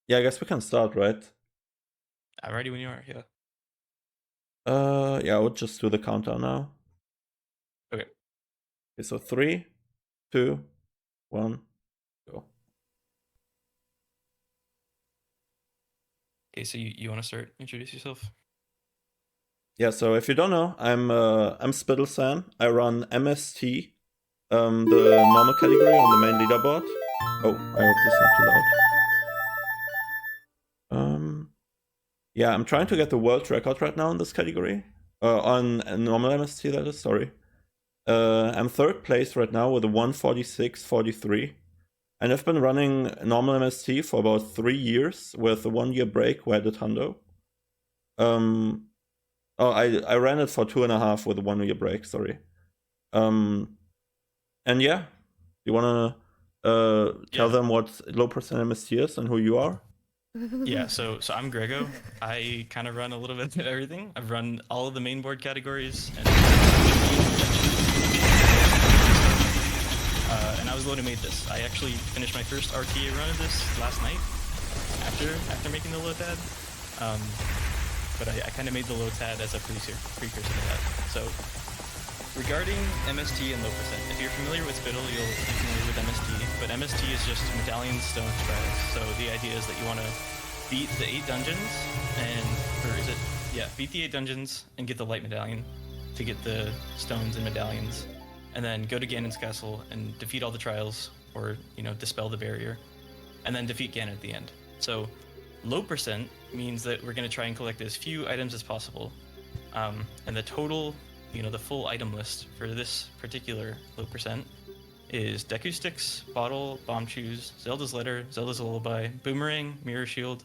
Yeah, I guess we can start, right? I'm ready when you are, yeah. Yeah, I would just do the countdown now. Okay. Okay, so 3, 2, 1, go. Okay, so you want to start? Introduce yourself. Yeah, so if you don't know, I'm Spiddlesan. I run MST, the normal category on the main leaderboard. Oh, I hope this is not too loud. Yeah, I'm trying to get the world record right now in this category. On normal MST, that is, sorry. I'm third place right now with a 146.43. And I've been running normal MST for about 3 years with a 1-year break where I did Hundo. I ran it for 2.5 with a 1-year break, sorry. And yeah, you wanna tell them what low percent MST is and who you are? Yeah, so I'm Grego. I kind of run a little bit of everything. I've run all of the main board categories, and I was low to make this. I actually finished my first RTA run of this last night after making the LOTAD. But I kind of made the LOTAD as a precursor to that. So regarding MST and low percent, if you're familiar with Spittle, you'll be familiar with MST. But MST is just medallion stone trials. So the idea is that you want to beat the 8 dungeons beat the 8 dungeons and get the light medallion to get the stones and medallions, and then go to Ganon's castle and defeat all the trials, or dispel the barrier, and then defeat Ganon at the end. So low percent means that we're going to try and collect as few items as possible, and the total, the full item list for this particular low percent is Deku Sticks, Bottle, Bomb Shoes, Zelda's Letter, Zelda's Lullaby, Boomerang, Mirror Shield,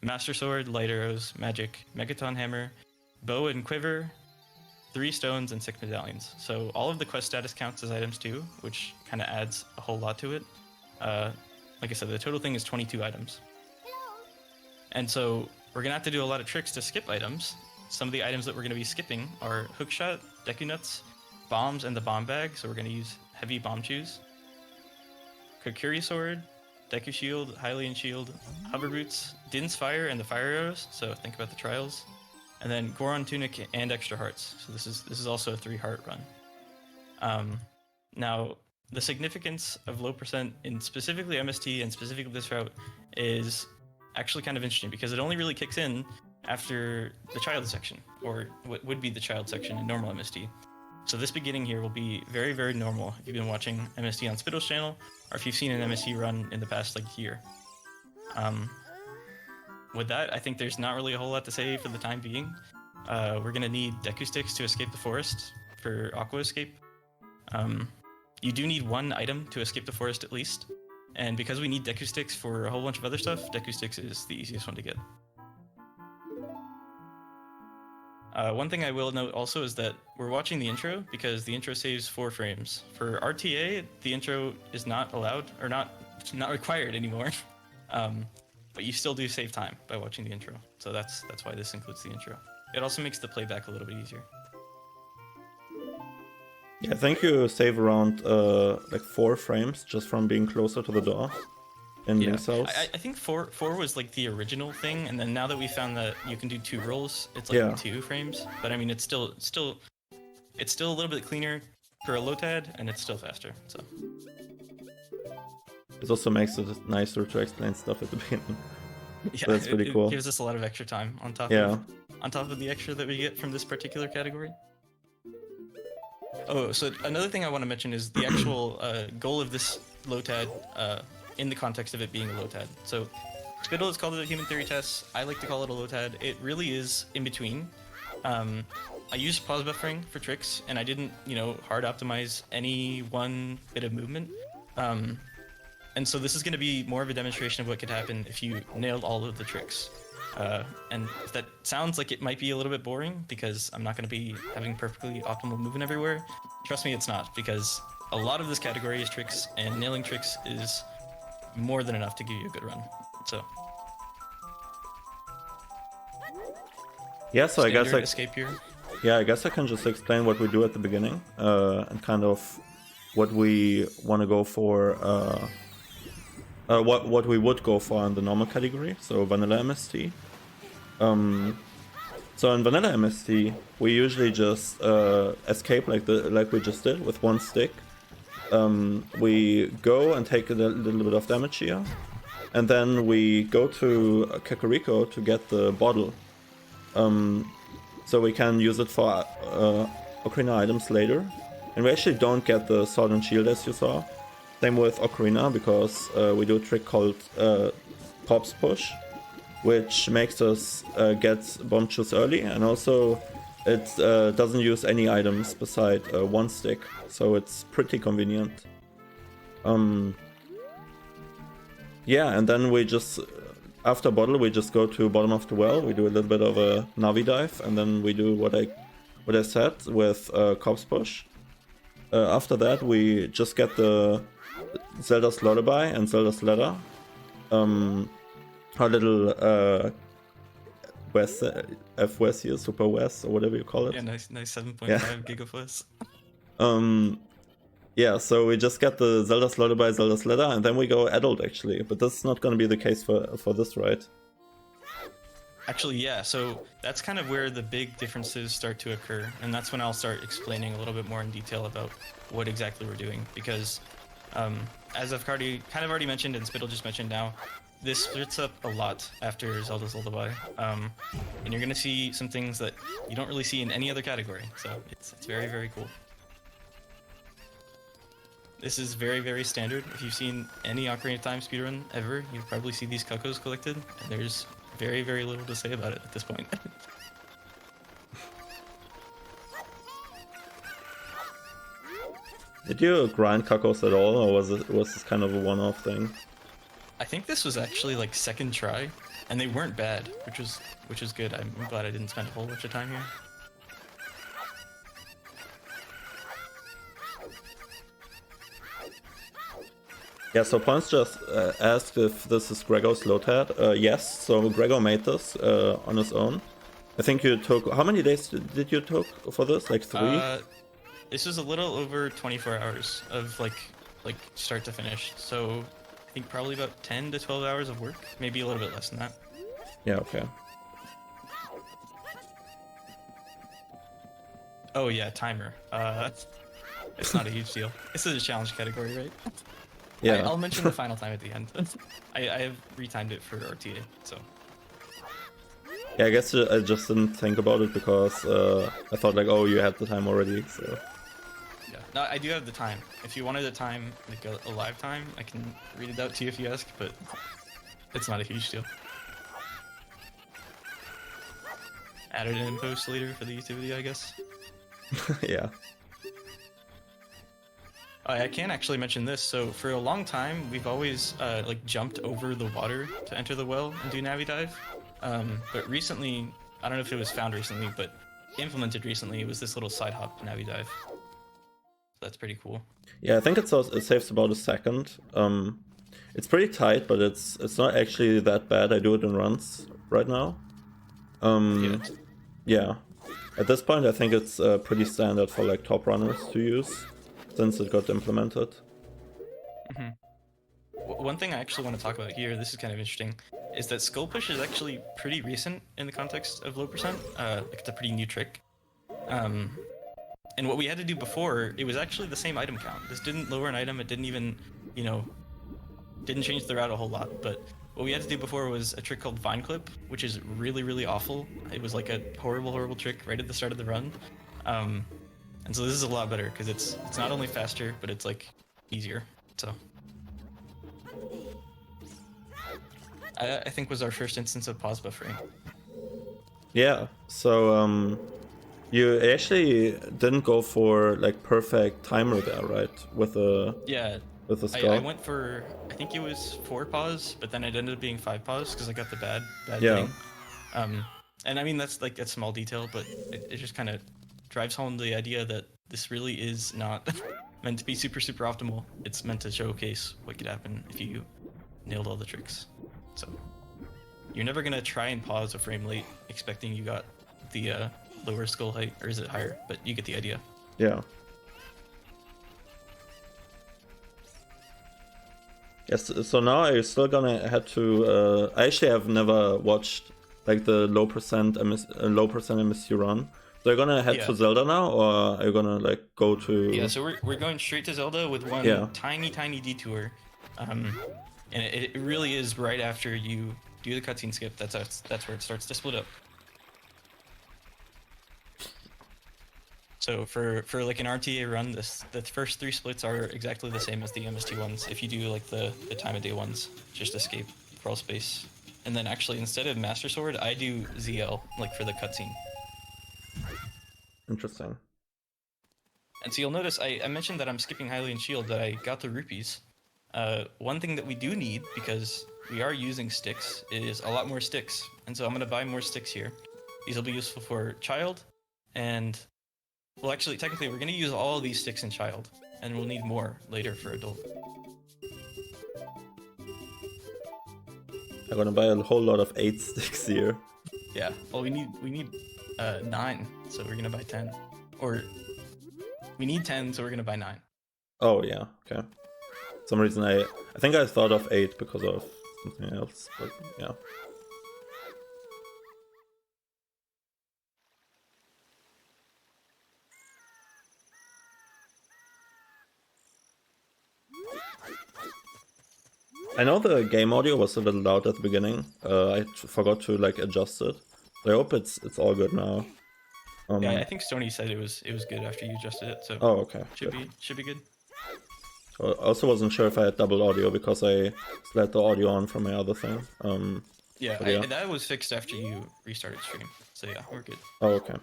Master Sword, Light Arrows, Magic, Megaton Hammer, Bow and Quiver, 3 stones, and 6 medallions. So all of the quest status counts as items too, which kind of adds a whole lot to it. Like I said, the total thing is 22 items. And so we're going to have to do a lot of tricks to skip items. Some of the items that we're going to be skipping are Hookshot, Deku Nuts, Bombs, and the Bomb Bag, so we're going to use Heavy Bomb Shoes, Kokiri Sword, Deku Shield, Hylian Shield, Hover Boots, Din's Fire, and the Fire Arrows, so think about the trials, and then Goron Tunic and Extra Hearts, so this is also a 3-heart run. Now, the significance of low percent in specifically MST and specifically this route is actually kind of interesting, because it only really kicks in after the child section, or what would be the child section in normal MST. So this beginning here will be very, very normal if you've been watching MST on Spittle's channel, or if you've seen an MST run in the past year. With that, I think there's not really a whole lot to say for the time being. We're gonna need Deku Sticks to escape the forest for Aqua Escape. You do need 1 item to escape the forest at least, and because we need Deku Sticks for a whole bunch of other stuff, Deku Sticks is the easiest one to get. One thing I will note also is that we're watching the intro because the intro saves 4 frames. For RTA, the intro is not allowed, or not required anymore. But you still do save time by watching the intro. So that's why this includes the intro. It also makes the playback a little bit easier. Yeah, I think you save around 4 frames just from being closer to the door in Link's house. I think 4 was the original thing, and then now that we found that you can do 2 rolls, it's 2 frames. But I mean, it's still a little bit cleaner for a LOTAD, and it's still faster. So it also makes it nicer to explain stuff at the beginning. Yeah, so that's pretty cool. It gives us a lot of extra time on top of the extra that we get from this particular category. Oh, so another thing I want to mention is the actual goal of this LOTAD in the context of it being a LOTAD. So Spittle has called it a human theory test. I like to call it a LOTAD. It really is in between. I used pause buffering for tricks, and I didn't, hard optimize any one bit of movement. And so this is going to be more of a demonstration of what could happen if you nailed all of the tricks. And if that sounds like it might be a little bit boring, because I'm not going to be having perfectly optimal movement everywhere, trust me, it's not, because a lot of this category is tricks, and nailing tricks is more than enough to give you a good run. So yeah, so I guess escape here. Yeah, I guess I can just explain what we do at the beginning, and kind of what we want to go for what we would go for in the normal category, so vanilla MST. So in vanilla MST, we usually just escape like we just did with one stick. We go and take a little bit of damage here, and then we go to Kakariko to get the bottle. So we can use it for Ocarina items later. And we actually don't get the sword and shield as you saw. Same with Ocarina, because we do a trick called Corpse Push, which makes us get bomb juice early, and also it doesn't use any items beside one stick, so it's pretty convenient. Yeah, and then we just, after bottle, we just go to bottom of the well, we do a little bit of a Navi dive, and then we do what I said with Corpse Push. After that, we just get the Zelda's Lullaby and Zelda's Ladder. Our little West, F-West here, Super West, or whatever you call it. Yeah, nice 7.5 Yeah. gigaflops. Yeah, so we just get the Zelda's Lullaby, Zelda's Ladder, and then we go adult actually. But that's not going to be the case for this, right? Actually, yeah, so that's kind of where the big differences start to occur, and that's when I'll start explaining a little bit more in detail about what exactly we're doing, because as I've kind of already mentioned, and Spittle just mentioned now, this splits up a lot after Zelda's Lullaby, and you're going to see some things that you don't really see in any other category, so it's very, very cool. This is very, very standard. If you've seen any Ocarina of Time speedrun ever, you've probably seen these Cuckoos collected, and there's very, very little to say about it at this point. Did you grind Cuckoos at all, or was this kind of a one-off thing? I think this was actually like second try, and they weren't bad, which was good. I'm glad I didn't spend a whole bunch of time here. Yeah, so Points just asked if this is Gregor's LOTAD. Yes, so Gregor made this on his own. I think you took... How many days did you took for this? Like 3? This was a little over 24 hours of like start to finish. So I think probably about 10 to 12 hours of work, maybe a little bit less than that. Yeah, okay. Oh yeah, timer. It's not a huge deal. This is a challenge category, right? Yeah. I'll mention the final time at the end. I have retimed it for RTA, so. Yeah, I guess I just didn't think about it because I thought like, oh, you had the time already, so... Yeah, no, I do have the time. If you wanted a time, like a live time, I can read it out to you if you ask, but it's not a huge deal. Add it in post later for the YouTube video, I guess. Yeah. I can actually mention this. So for a long time, we've always like jumped over the water to enter the well and do Navi dive. But recently, I don't know if it was found recently, but implemented recently, it was this little side hop Navi dive. So that's pretty cool. Yeah, I think it saves about a second. It's pretty tight, but it's not actually that bad. I do it in runs right now. Yeah. At this point, I think it's pretty standard for like top runners to use, since it got implemented. Mm-hmm. One thing I actually want to talk about here, this is kind of interesting, is that Skull Push is actually pretty recent in the context of low percent. Like it's a pretty new trick. And what we had to do before, it was actually the same item count. This didn't lower an item, it didn't even, didn't change the route a whole lot, but what we had to do before was a trick called Vine Clip, which is really, really awful. It was like a horrible, horrible trick right at the start of the run. And so this is a lot better, because it's not only faster, but it's like easier, so. I think was our first instance of pause buffering. Yeah, so you actually didn't go for like perfect timer there, right? With the skull. I went for, I think it was 4 pause, but then it ended up being 5 pause because I got the bad Yeah. thing. And I mean that's like a small detail, but it just kind of drives home the idea that this really is not meant to be super, super optimal. It's meant to showcase what could happen if you nailed all the tricks. So you're never gonna try and pause a frame late expecting you got the lower skull height, or is it higher? But you get the idea. Yeah. Yes, so now I'm still gonna head to. I actually have never watched like the low percent MST run. So you're gonna head Yeah. to Zelda now, or are you gonna like go to? Yeah, so we're going straight to Zelda with one Yeah. tiny detour, and it really is right after you do the cutscene skip. That's where it starts to split up. So for like an RTA run, the first 3 splits are exactly the same as the MST ones. If you do like the time of day ones, just escape, crawl space, and then actually instead of Master Sword, I do ZL like for the cutscene. Interesting. And so you'll notice I mentioned that I'm skipping Hylian Shield, that I got the rupees. One thing that we do need, because we are using sticks, is a lot more sticks. And so I'm going to buy more sticks here. These will be useful for Child, and... Well, actually, technically, we're going to use all of these sticks in Child, and we'll need more later for Adult. I'm gonna buy a whole lot of 8 sticks here. Yeah, well, we need 9, so we're going to buy 10. Or, we need 10, so we're going to buy 9. Oh yeah, okay. For some reason I think I thought of 8 because of something else, but yeah. I know the game audio was a little loud at the beginning. I forgot to like adjust it. So I hope it's all good now. Yeah, I think Sony said it was good after you adjusted it, so Oh, okay. should Good. be good. I also wasn't sure if I had double audio because I let the audio on from my other thing. Yeah, yeah. that was fixed after you restarted stream, so yeah, we're good. Oh, okay.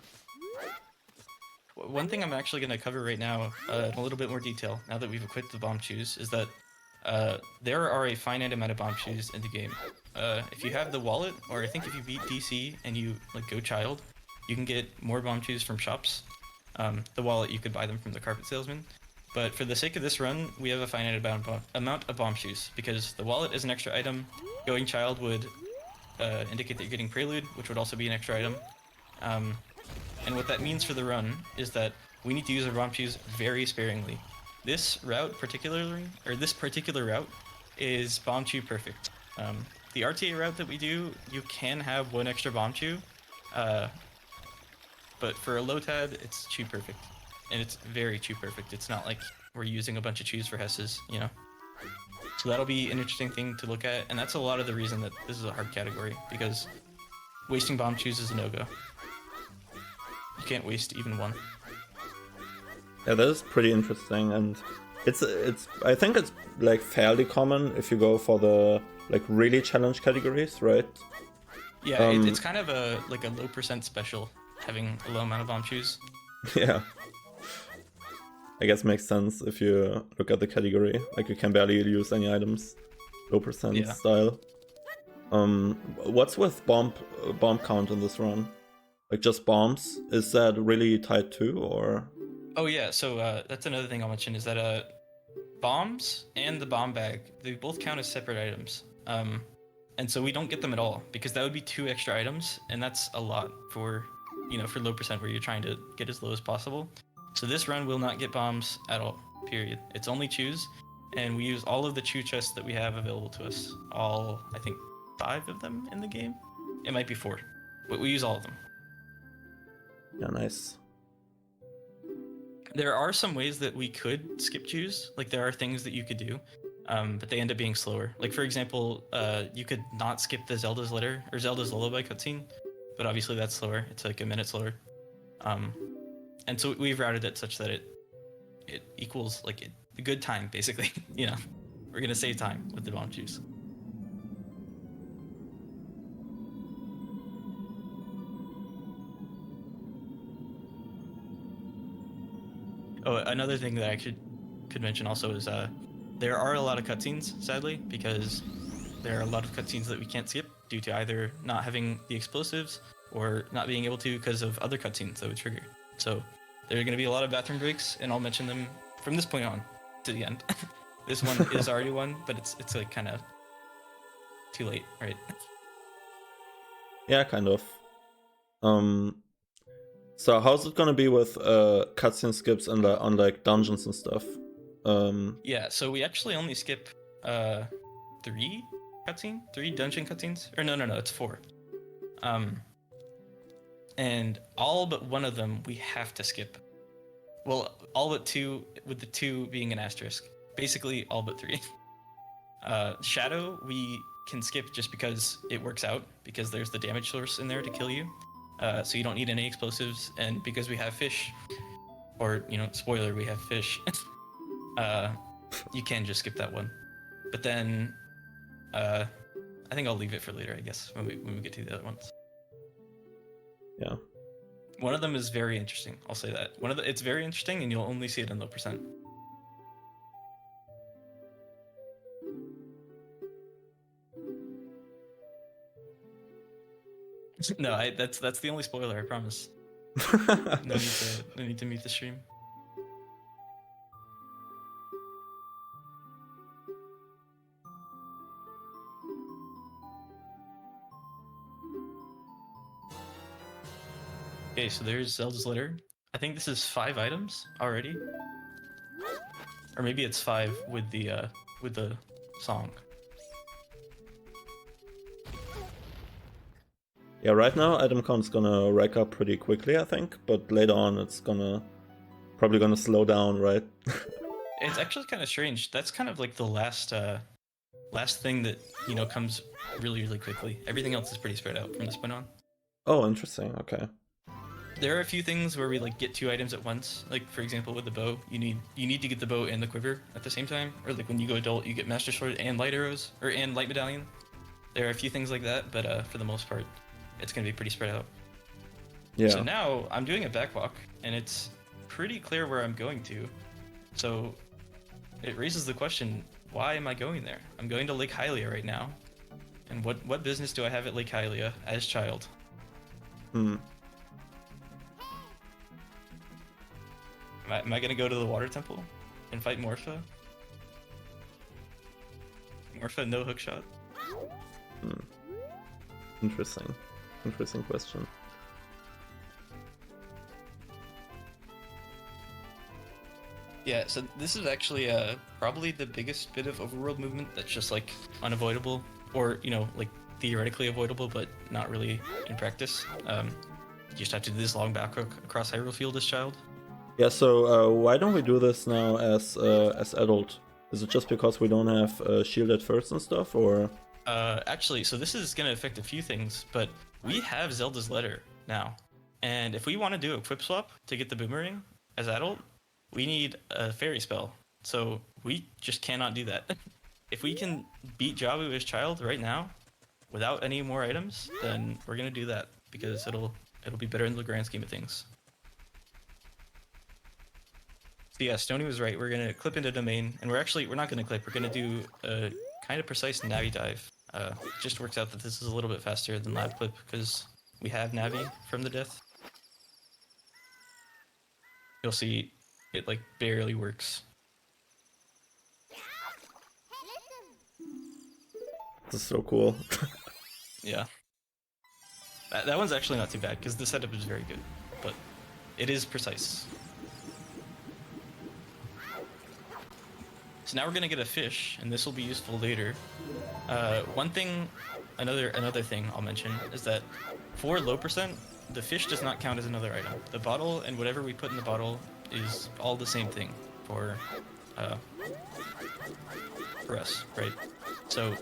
One thing I'm actually going to cover right now, in a little bit more detail, now that we've equipped the bomb shoes, is that there are a finite amount of bomb shoes in the game. If you have the wallet, or I think if you beat DC and you like go Child, you can get more bomb shoes from shops. The wallet, you could buy them from the carpet salesman. But for the sake of this run, we have a finite amount of bomb shoes, because the wallet is an extra item. Going Child would indicate that you're getting Prelude, which would also be an extra item. And what that means for the run is that we need to use our bomb shoes very sparingly. This particular route is bomb shoe perfect. The RTA route that we do, you can have 1 extra bomb shoe, but for a LOTAD, it's chew perfect. And it's very chew perfect. It's not like we're using a bunch of chews for Hesses, you know? So that'll be an interesting thing to look at, and that's a lot of the reason that this is a hard category, because wasting bomb shoes is a no-go. You can't waste even 1. Yeah, that is pretty interesting, and it's I think it's like fairly common if you go for the like really challenge categories, right? Yeah, it's kind of a low percent special, having a low amount of bomb shoes. Yeah. I guess makes sense if you look at the category. Like you can barely use any items, low percent style. What's with bomb count in this run? Like just bombs? Is that really tied too, or? Oh yeah, so that's another thing I'll mention, is that bombs and the bomb bag, they both count as separate items. And so we don't get them at all, because that would be 2 extra items, and that's a lot for, you know, for low percent where you're trying to get as low as possible. So this run will not get bombs at all, period. It's only chews, and we use all of the chew chests that we have available to us. All, I think, 5 of them in the game? It might be 4, but we use all of them. Yeah, nice. There are some ways that we could skip chews. Like, there are things that you could do, but they end up being slower. Like, for example, you could not skip the Zelda's Letter or Zelda's Lullaby cutscene, but obviously that's slower. It's like a minute slower. And so we've routed it such that it equals like a good time, basically. You know, we're gonna save time with the bomb chews. Oh, another thing that I could mention also is there are a lot of cutscenes, sadly, because there are a lot of cutscenes that we can't skip due to either not having the explosives or not being able to because of other cutscenes that would trigger. So there are going to be a lot of bathroom breaks, and I'll mention them from this point on to the end. This one is already one, but it's like kind of too late, right? Yeah, kind of. So how's it gonna be with cutscene skips and on like dungeons and stuff? Yeah, so we actually only skip 3 dungeon cutscenes, or no, it's 4. And all but one of them we have to skip. Well, all but 2, with the 2 being an asterisk. Basically, all but 3. Shadow, we can skip just because it works out, because there's the damage source in there to kill you. So you don't need any explosives, and because we have fish, or, spoiler, we have fish, you can just skip that one. But then, I think I'll leave it for later, I guess, when we get to the other ones. Yeah. One of them is very interesting, I'll say that. It's very interesting, and you'll only see it in low percent. No, that's the only spoiler, I promise. No need to mute the stream. Okay, so there's Zelda's Litter. I think this is 5 items already, or maybe it's 5 with the song. Yeah, right now item count's gonna rack up pretty quickly, I think, but later on it's probably gonna slow down, right? It's actually kind of strange. That's kind of like the last thing that comes really, really quickly. Everything else is pretty spread out from this point on. Oh, interesting. Okay. There are a few things where we get 2 items at once. Like, for example, with the bow, you need to get the bow and the quiver at the same time. Or like when you go adult, you get Master Sword and light arrows, and light medallion. There are a few things like that, but for the most part, it's gonna be pretty spread out. Yeah. So now I'm doing a backwalk, and it's pretty clear where I'm going to. So it raises the question: why am I going there? I'm going to Lake Hylia right now, and what business do I have at Lake Hylia as child? Hmm. Am I gonna go to the water temple and fight Morpha? Morpha no hookshot? Interesting question. Yeah, so this is actually probably the biggest bit of overworld movement that's just unavoidable, or theoretically avoidable, but not really in practice. You just have to do this long backwalk across Hyrule Field as child. Yeah, so why don't we do this now as adult? Is it just because we don't have shield at first and stuff, or? Actually, so this is going to affect a few things, but we have Zelda's Letter now. And if we want to do a equip swap to get the boomerang as adult, we need a fairy spell. So we just cannot do that. If we can beat Jabu as child right now without any more items, then we're going to do that, because it'll be better in the grand scheme of things. So yeah, Stony was right. We're going to clip into domain, and we're not going to clip. We're going to do a kind of precise Navi dive. It just works out that this is a little bit faster than lab clip because we have Navi from the death. You'll see it barely works. This is so cool. Yeah. That one's actually not too bad because the setup is very good, but it is precise. So now we're gonna get a fish, and this will be useful later. Another thing I'll mention is that for low percent, the fish does not count as another item. The bottle and whatever we put in the bottle is all the same thing for us, right? So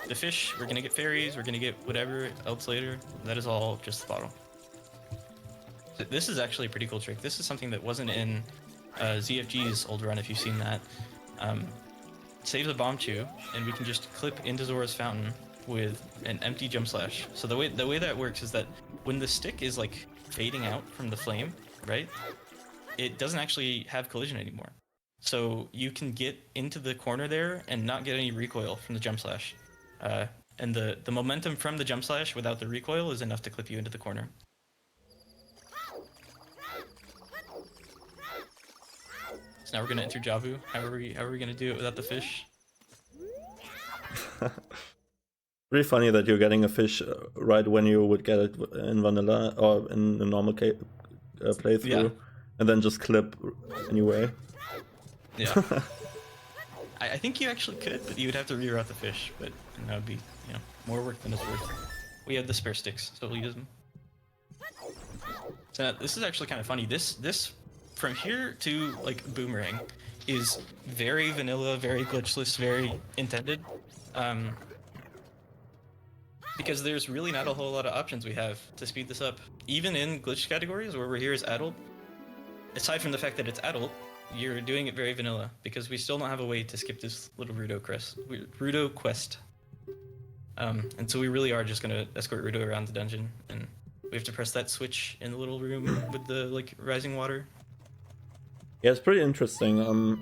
the fish, we're gonna get fairies, we're gonna get whatever else later. That is all just the bottle. So this is actually a pretty cool trick. This is something that wasn't in ZFG's old run, if you've seen that. Save the bomb chew, and we can just clip into Zora's fountain with an empty jump slash. So the way that works is that when the stick is fading out from the flame, right, it doesn't actually have collision anymore. So you can get into the corner there and not get any recoil from the jump slash. And the momentum from the jump slash without the recoil is enough to clip you into the corner. So now we're gonna enter Jabu. How are we gonna do it without the fish? Really funny that you're getting a fish right when you would get it in vanilla or in the normal playthrough, Yeah. and then just clip anyway. Yeah. I think you actually could, but you would have to reroute the fish, but that would be, more work than it's worth. We have the spare sticks, so we'll use them. So this is actually kind of funny. This from here to like Boomerang is very vanilla, very glitchless, very intended. Because there's really not a whole lot of options we have to speed this up. Even in glitch categories where we're here as adult, aside from the fact that it's adult, you're doing it very vanilla because we still don't have a way to skip this little Rudo quest. And so we really are just gonna escort Rudo around the dungeon, and we have to press that switch in the little room with the like rising water. Yeah, it's pretty interesting.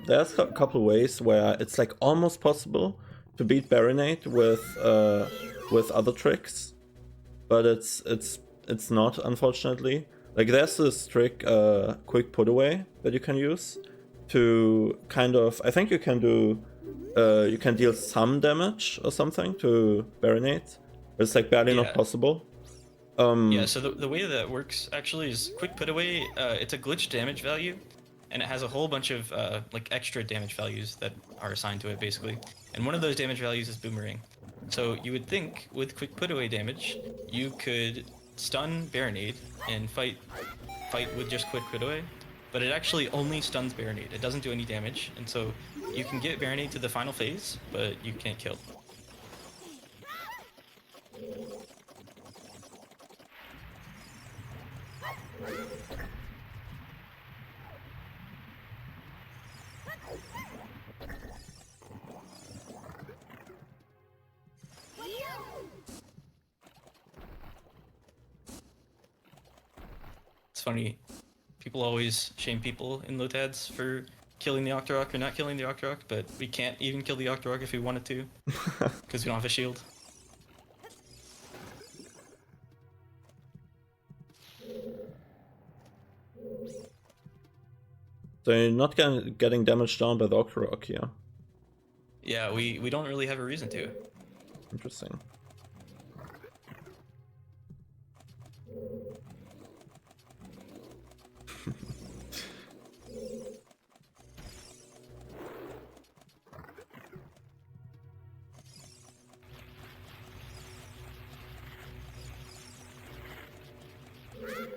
There's a couple ways where it's like almost possible to beat Baronade with other tricks, but it's not, unfortunately. Like there's this trick, quick put away, that you can use to kind of, I think you can do, you can deal some damage or something to Baronade, but it's like barely not possible. Yeah, so the way that works actually is quick put away. It's a glitch damage value, and it has a whole bunch of like extra damage values that are assigned to it basically. And one of those damage values is Boomerang. So you would think with quick put away damage, you could stun Baronade and fight with just quick put away, but it actually only stuns Baronade. It doesn't do any damage, and so you can get Baronade to the final phase, but you can't kill. It's funny, people always shame people in LOTADs for killing the Octorok or not killing the Octorok, but we can't even kill the Octorok if we wanted to, because we don't have a shield. So you're not getting damaged down by the Octorok here. Yeah, we don't really have a reason to. Interesting.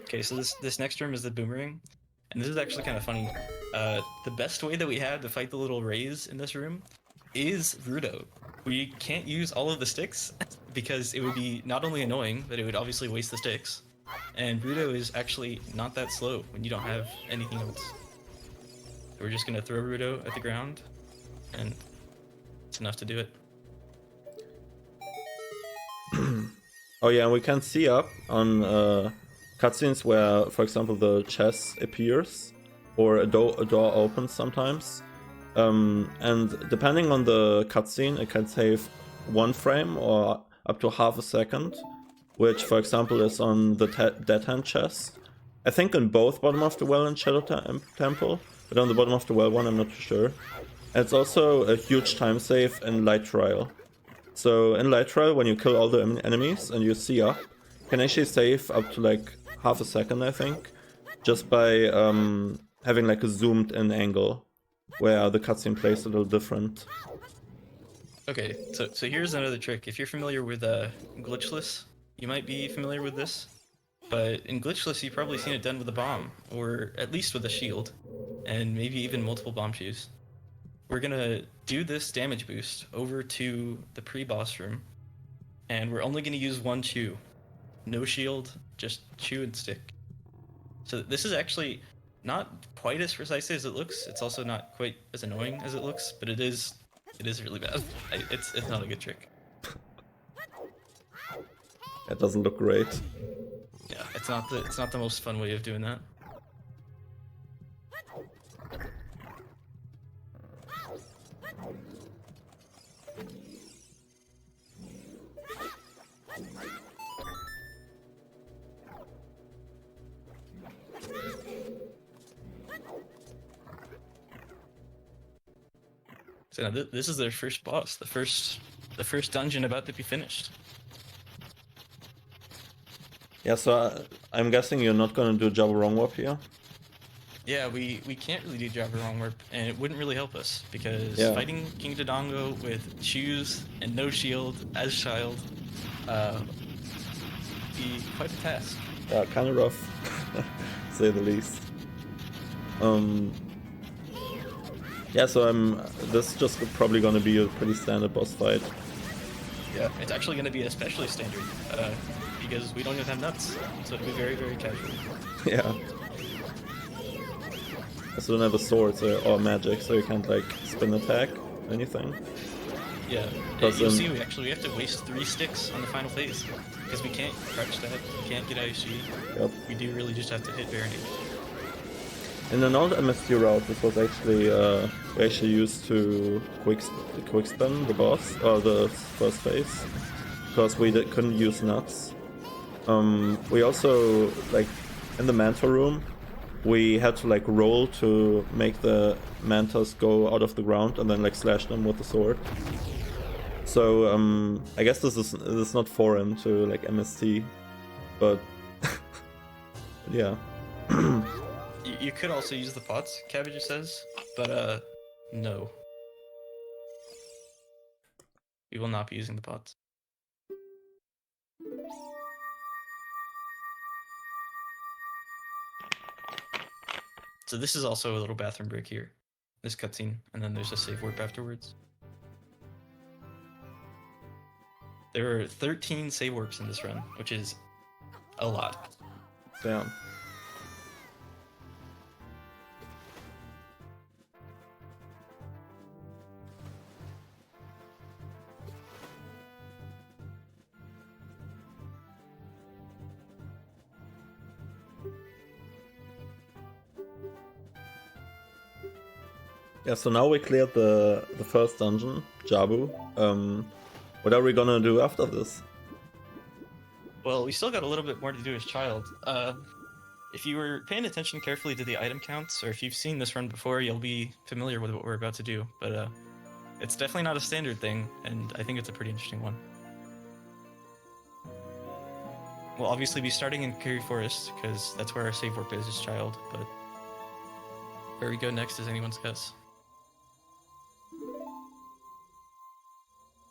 Okay, so this next room is the Boomerang, and this is actually kind of funny. The best way that we have to fight the little rays in this room is Rudo. We can't use all of the sticks because it would be not only annoying, but it would obviously waste the sticks. And Rudo is actually not that slow when you don't have anything else. So we're just gonna throw Rudo at the ground, and it's enough to do it. Oh yeah, and we can see up on cutscenes where, for example, the chest appears or a door opens sometimes. And depending on the cutscene, it can save 1 frame or up to half a second, which, for example, is on the Dead Hand chest. I think on both Bottom of the Well and Shadow Temple, but on the Bottom of the Well one, I'm not sure. And it's also a huge time save in Light Trial. So in Light Trial, when you kill all the enemies and you see up, you can actually save up to like half a second, I think, just by having like a zoomed in angle where the cutscene plays a little different. Okay, so here's another trick. If you're familiar with Glitchless, you might be familiar with this. But in Glitchless, you've probably seen it done with a bomb, or at least with a shield, and maybe even multiple bomb shoes. We're gonna do this damage boost over to the pre-boss room, and we're only gonna use 1 chew. No shield, just chew and stick. So this is actually not quite as precise as it looks. It's also not quite as annoying as it looks, but it is really bad. It's not a good trick. That doesn't look great. Yeah, it's not the most fun way of doing that. So now this is their first boss, the first dungeon about to be finished. Yeah, so I'm guessing you're not gonna do Jabberong Warp here? Yeah, we can't really do Java wrong warp, and it wouldn't really help us because Yeah. fighting King Dodongo with shoes and no shield as child, be quite a task. Yeah, kind of rough, to say the least. Yeah, so this is just probably gonna be a pretty standard boss fight. Yeah, it's actually going to be especially standard because we don't even have nuts, so it'll be very, very casual. Yeah. I still don't have a sword or magic, so you can't like spin attack or anything. Yeah, you'll see we have to waste 3 sticks on the final phase because we can't crouch that, we can't get IC. Yep. We do really just have to hit Baron. In the non-MST route, this was actually we actually used to quick spin the boss or the first phase because we couldn't use nuts. We also like in the Manta room, we had to like roll to make the Mantas go out of the ground and then like slash them with the sword. So I guess this is not foreign to like MST, but yeah. You could also use the pots, Cabbage says, but no. We will not be using the pots. So this is also a little bathroom break here. This cutscene, and then there's a save warp afterwards. There are 13 save warps in this run, which is a lot. Damn. Yeah, so now we cleared the first dungeon, Jabu. What are we gonna do after this? Well, we still got a little bit more to do as child. If you were paying attention carefully to the item counts, or if you've seen this run before, you'll be familiar with what we're about to do. But it's definitely not a standard thing, and I think it's a pretty interesting one. We'll obviously be starting in Kiri Forest, because that's where our save warp is as child, but where we go next is anyone's guess.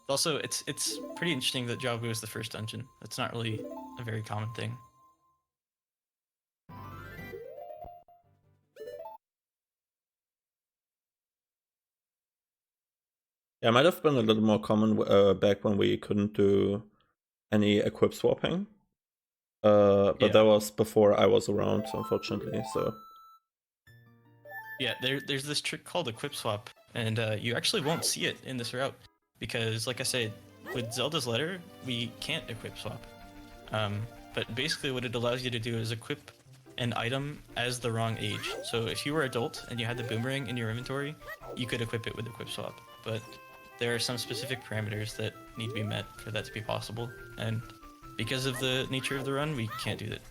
Also, it's pretty interesting that Jabu is the first dungeon. That's not really a very common thing. Yeah, it might have been a little more common back when we couldn't do any equip swapping. But Yeah. that was before I was around, unfortunately, so... Yeah, there's this trick called equip swap, and you actually won't see it in this route, because like I said, with Zelda's Letter, we can't equip swap. But basically what it allows you to do is equip an item as the wrong age. So if you were adult and you had the boomerang in your inventory, you could equip it with equip swap. But there are some specific parameters that need to be met for that to be possible, and because of the nature of the run, we can't do that.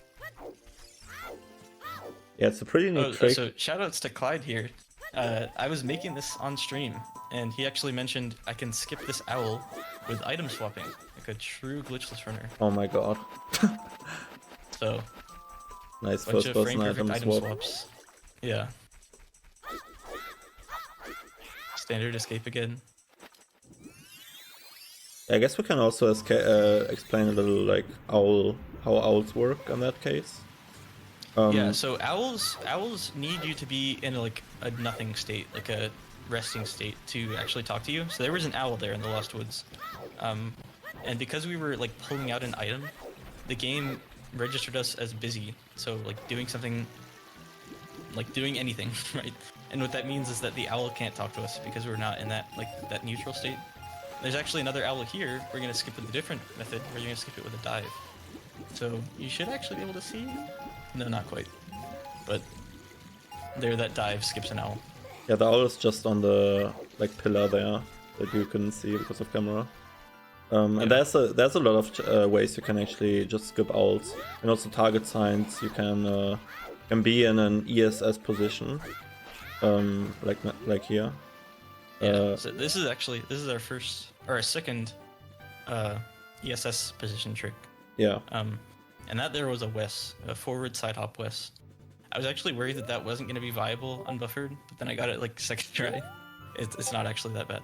Yeah, it's a pretty neat trick. So shoutouts to Clyde here. I was making this on stream, and he actually mentioned I can skip this owl with item swapping, like a true glitchless runner. Oh my god. So, Nice bunch first of person frame-perfect item swap. swaps. Yeah. Standard escape again. I guess we can also explain a little like how owls work in that case. Yeah, so owls need you to be in like a nothing state, like a resting state, to actually talk to you. So there was an owl there in the Lost Woods, and because we were like pulling out an item, the game registered us as busy. So like doing something, like doing anything, right? And what that means is that the owl can't talk to us because we're not in that that neutral state. There's actually another owl here. We're gonna skip with a different method. We're gonna skip it with a dive. So you should actually be able to see. No, not quite. But there, that dive skips an owl. Yeah, the owl is just on the like pillar there that you couldn't see because of camera. And there's a lot of ways you can actually just skip owls, and also target signs. You can be in an ESS position, like here. Yeah. So this is our second ESS position trick. Yeah. And that there was a Wes, a forward side hop Wes. I was actually worried that that wasn't going to be viable unbuffered, but then I got it like second try. It's not actually that bad.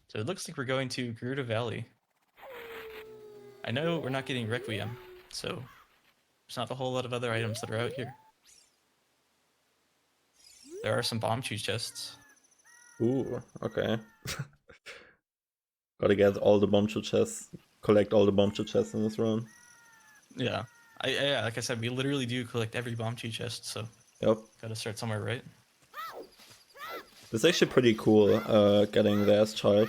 So it looks like we're going to Gerudo Valley. I know we're not getting Requiem, so there's not a whole lot of other items that are out here. There are some bomb chew chests. Ooh, okay. Gotta get all the bomb chests, collect all the bomb chests in this run. Yeah. Yeah, like I said, we literally do collect every bomb chew chest, so Yep. gotta start somewhere, right? It's actually pretty cool, getting there as child.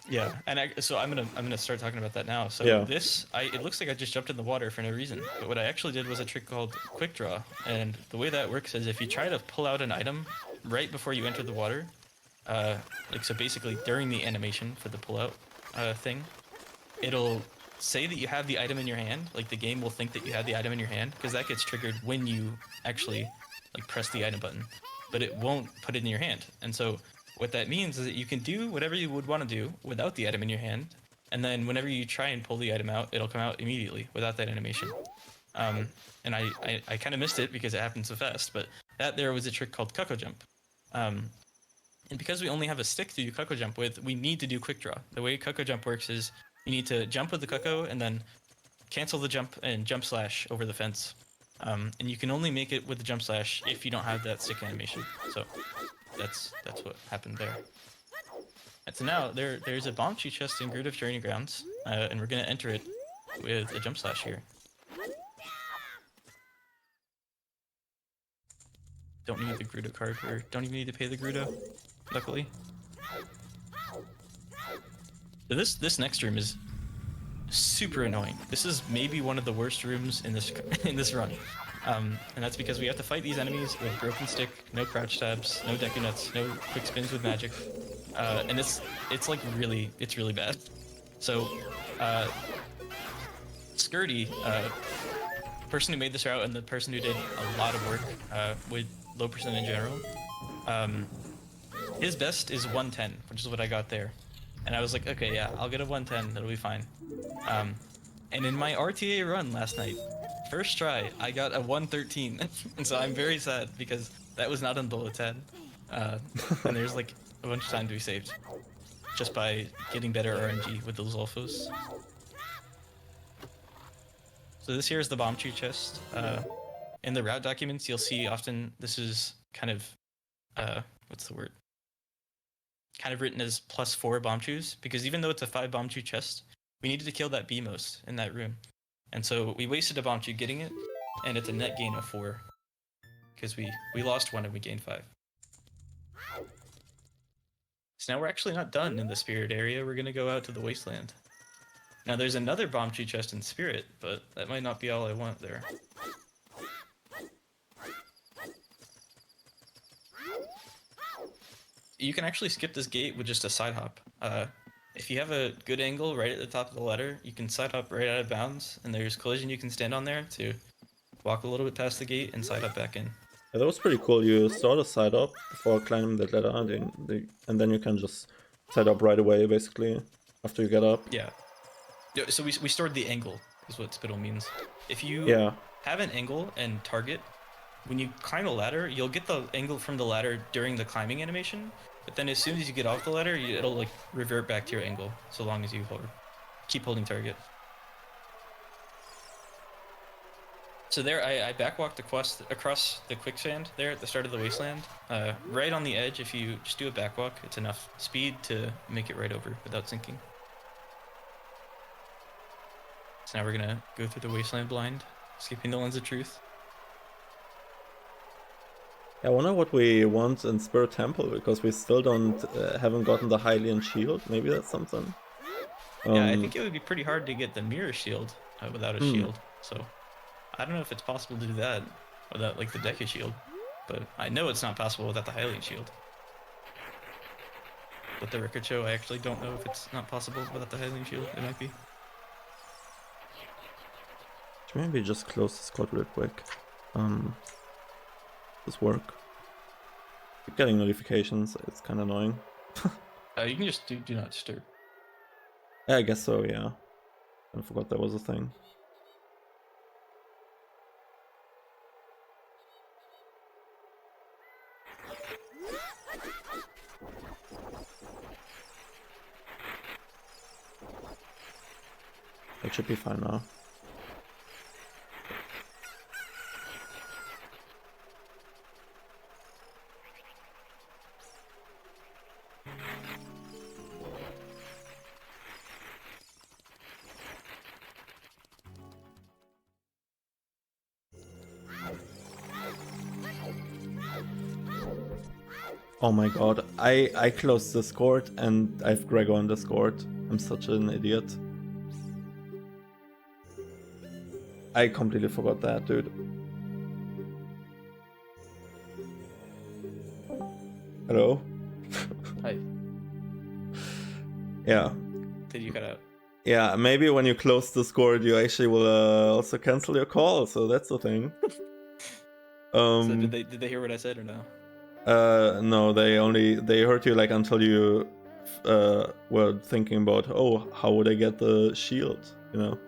Yeah, and so I'm gonna start talking about that now. So Yeah. it looks like I just jumped in the water for no reason, but what I actually did was a trick called quick draw, and the way that works is if you try to pull out an item right before you enter the water, like so basically during the animation for the pull out thing, it'll say that you have the item in your hand. Like the game will think that you have the item in your hand because that gets triggered when you actually like press the item button, but it won't put it in your hand. And so what that means is that you can do whatever you would want to do without the item in your hand, and then whenever you try and pull the item out, it'll come out immediately without that animation. And I kind of missed it because it happened so fast, but that there was a trick called Cuckoo Jump. And because we only have a stick to do Cuckoo Jump with, we need to do Quick Draw. The way Cuckoo Jump works is you need to jump with the Cuckoo and then cancel the jump and jump slash over the fence. And you can only make it with the jump slash if you don't have that stick animation. So that's what happened there. And so now there's a bomb chew chest in Gerudo Training Grounds, and we're gonna enter it with a jump slash here. Don't need the Gerudo card, or don't even need to pay the Gerudo, luckily. So this next room is super annoying. This is maybe one of the worst rooms in this run. And that's because we have to fight these enemies with broken stick, no crouch tabs, no deku nuts, no quick spins with magic, and it's like really bad. So, Skirty, person who made this route and the person who did a lot of work with low percent in general, his best is 110, which is what I got there. And I was like, okay, yeah, I'll get a 110, that'll be fine. And in my RTA run last night, first try, I got a 113. And so I'm very sad because that was not on the LOTAD. And there's like a bunch of time to be saved just by getting better RNG with those Ulfos. So this here is the bomb chew chest. In the route documents, you'll see often this is kind of, what's the word? Kind of written as +4 bomb chews, because even though it's a 5 bomb chew chest, we needed to kill that Beamos in that room. And so we wasted a bomb chew getting it, and it's a net gain of 4. Because we lost 1 and we gained 5. So now we're actually not done in the Spirit area, we're gonna go out to the Wasteland. Now there's another bomb chew chest in Spirit, but that might not be all I want there. You can actually skip this gate with just a side hop. If you have a good angle right at the top of the ladder, you can side hop right out of bounds, and there's collision you can stand on there to walk a little bit past the gate and side hop back in. Yeah, that was pretty cool. You start a side up before climbing the ladder, and then you can just side up right away, basically, after you get up. Yeah. So we stored the angle, is what spittle means. If you have an angle and target, when you climb a ladder, you'll get the angle from the ladder during the climbing animation, but then as soon as you get off the ladder, it'll like revert back to your angle, so long as you keep holding target. So there, I backwalked across the quicksand there at the start of the wasteland. Right on the edge, if you just do a backwalk, it's enough speed to make it right over without sinking. So now we're gonna go through the wasteland blind, skipping the Lens of Truth. I wonder what we want in Spirit Temple, because we still haven't gotten the Hylian shield. Maybe that's something. Yeah, I think it would be pretty hard to get the mirror shield without a shield. So I don't know if it's possible to do that without like the Deku shield, but I know it's not possible without the Hylian shield. But the record show, I actually don't know if it's not possible without the Hylian shield. It might be. Maybe just close this code real quick. This work. Keep getting notifications. It's kind of annoying. You can just do not disturb. Yeah, I guess so. Yeah, I forgot that was a thing. It should be fine now. Oh my god, I closed Discord and I have Gregor on Discord. I'm such an idiot. I completely forgot that, dude. Hello? Hi. Yeah. Did you cut out? Yeah, maybe when you close Discord, you actually will also cancel your call, so that's the thing. So did they hear what I said or no? No, they heard you like until you were thinking about, oh, how would I get the shield, you know?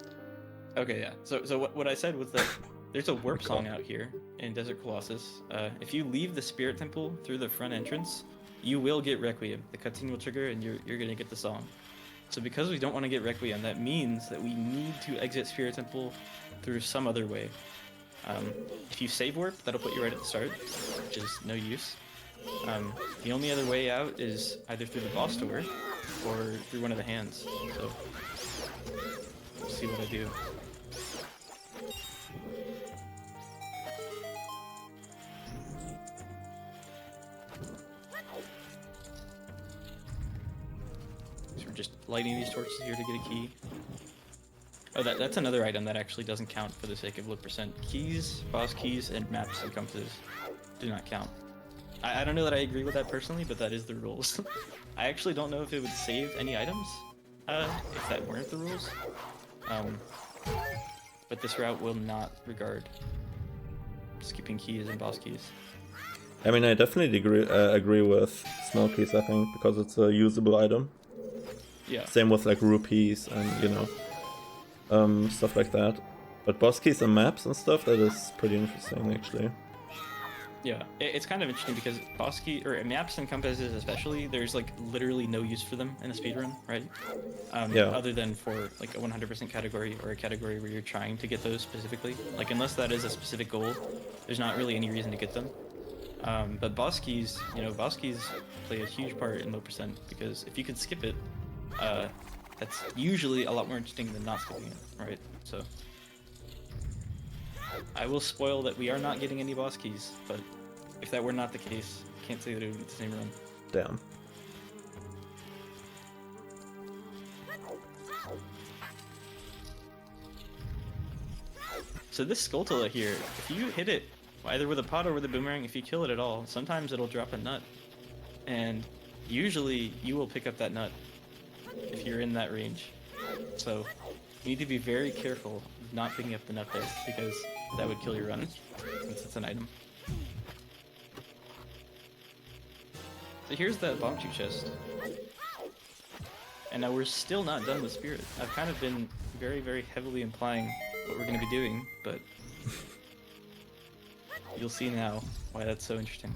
Okay, yeah. So what I said was that there's a warp song out here in Desert Colossus. If you leave the Spirit Temple through the front entrance, you will get Requiem. The cutscene will trigger, and you're gonna get the song. So because we don't want to get Requiem, that means that we need to exit Spirit Temple through some other way. If you save warp, that'll put you right at the start, which is no use. The only other way out is either through the boss door or through one of the hands. So we'll see what I do. So we're just lighting these torches here to get a key. Oh, that's another item that actually doesn't count for the sake of loot percent. Keys, boss keys, and maps and compasses do not count. I don't know that I agree with that personally, but that is the rules. I actually don't know if it would save any items if that weren't the rules. But this route will not regard skipping keys and boss keys. I mean, I definitely agree with smell keys, I think, because it's a usable item. Yeah. Same with like rupees and, you know, stuff like that. But boss keys and maps and stuff, that is pretty interesting, actually. Yeah, it's kind of interesting because boss key or maps and compasses especially, there's like literally no use for them in a speedrun, right? Yeah. Other than for like a 100% category or a category where you're trying to get those specifically. Like unless that is a specific goal, there's not really any reason to get them. But boss keys, you know, boss keys play a huge part in low percent because if you could skip it, that's usually a lot more interesting than not skipping it, right? So I will spoil that we are not getting any boss keys, but if that were not the case, can't say that it would be the same run. Damn. So this Skulltula here, if you hit it either with a pot or with a boomerang, if you kill it at all, sometimes it'll drop a nut. And usually you will pick up that nut if you're in that range. So you need to be very careful of not picking up the nut there because that would kill your run since it's an item. So here's that bomb shoot chest. And now we're still not done with Spirit. I've kind of been very, very heavily implying what we're going to be doing, but you'll see now why that's so interesting.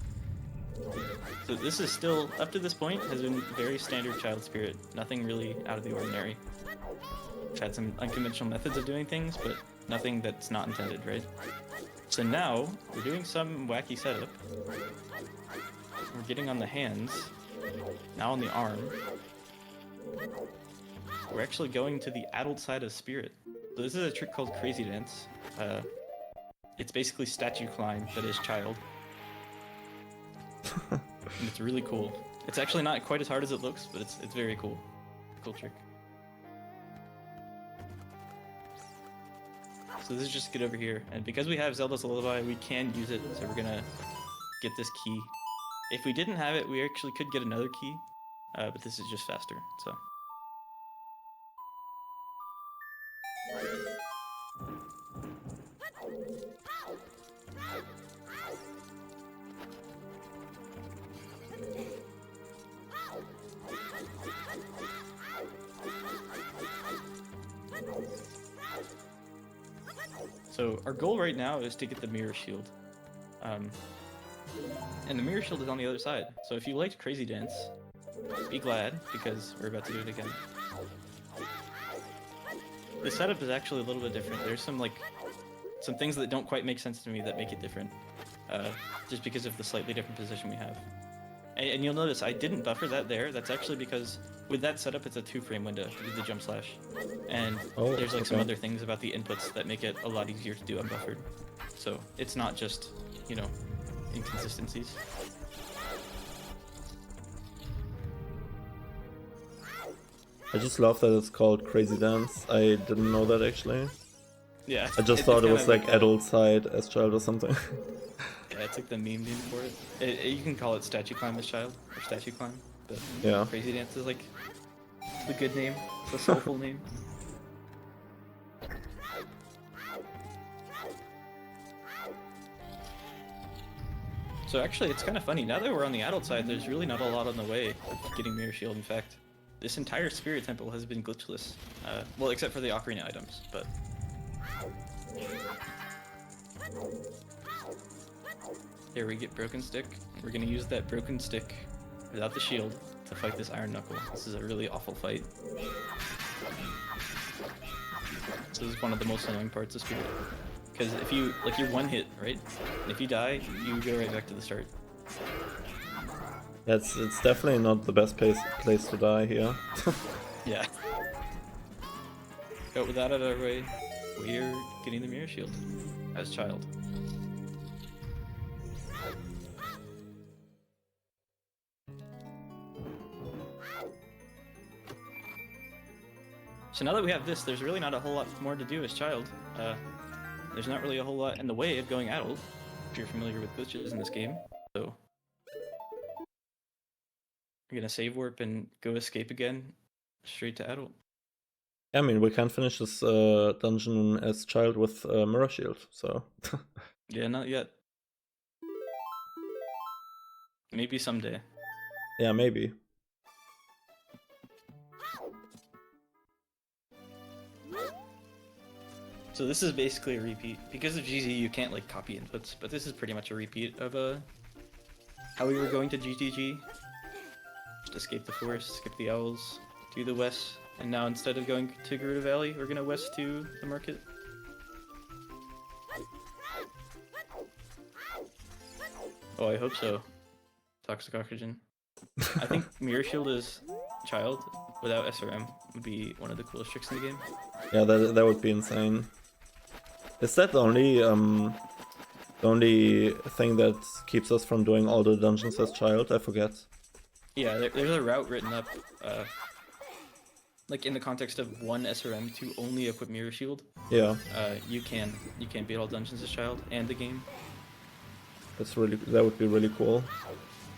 So this is still, up to this point, has been very standard Child Spirit. Nothing really out of the ordinary. We've had some unconventional methods of doing things, but nothing that's not intended, right? So now, we're doing some wacky setup. We're getting on the hands, now on the arm. We're actually going to the adult side of Spirit. So this is a trick called Crazy Dance. It's basically statue climb that is child. And it's really cool. It's actually not quite as hard as it looks, but it's very cool. Cool trick. So this is just get over here, and because we have Zelda's Lullaby, we can use it, so we're gonna get this key. If we didn't have it, we actually could get another key, but this is just faster, so. So our goal right now is to get the mirror shield. And the mirror shield is on the other side. So if you liked Crazy Dance, be glad, because we're about to do it again. The setup is actually a little bit different. There's some things that don't quite make sense to me that make it different. Just because of the slightly different position we have. And you'll notice I didn't buffer that there. That's actually because with that setup, it's a 2-frame window to do the jump slash. And there's like some other things about the inputs that make it a lot easier to do unbuffered. So it's not just, you know, inconsistencies. I just love that it's called Crazy Dance. I didn't know that actually. Yeah. I just thought it was like adult side as child or something. Yeah, it's like the meme name for it. You can call it Statue Climb as child, or Statue Climb, but Yeah. Crazy Dance is like the good name, the soulful name. So actually, it's kind of funny. Now that we're on the adult side, there's really not a lot on the way of getting Mirror Shield. In fact, this entire Spirit Temple has been glitchless. Well, except for the Ocarina items, but... Here we get Broken Stick. We're gonna use that Broken Stick without the shield to fight this Iron Knuckle. This is a really awful fight. This is one of the most annoying parts of Spirit. Because if you, like, you're one hit, right? And if you die, you go right back to the start. It's definitely not the best place to die here. Yeah. But with that out of our way, we're getting the Mirror Shield as child. So now that we have this, there's really not a whole lot more to do as child. There's not really a whole lot in the way of going adult, if you're familiar with glitches in this game. So we're gonna save warp and go escape again, straight to adult. I mean, we can't finish this dungeon as child with Mirror Shield, so... Yeah, not yet. Maybe someday. Yeah, maybe. So this is basically a repeat. Because of GZ, you can't like copy inputs, but this is pretty much a repeat of how we were going to GTG. Just escape the forest, skip the owls, do the west, and now instead of going to Garuda Valley, we're gonna west to the market. Oh, I hope so. Toxic Oxygen. I think Mirror Shield is child without SRM would be one of the coolest tricks in the game. Yeah, that would be insane. Is that the only thing that keeps us from doing all the dungeons as child? I forget. Yeah, there's a route written up, like in the context of one SRM to only equip Mirror Shield. Yeah. You can beat all dungeons as child and the game. That would be really cool.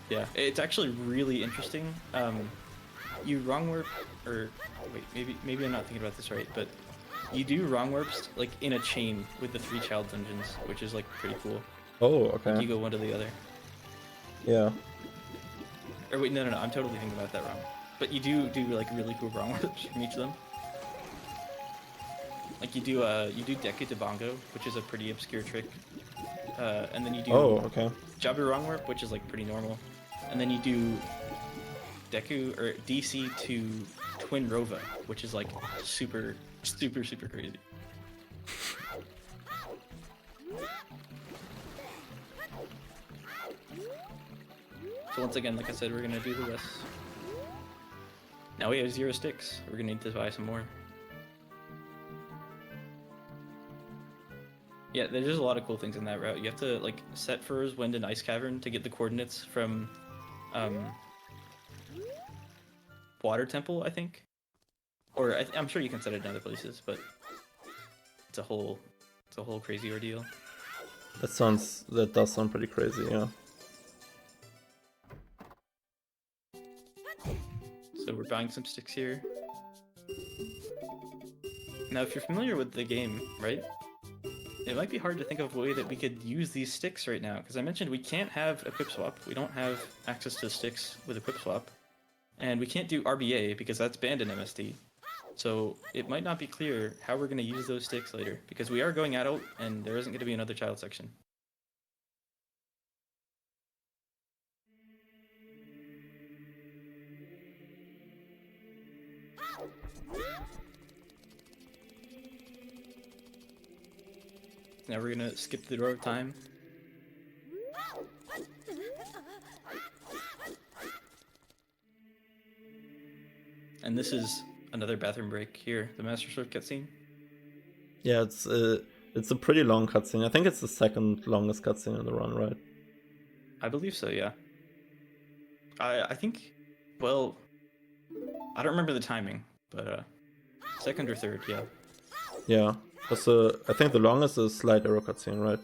Yeah, it's actually really interesting. You wrong warp, or wait, maybe I'm not thinking about this right, but you do wrong warps like in a chain with the 3 child dungeons, which is like pretty cool. Oh, okay. Like, you go one to the other. Yeah. Or wait, no, I'm totally thinking about that wrong. But you do like really cool wrong warps from each of them. Like you do Deku to Bongo, which is a pretty obscure trick. And then you do Jabber wrong warp, which is like pretty normal. And then you do Deku or DC to Twin Rova, which is like super crazy. So once again, like I said, we're gonna do the west. Now we have 0 sticks. We're gonna need to buy some more. Yeah, there's just a lot of cool things in that route. You have to like set Fur's Wind and Ice Cavern to get the coordinates from Water Temple, I think. Or I'm sure you can set it in other places, but it's a whole crazy ordeal. That does sound pretty crazy, yeah. So we're buying some sticks here. Now, if you're familiar with the game, right? It might be hard to think of a way that we could use these sticks right now, because I mentioned we can't have equip swap. We don't have access to sticks with equip swap. And we can't do RBA because that's banned in MST. So it might not be clear how we're going to use those sticks later, because we are going adult, and there isn't going to be another child section. Now we're going to skip the door of time. And this is another bathroom break here, the Master Sword cutscene. Yeah, it's a pretty long cutscene. I think it's the second longest cutscene in the run, right? I believe so, yeah. I think, well, I don't remember the timing, but second or third, yeah. Yeah. Also, I think the longest is Slide Arrow cutscene, right?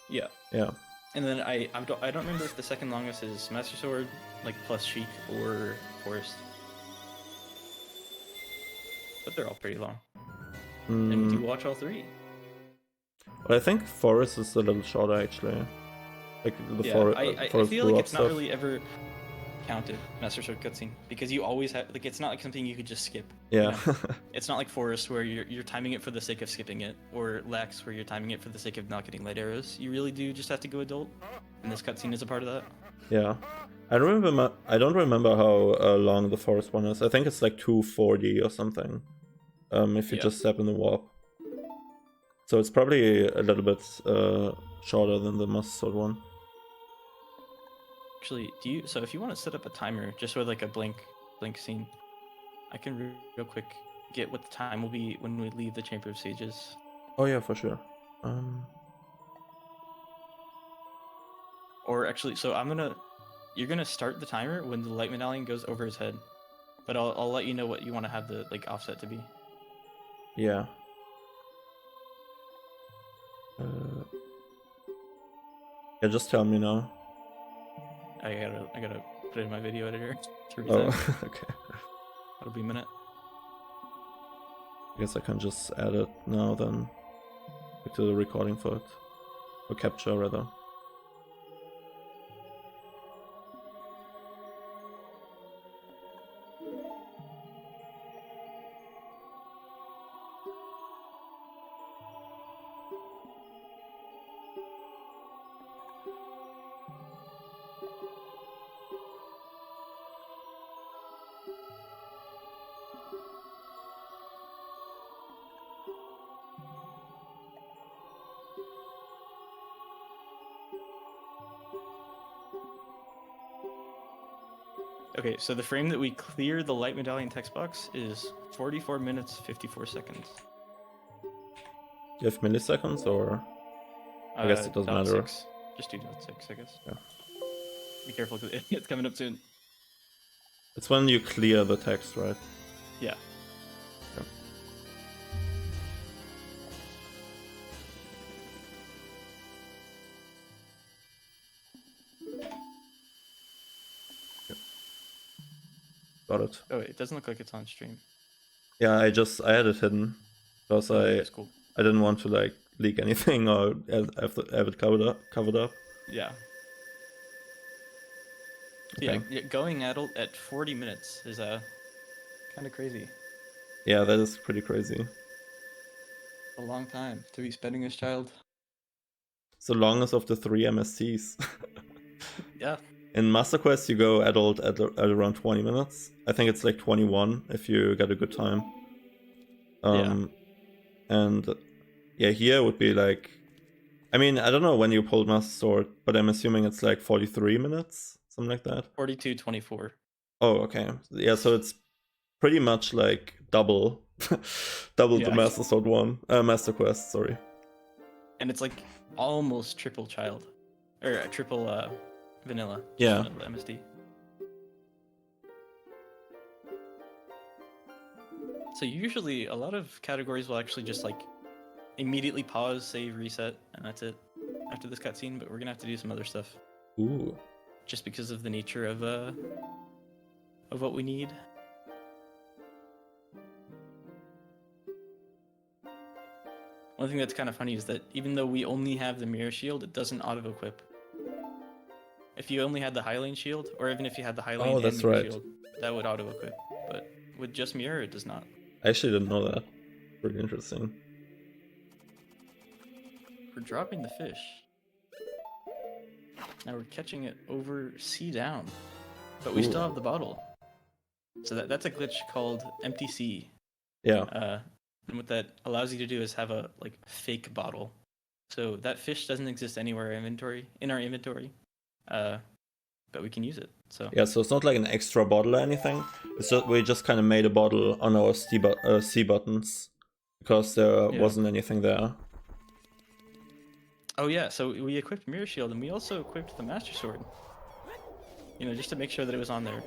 Yeah. Yeah. And then I don't remember if the second longest is Master Sword, like plus Sheik, or Forest. But they're all pretty long. And we do watch all three. But I think Forest is a little shorter, actually. Like the I Forest feel like grew it's up not stuff. really ever counted Master Sword cutscene, because you always have, like, it's not like something you could just skip. Yeah. You know? It's not like Forest where you're timing it for the sake of skipping it, or Lex where you're timing it for the sake of not getting light arrows. You really do just have to go adult, and this cutscene is a part of that. Yeah. I don't remember how long the Forest one is. I think it's like 240 or something. If you just step in the warp. So it's probably a little bit shorter than the Master Sword one. Actually, so if you want to set up a timer just with like a blink scene, I can real quick get what the time will be when we leave the Chamber of Sages. Oh yeah, for sure. Or actually, so you're gonna start the timer when the light medallion goes over his head, but I'll let you know what you want to have the like offset to be. Yeah. Yeah, just tell me now. I gotta put it in my video editor to reset. Oh, okay. That'll be a minute. I guess I can just add it now then. Back to the recording for it. Or capture, rather. Okay, so the frame that we clear the light medallion text box is 44 minutes 54 seconds. Do you have milliseconds or? I guess it doesn't matter. 6. Just do .6, I guess. Yeah. Be careful, because it's coming up soon. It's when you clear the text, right? Yeah. Yeah. Got it. Oh, wait, it doesn't look like it's on stream. Yeah, I had it hidden because That's cool. I didn't want to like leak anything or have it covered up. Yeah. Okay. Yeah, going adult at 40 minutes is kind of crazy. Yeah, that is pretty crazy. A long time to be spending as child. It's the longest of the 3 MSTs. Yeah. In Master Quest, you go adult at around 20 minutes. I think it's like 21 if you get a good time. And yeah, here would be like, I mean, I don't know when you pulled Master Sword, but I'm assuming it's like 43 minutes, something like that. 42:24. Oh, okay. Yeah, so it's pretty much like double the Master Sword one, Master Quest, sorry. And it's like almost triple child, or triple vanilla. Yeah. Vanilla MST. So usually a lot of categories will actually just like immediately pause, save, reset, and that's it after this cutscene. But we're gonna have to do some other stuff. Ooh. Just because of the nature of what we need. One thing that's kind of funny is that even though we only have the mirror shield, it doesn't auto-equip. If you only had the high lane shield, or even if you had the high lane and mirror shield, that would auto-equip. But with just mirror, it does not. I actually didn't know that. Pretty interesting. We're dropping the fish. Now we're catching it over sea down. But we still Ooh. have the bottle. So that's a glitch called empty sea. Yeah. And what that allows you to do is have a like fake bottle. So that fish doesn't exist anywhere in our inventory. But we can use it. So Yeah, so it's not like an extra bottle or anything. It's just we just kind of made a bottle on our C buttons because there wasn't anything there. Oh yeah, so we equipped Mirror Shield and we also equipped the Master Sword. You know, just to make sure that it was on there.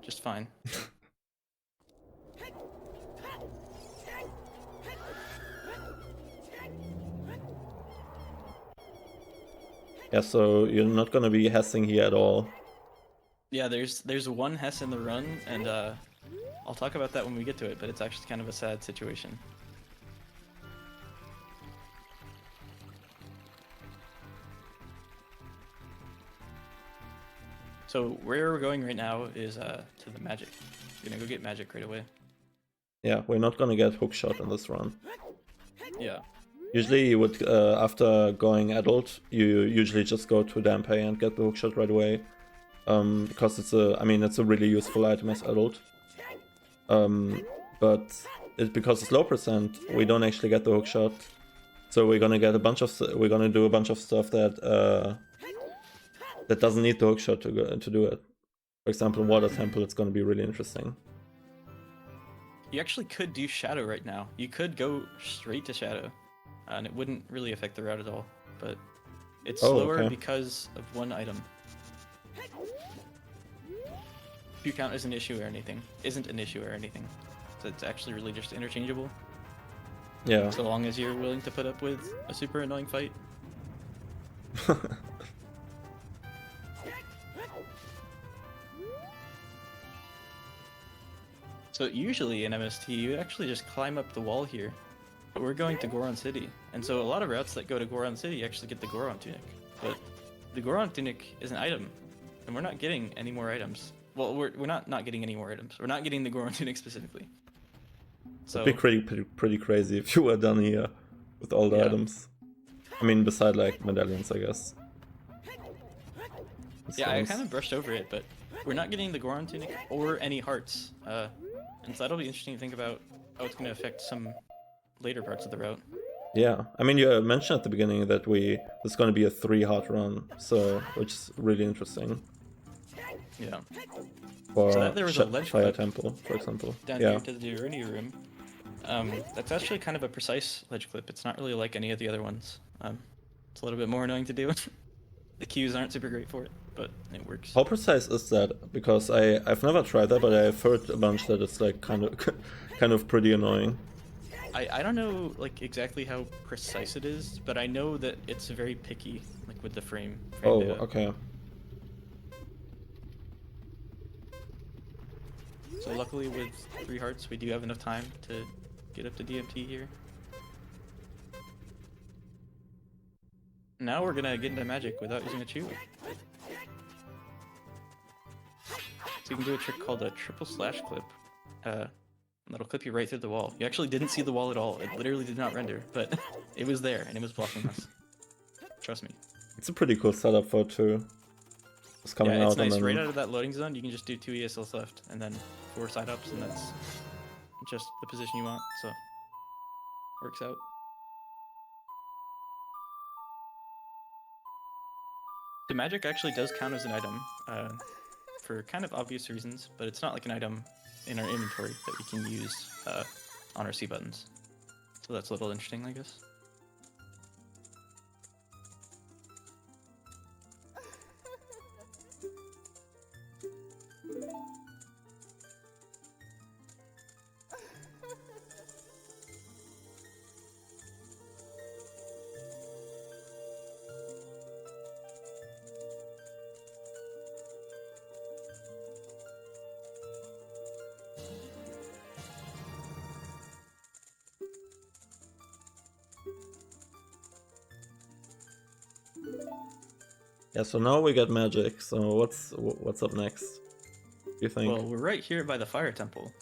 Just fine. Yeah, so you're not gonna be hessing here at all. Yeah, there's one Hess in the run, and I'll talk about that when we get to it, but it's actually kind of a sad situation. So where we're going right now is to the magic. We're gonna go get magic right away. Yeah, we're not gonna get hookshot in this run. Yeah. Usually you would, after going adult, you usually just go to Dampay and get the hookshot right away. Because it's a really useful item as adult. But because it's low percent, we don't actually get the hookshot. So we're gonna do a bunch of stuff that that doesn't need the hookshot to do it. For example, Water Temple, it's gonna be really interesting. You actually could do Shadow right now. You could go straight to Shadow, and it wouldn't really affect the route at all. But it's slower because of one item. Q count isn't an issue or anything. So it's actually really just interchangeable. Yeah. So long as you're willing to put up with a super annoying fight. So usually in MST, you actually just climb up the wall here. But we're going to Goron City. And so a lot of routes that go to Goron City actually get the Goron Tunic. But the Goron Tunic is an item, and we're not getting any more items. Well, we're not getting any more items. We're not getting the Goron Tunic specifically. So it'd be pretty crazy if you were done here with all the items. I mean, beside like medallions, I guess. Yeah, I kind of brushed over it, but we're not getting the Goron Tunic or any hearts. And so that'll be interesting to think about how it's going to affect some later parts of the route. Yeah, I mean, you mentioned at the beginning that there's going to be a 3-heart run, so which is really interesting. Yeah. For so there was a ledge Fire Temple, for example. Down here to the Durini room. That's actually kind of a precise ledge clip. It's not really like any of the other ones. It's a little bit more annoying to do. The cues aren't super great for it, but it works. How precise is that? Because I've never tried that, but I've heard a bunch that it's like kind of pretty annoying. I don't know like exactly how precise it is, but I know that it's very picky, like with the frame data. Okay. So luckily with 3 hearts, we do have enough time to get up to DMT here. Now we're gonna get into magic without using a chew. So you can do a trick called a triple slash clip. That'll clip you right through the wall. You actually didn't see the wall at all. It literally did not render, but it was there and it was blocking us. Trust me. It's a pretty cool setup for 2. It's coming it's out nice. and then... Right out of that loading zone, you can just do 2 ESLs left and then 4 side ups, and that's just the position you want. So works out. The magic actually does count as an item for kind of obvious reasons, but it's not like an item in our inventory that we can use on our C buttons. So that's a little interesting, I guess. Yeah, so now we get magic, so what's up next? Do you think? Well, we're right here by the Fire Temple.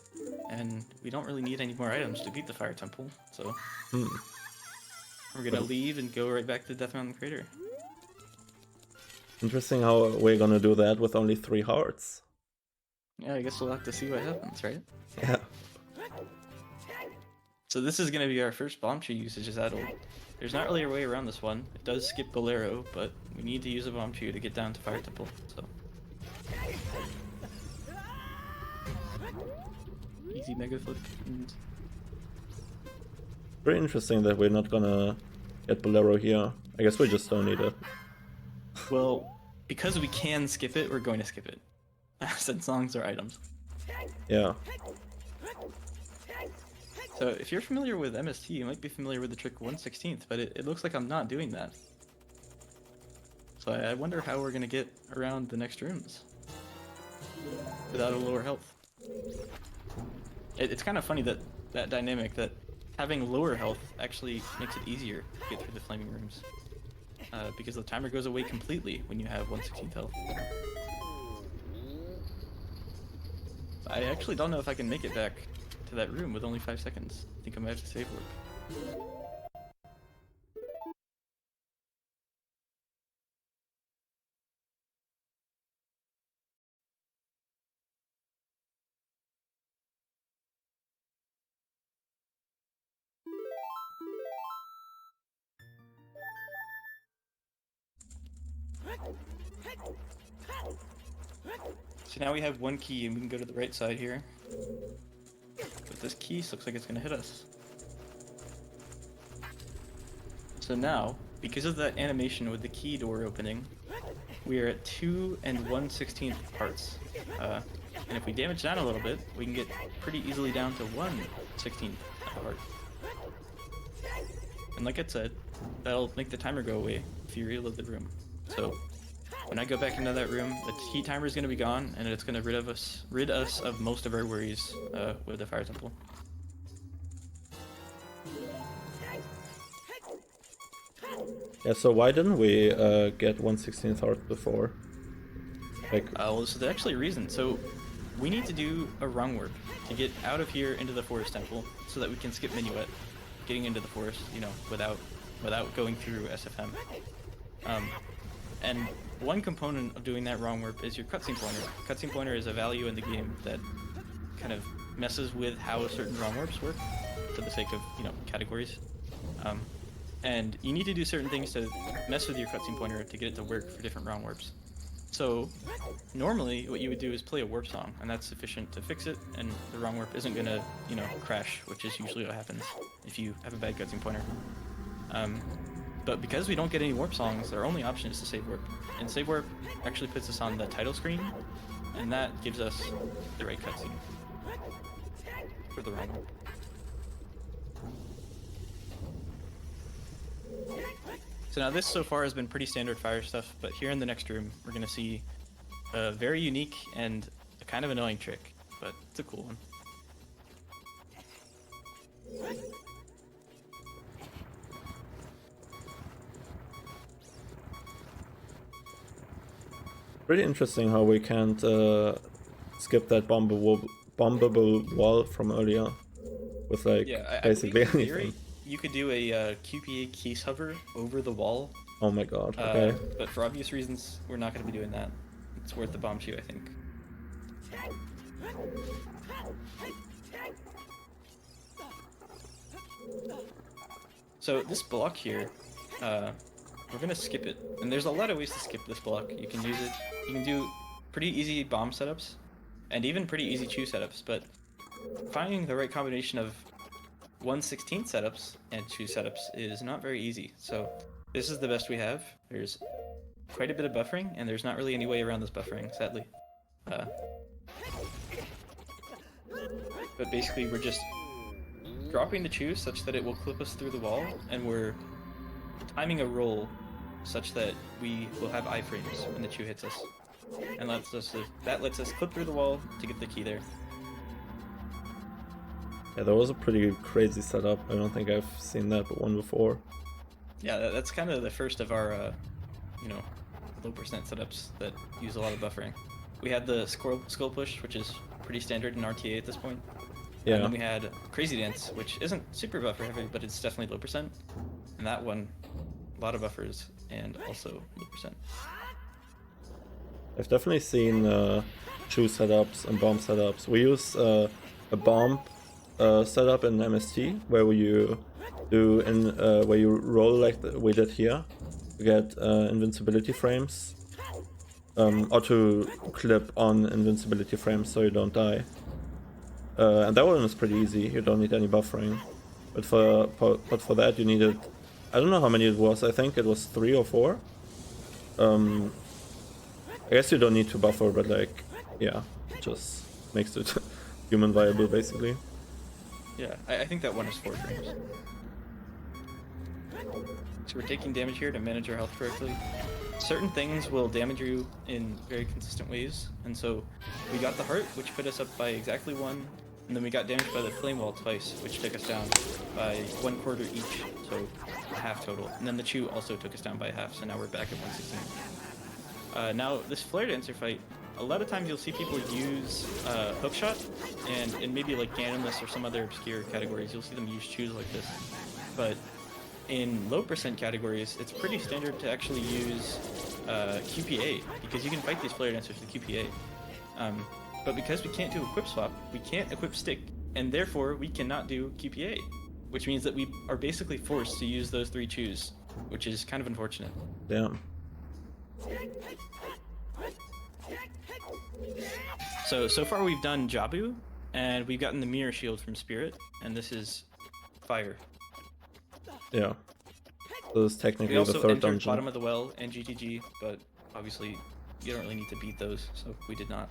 and we don't really need any more items to beat the Fire Temple, so Hmm. we're gonna leave and go right back to Death Mountain Crater. Interesting how we're gonna do that with only 3 hearts. Yeah, I guess we'll have to see what happens, right? Yeah. So this is gonna be our first bomb tree usage as adult. There's not really a way around this one. It does skip Bolero, but we need to use a bomb tree to get down to Fire Temple, so. Easy mega flip. And... Very interesting that we're not gonna get Bolero here. I guess we just don't need it. Well, because we can skip it, we're going to skip it. Since songs are items. Yeah. So if you're familiar with MST, you might be familiar with the trick 1/16th, but it looks like I'm not doing that. So I wonder how we're gonna get around the next rooms without a lower health. It's kind of funny that dynamic, that having lower health actually makes it easier to get through the flaming rooms. Because the timer goes away completely when you have 1/16th health. I actually don't know if I can make it back to that room with only 5 seconds. I think I might have to save work. So now we have one key and we can go to the right side here. But this key looks like it's gonna hit us. So now, because of that animation with the key door opening, we are at 2 and 1/16th hearts. And if we damage down a little bit, we can get pretty easily down to 1/16th heart. And like I said, that'll make the timer go away if you reload the room. So when I go back into that room, the heat timer is going to be gone, and it's going to rid us of most of our worries with the Fire Temple. Yeah, so why didn't we get 1/16th heart before? Like, Well, so there's actually a reason. So we need to do a rung work to get out of here into the Forest Temple so that we can skip Minuet, getting into the forest, you know, without going through SFM. And one component of doing that rung work is your cutscene pointer. Cutscene pointer is a value in the game that kind of messes with how certain rung warps work for the sake of, you know, categories. And you need to do certain things to mess with your cutscene pointer to get it to work for different rung warps. So normally what you would do is play a warp song, and that's sufficient to fix it, and the rung warp isn't gonna, you know, crash, which is usually what happens if you have a bad cutscene pointer. But because we don't get any warp songs, our only option is to save warp. And save warp actually puts us on the title screen, and that gives us the right cutscene for the rung warp. So now this so far has been pretty standard fire stuff, but here in the next room, we're gonna see a very unique and a kind of annoying trick, but it's a cool one. pretty interesting how we can't skip that bombable wall from earlier with like basically I believe in anything. theory, you could do a QPA keys hover over the wall. Oh my god, okay. But for obvious reasons, we're not going to be doing that. It's worth the bomb shoe, I think. So this block here, we're going to skip it. And there's a lot of ways to skip this block. You can use it. You can do pretty easy bomb setups, and even pretty easy chew setups, but finding the right combination of 1/16 setups and chew setups is not very easy. So this is the best we have. There's quite a bit of buffering, and there's not really any way around this buffering, sadly. But basically we're just dropping the chew such that it will clip us through the wall, and we're timing a roll such that we will have iframes when the chew hits us. And that lets us clip through the wall to get the key there. Yeah, that was a pretty crazy setup. I don't think I've seen that one before. Yeah, that's kind of the first of our, you know, low percent setups that use a lot of buffering. We had the skull push, which is pretty standard in RTA at this point. Yeah. And then we had Crazy Dance, which isn't super buffer heavy, but it's definitely low percent. And that one, a lot of buffers and also low percent. I've definitely seen Chew setups and bomb setups. We use a bomb setup in MST where you do where you roll like we did here to get invincibility frames, or to clip on invincibility frames so you don't die. And that one is pretty easy. You don't need any buffering, but for that you needed, I don't know how many it was. I think it was 3 or 4. I guess you don't need to buffer, but like, yeah, it just makes it human viable, basically. Yeah, I think that one is 4 frames. So we're taking damage here to manage our health correctly. Certain things will damage you in very consistent ways, and so we got the heart, which put us up by exactly 1, and then we got damaged by the flame wall twice, which took us down by 1/4 each, so a half total. And then the chew also took us down by a half, so now we're back at 116. Now, this Flare Dancer fight, a lot of times you'll see people use Hookshot, and in maybe like Ganonless or some other obscure categories, you'll see them use chews like this. But in low percent categories, it's pretty standard to actually use QPA, because you can fight these Flare Dancers with QPA. But because we can't do equip swap, we can't equip stick, and therefore we cannot do QPA, which means that we are basically forced to use those 3 chews, which is kind of unfortunate. Yeah. So far we've done Jabu, and we've gotten the Mirror Shield from Spirit, and this is fire. Yeah. So this is technically We also the 3rd entered dungeon. Bottom of the Well and GTG, but obviously you don't really need to beat those, so we did not.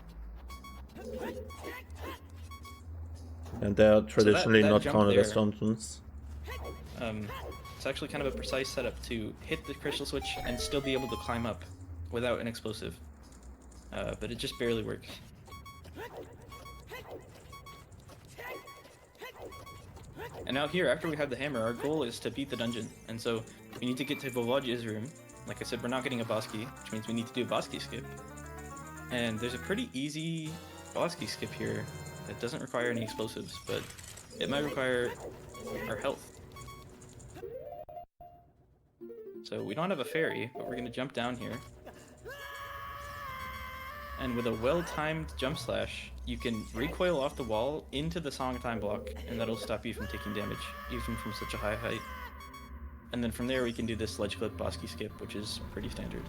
And they are traditionally that not jump counted as there- dungeons. It's actually kind of a precise setup to hit the crystal switch and still be able to climb up without an explosive. But it just barely works. And now here, after we have the hammer, our goal is to beat the dungeon. And so we need to get to Volodya's room. Like I said, we're not getting a boss key, which means we need to do a boss key skip. And there's a pretty easy boss key skip here that doesn't require any explosives, but it might require our health. So we don't have a fairy, but we're going to jump down here. And with a well-timed jump slash, you can recoil off the wall into the song time block, and that'll stop you from taking damage, even from such a high height. And then from there we can do this ledge clip boss key skip, which is pretty standard.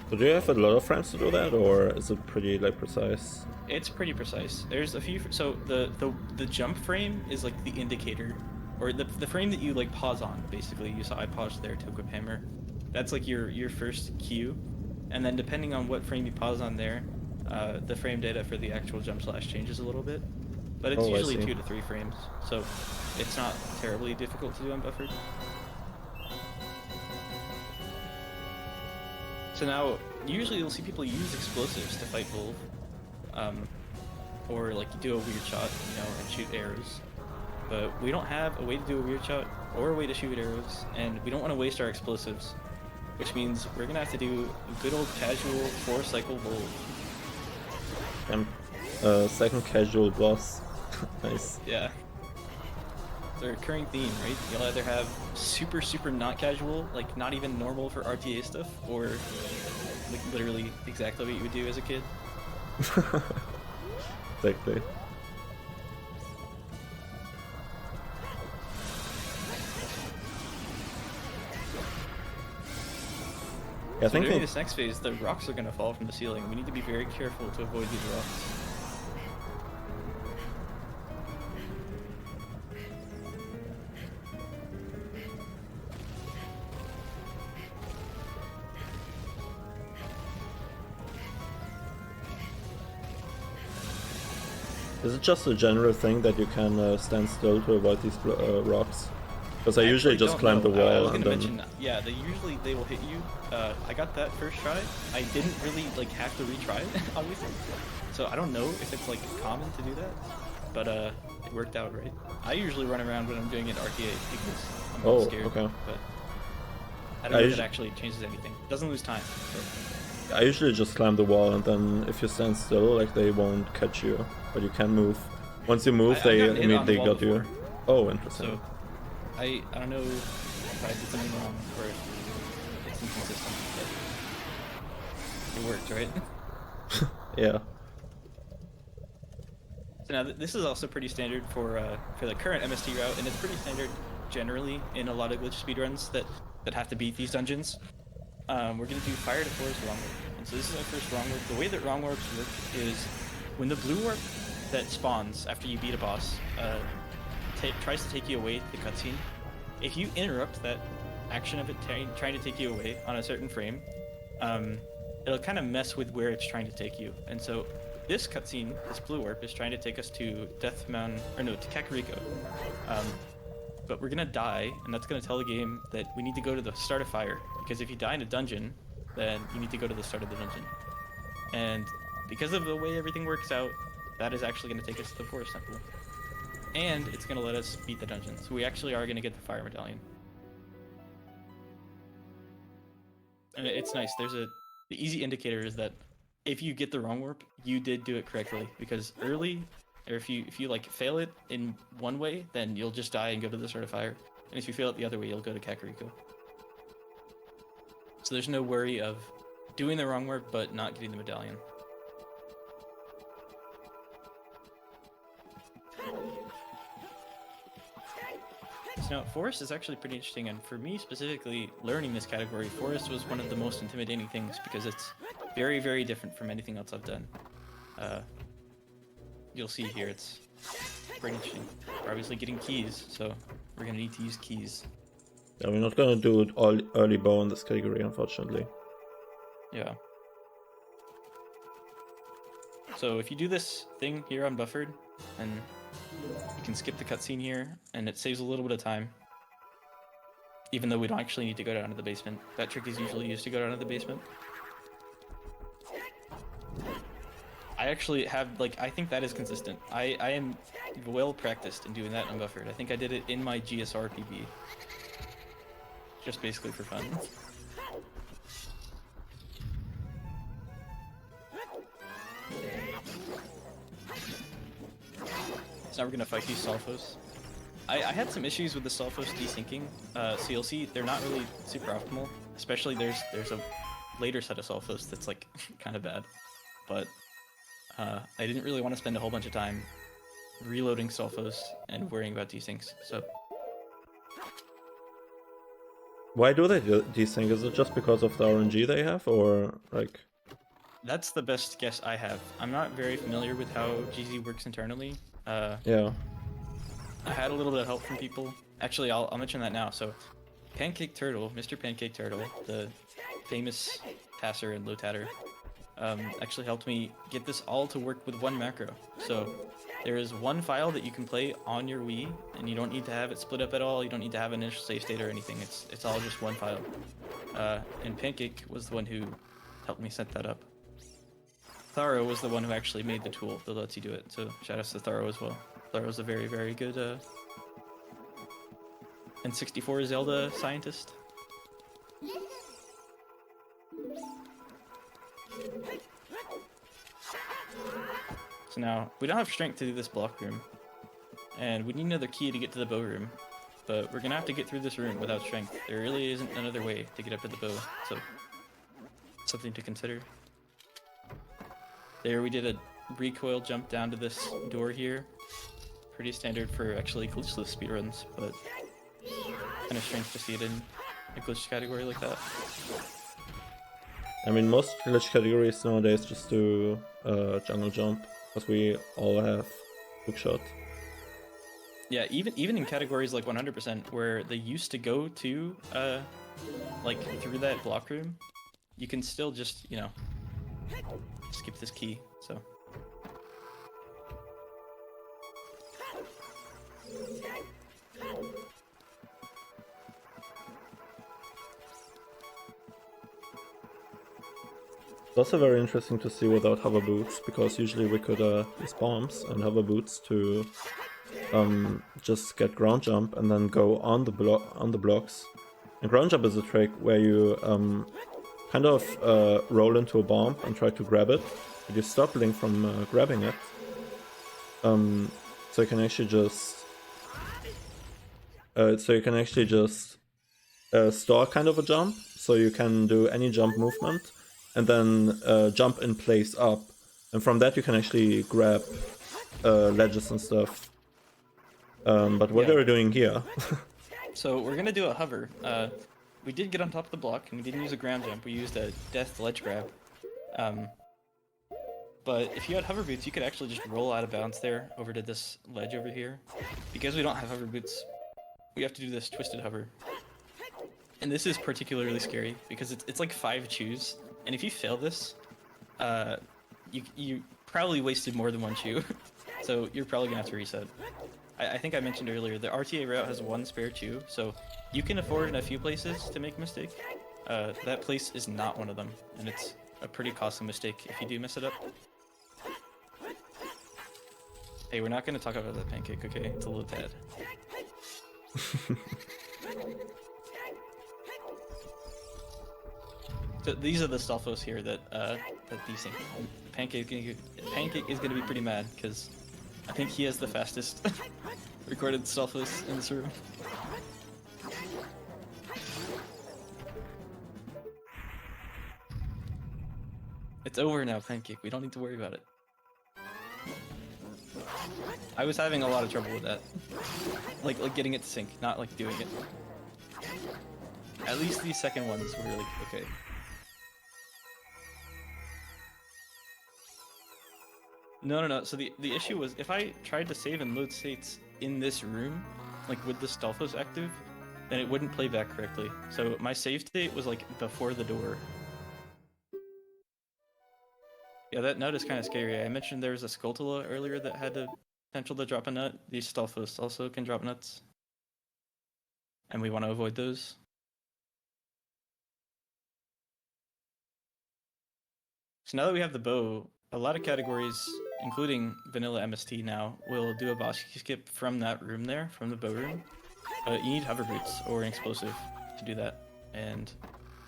So do you have a lot of frames to do that, or is it pretty like precise? It's pretty precise. There's a few. So the jump frame is like the indicator, or the frame that you like pause on. Basically, you saw I paused there to equip hammer. That's like your first cue, and then depending on what frame you pause on there, the frame data for the actual jump slash changes a little bit. But it's usually 2 to 3 frames, so it's not terribly difficult to do unbuffered. So now, usually you'll see people use explosives to fight Wolf, or like do a weird shot, you know, and shoot arrows. But we don't have a way to do a weird shot or a way to shoot arrows, and we don't want to waste our explosives, which means we're gonna have to do a good old casual 4-cycle Wolf. And second casual boss. Nice. Yeah. It's a recurring theme, right? You'll either have super, super not casual, like not even normal for RTA stuff, or like literally exactly what you would do as a kid. Exactly. Yeah, I So think during this next phase, the rocks are going to fall from the ceiling. We need to be very careful to avoid these rocks. Is it just a general thing that you can stand still to avoid these rocks? Because I usually just climb the wall and then... mention, yeah, they will hit you. I got that first try. I didn't really like have to retry it, obviously. So I don't know if it's like common to do that, but it worked out right. I usually run around when I'm doing it RTA because I'm a little scared. Okay. But I don't know if it actually changes anything. It doesn't lose time. So. I usually just climb the wall, and then if you stand still, like, they won't catch you, but you can move. Once you move, I've they gotten hit on the immediately wall got you. before. Oh, interesting. So I don't know if I did something wrong or it's inconsistent, but it worked, right? Yeah. So now this is also pretty standard for the current MST route, and it's pretty standard generally in a lot of glitch speedruns that have to beat these dungeons. We're gonna do fire to forest wrong warp, and so this is our first wrong warp. The way that wrong warps work is when the blue warp that spawns after you beat a boss tries to take you away the cutscene. If you interrupt that action of it trying to take you away on a certain frame, it'll kind of mess with where it's trying to take you. And so this cutscene, this blue warp, is trying to take us to to Kakariko. But we're gonna die, and that's gonna tell the game that we need to go to the start of fire, because if you die in a dungeon, then you need to go to the start of the dungeon. And because of the way everything works out, that is actually gonna take us to the forest temple. And it's gonna let us beat the dungeon, so we actually are gonna get the fire medallion. And it's nice. The easy indicator is that if you get the wrong warp, you did do it correctly, because early, or if you like fail it in one way, then you'll just die and go to the start of fire. And if you fail it the other way, you'll go to Kakariko. So there's no worry of doing the wrong warp but not getting the medallion. So now, Forest is actually pretty interesting, and for me specifically, learning this category, Forest was one of the most intimidating things, because it's very, very different from anything else I've done. You'll see here, it's pretty interesting. We're obviously getting keys, so we're gonna need to use keys. Yeah, we're not gonna do it all early bow in this category, unfortunately. Yeah. So if you do this thing here on Buffered, and you can skip the cutscene here, and it saves a little bit of time. Even though we don't actually need to go down to the basement. That trick is usually used to go down to the basement. I actually have, I think that is consistent. I am well practiced in doing that unbuffered. I think I did it in my GSR PB. Just basically for fun. So now we're gonna fight these Sulfos. I had some issues with the Sulfos desyncing, so you'll see they're not really super optimal. Especially there's a later set of Sulfos that's like kind of bad, but I didn't really want to spend a whole bunch of time reloading Sulfos and worrying about desyncs. So why do they desync? Is it just because of the RNG they have, or like? that's the best guess I have. I'm not very familiar with how GZ works internally. Yeah. I had a little bit of help from people. Actually, I'll mention that now. So, Pancake Turtle, Mr. Pancake Turtle, the famous passer and LOTADer, actually helped me get this all to work with one macro. So, there is one file that you can play on your Wii, and you don't need to have it split up at all. You don't need to have an initial save state or anything. It's all just one file. And Pancake was the one who helped me set that up. Tharo was the one who actually made the tool that lets you do it. So, shout out to Tharo as well. Tharo's a very, very good N64 Zelda scientist. So now, we don't have strength to do this block room, and we need another key to get to the bow room, but we're gonna have to get through this room without strength. There really isn't another way to get up to the bow, so something to consider. There we did a recoil jump down to this door here. Pretty standard for actually glitchless speedruns, but kind of strange to see it in a glitch category like that. I mean, most glitch categories nowadays just do jungle jump, because we all have hookshot. Yeah, even in categories like 100%, where they used to go to, through that block room, you can still just, skip this key, so. It's also very interesting to see without hover boots, because usually we could use bombs and hover boots to just get ground jump and then go on the blocks. And ground jump is a trick where you kind of roll into a bomb and try to grab it, but you stop Link from grabbing it. So you can actually just store kind of a jump, so you can do any jump movement, and then jump in place up, and from that you can actually grab ledges and stuff. But what Yeah. are we doing here? So we're gonna do a hover. We did get on top of the block, and we didn't use a ground jump. We used a death ledge grab. But if you had hover boots, you could actually just roll out of bounds there over to this ledge over here. Because we don't have hover boots, we have to do this twisted hover. And this is particularly scary because it's like 5 chews, and if you fail this, you probably wasted more than 1 chew, so you're probably gonna have to reset. I think I mentioned earlier the RTA route has 1 spare chew, so you can afford in a few places to make a mistake. That place is not one of them, and it's a pretty costly mistake if you do mess it up. Hey, we're not gonna talk about that pancake, okay? It's a LOTAD. So these are the Stalfos here that desync. Pancake is gonna be pretty mad because I think he has the fastest recorded Stalfos in this room. It's over now, Pancake. We don't need to worry about it. I was having a lot of trouble with that, like getting it to sync, not like doing it. At least these second ones were like okay. No. So the issue was if I tried to save and load states in this room, like with the Stalfos active, then it wouldn't play back correctly. So my save state was like before the door. Yeah, that nut is kind of scary. I mentioned there was a Skulltula earlier that had the potential to drop a nut. These Stalfos also can drop nuts. And we want to avoid those. So now that we have the bow, a lot of categories, including vanilla MST now, will do a boss skip from that room there, from the bow room. But you need hover boots or an explosive to do that. And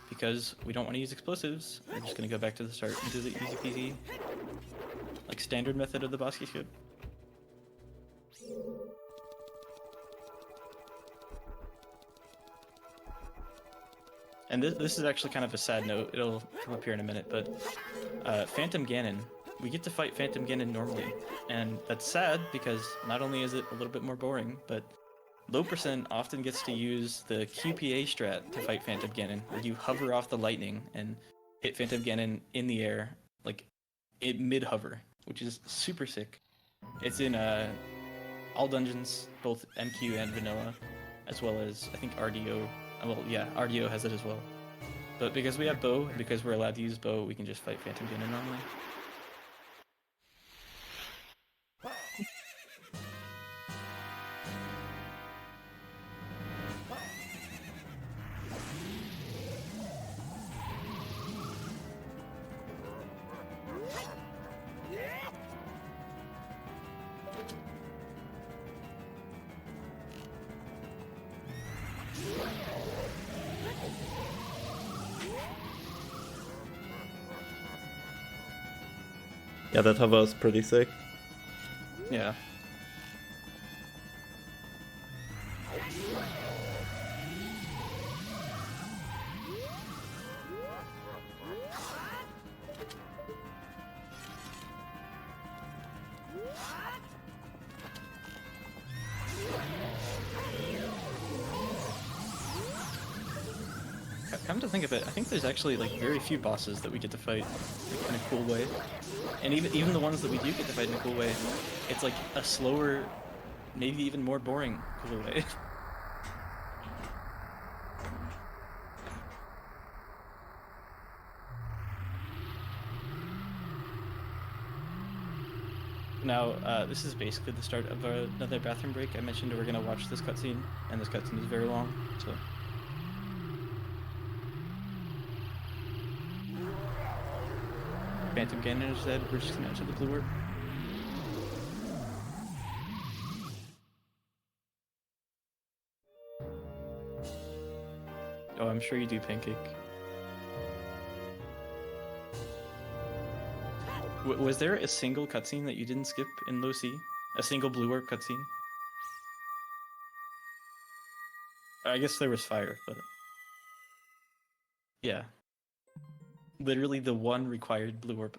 because we don't want to use explosives, we're just going to go back to the start and do the easy peasy, like standard method of the boss skip. And this is actually kind of a sad note. It'll come up here in a minute, but Phantom Ganon, we get to fight Phantom Ganon normally. And that's sad because not only is it a little bit more boring, but low percent often gets to use the QPA strat to fight Phantom Ganon, where you hover off the lightning and hit Phantom Ganon in the air, like mid-hover, which is super sick. It's in all dungeons, both MQ and vanilla, as well as I think RDO. Well, yeah, RDO has it as well. But because we have bow, because we're allowed to use bow, we can just fight Phantom Ganon normally. Yeah, that hover is pretty sick. Yeah. Come to think of it, I think there's actually like very few bosses that we get to fight like, in a cool way, and even the ones that we do get to fight in a cool way, it's like a slower, maybe even more boring cool way. Now, this is basically the start of another bathroom break. I mentioned we're gonna watch this cutscene, and this cutscene is very long, so. Phantom Ganon is dead, we're just gonna enter the blue orb. Oh, I'm sure you do, Pancake. Was there a single cutscene that you didn't skip in Low C? a single blue orb cutscene. I guess there was fire, but yeah, literally the one required blue orb.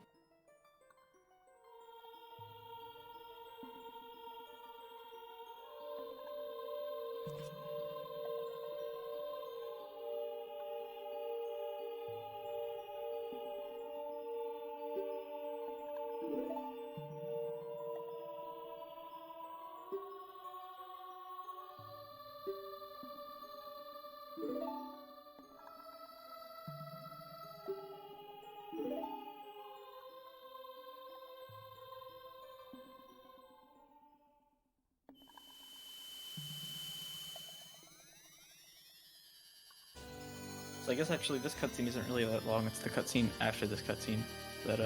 So I guess actually this cutscene isn't really that long. It's the cutscene after this cutscene that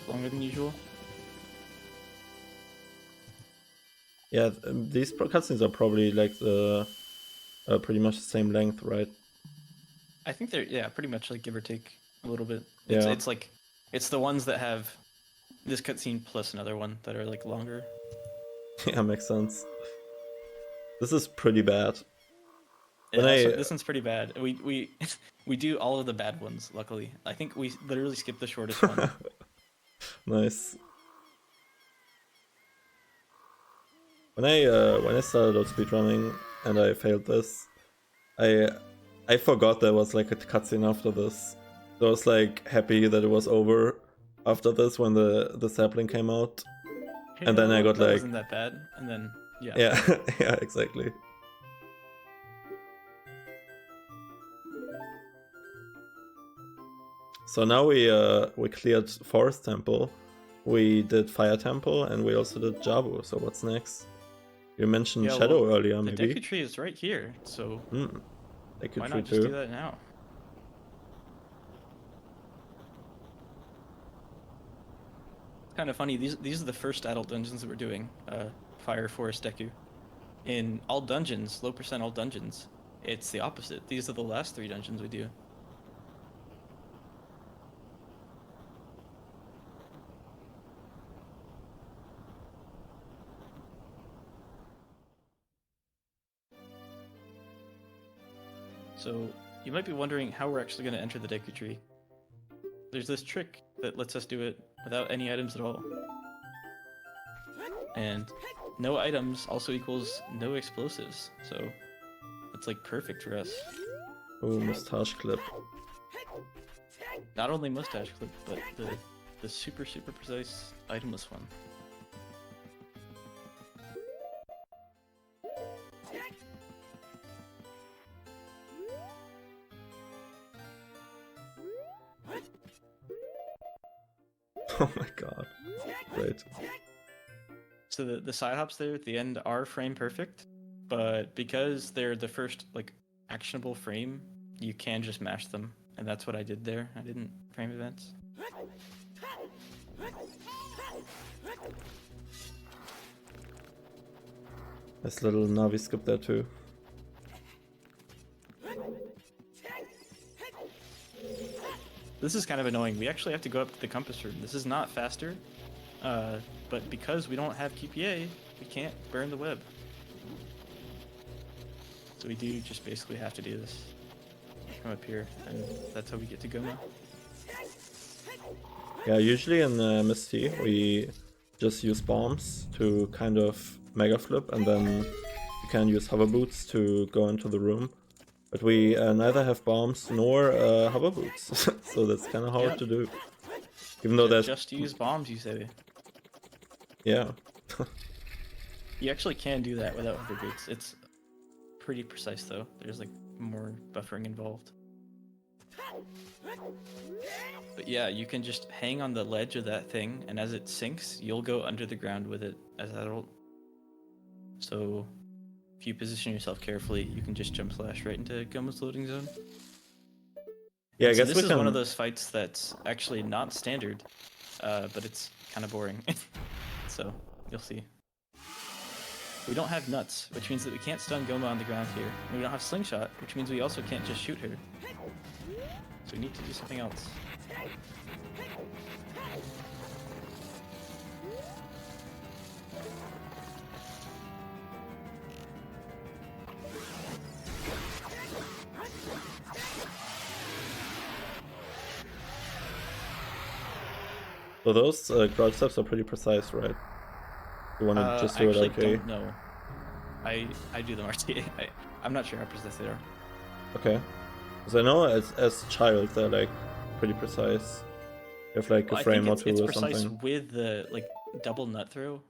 longer than usual. Yeah, these cutscenes are probably like the pretty much the same length, right? I think they're pretty much like give or take a little bit. Yeah. It's like it's the ones that have this cutscene plus another one that are like longer. Yeah, makes sense. This is pretty bad. Yeah, this one's pretty bad. We we do all of the bad ones. Luckily, I think we literally skipped the shortest one. Nice. When I started out speedrunning and I failed this, I forgot there was like a cutscene after this. I was like happy that it was over after this when the sapling came out. And then I got that like wasn't that bad, and then yeah. Yeah, exactly. So now we cleared Forest Temple, we did Fire Temple, and we also did Jabu. So what's next? You mentioned Shadow earlier, the maybe. Deku Tree is right here, so Deku why Tree not just too. do that now? It's kind of funny. These are the first adult dungeons that we're doing. Fire, Forest, Deku. In all dungeons, low percent all dungeons, it's the opposite. These are the last 3 dungeons we do. So you might be wondering how we're actually going to enter the Deku Tree. There's this trick that lets us do it without any items at all. And no items also equals no explosives, so it's like perfect for us. Oh, mustache clip. Not only mustache clip, but the super precise itemless one. Oh my god. Great. So the side hops there at the end are frame perfect, but because they're the first like actionable frame, you can just mash them, and that's what I did there. I didn't frame events. Nice little Navi skip there too. This is kind of annoying. We actually have to go up to the compass room. This is not faster, but because we don't have QPA, we can't burn the web. So we do just basically have to do this. Come up here, and that's how we get to Goma. Yeah, usually in MST we just use bombs to kind of mega flip, and then you can use hover boots to go into the room. But we neither have bombs nor hover boots, so that's kind of hard to do. Even though there's just use bombs, you say. Yeah. You actually can do that without hover boots. It's pretty precise though. There's like more buffering involved. But yeah, you can just hang on the ledge of that thing, and as it sinks, you'll go under the ground with it as adult. So if you position yourself carefully, you can just jump slash right into Goma's loading zone. Yeah, I so guess this is one of those fights that's actually not standard, but it's kind of boring. So you'll see. We don't have nuts, which means that we can't stun Goma on the ground here. And we don't have slingshot, which means we also can't just shoot her. So we need to do something else. So those crouch steps are pretty precise, right? You want to just I do it actually okay? don't know. I do them RTA. I'm not sure how precise they are. Okay. Because I know as a child they're like pretty precise. You have like Well, a I think frame or it's two or precise something. with the like double nut throw.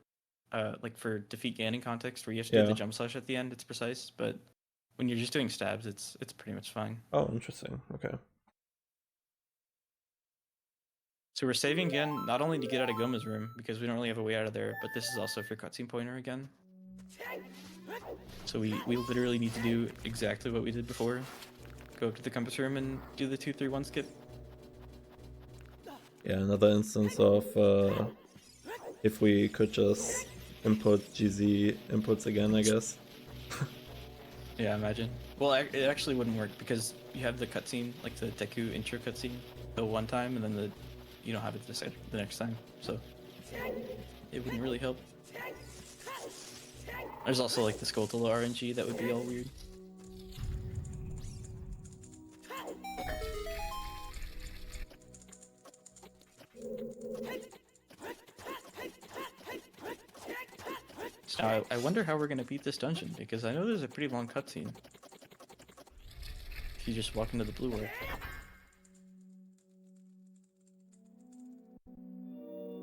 Like for defeat Ganon context, where you have to do Yeah. the jump slash at the end, it's precise. But when you're just doing stabs, it's pretty much fine. Oh, interesting. Okay. So we're saving again, not only to get out of Goma's room, because we don't really have a way out of there, but this is also for cutscene pointer again. So we literally need to do exactly what we did before. Go up to the compass room and do the 2-3-1 skip. Yeah, another instance of if we could just input GZ inputs again, I guess. Yeah, imagine. Well, it actually wouldn't work because you have the cutscene, like the Deku intro cutscene, the one time, and then you don't have it the next time, so it wouldn't really help. There's also like the Skulltula RNG that would be all weird. So now I wonder how we're gonna beat this dungeon because I know there's a pretty long cutscene. If you just walk into the blue world.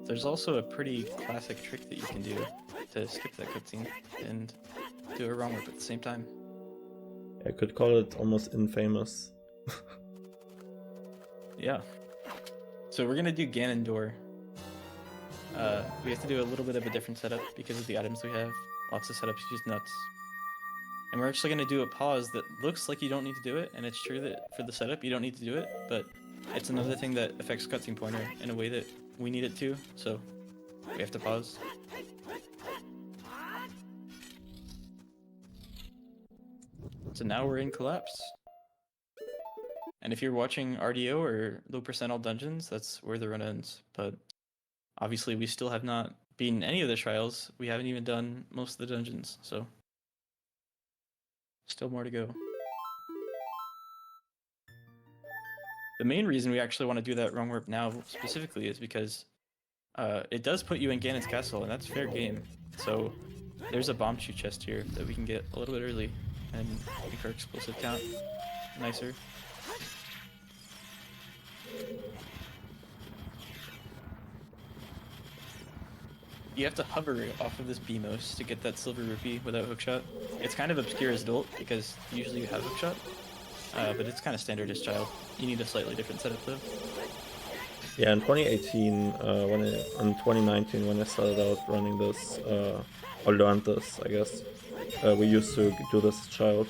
There's also a pretty classic trick that you can do to skip that cutscene and do a wrong whip at the same time. I could call it almost infamous. Yeah. So we're gonna do Ganondorf. We have to do a little bit of a different setup because of the items we have. Lots of setups use nuts. And we're actually gonna do a pause that looks like you don't need to do it, and it's true that for the setup you don't need to do it, but it's another thing that affects cutscene pointer in a way that we need it to, so we have to pause. So now we're in Collapse. And if you're watching RDO or low percent all dungeons, that's where the run ends. But obviously we still have not beaten any of the trials. We haven't even done most of the dungeons, so still more to go. The main reason we actually want to do that wrong warp now specifically is because it does put you in Ganon's castle, and that's fair game. So there's a bomb shoot chest here that we can get a little bit early and make our explosive count nicer. You have to hover off of this BMOS to get that silver rupee without hookshot. It's kind of obscure as adult because usually you have hookshot, but it's kind of standard as child. You need a slightly different setup though. Yeah, in 2018, in 2019, when I started out running this, or learned this, I guess, we used to do this as child.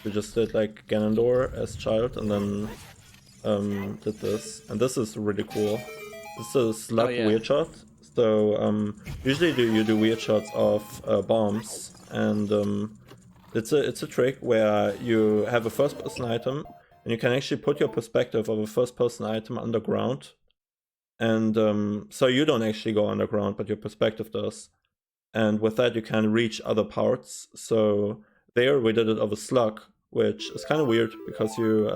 We just did like Ganondorf as child, and then did this. And this is really cool. This is a slug weird shot. So usually you do weird shots of bombs, and it's a trick where you have a first-person item, and you can actually put your perspective of a first-person item underground. And so you don't actually go underground, but your perspective does. And with that, you can reach other parts. So there we did it of a slug, which is kind of weird because you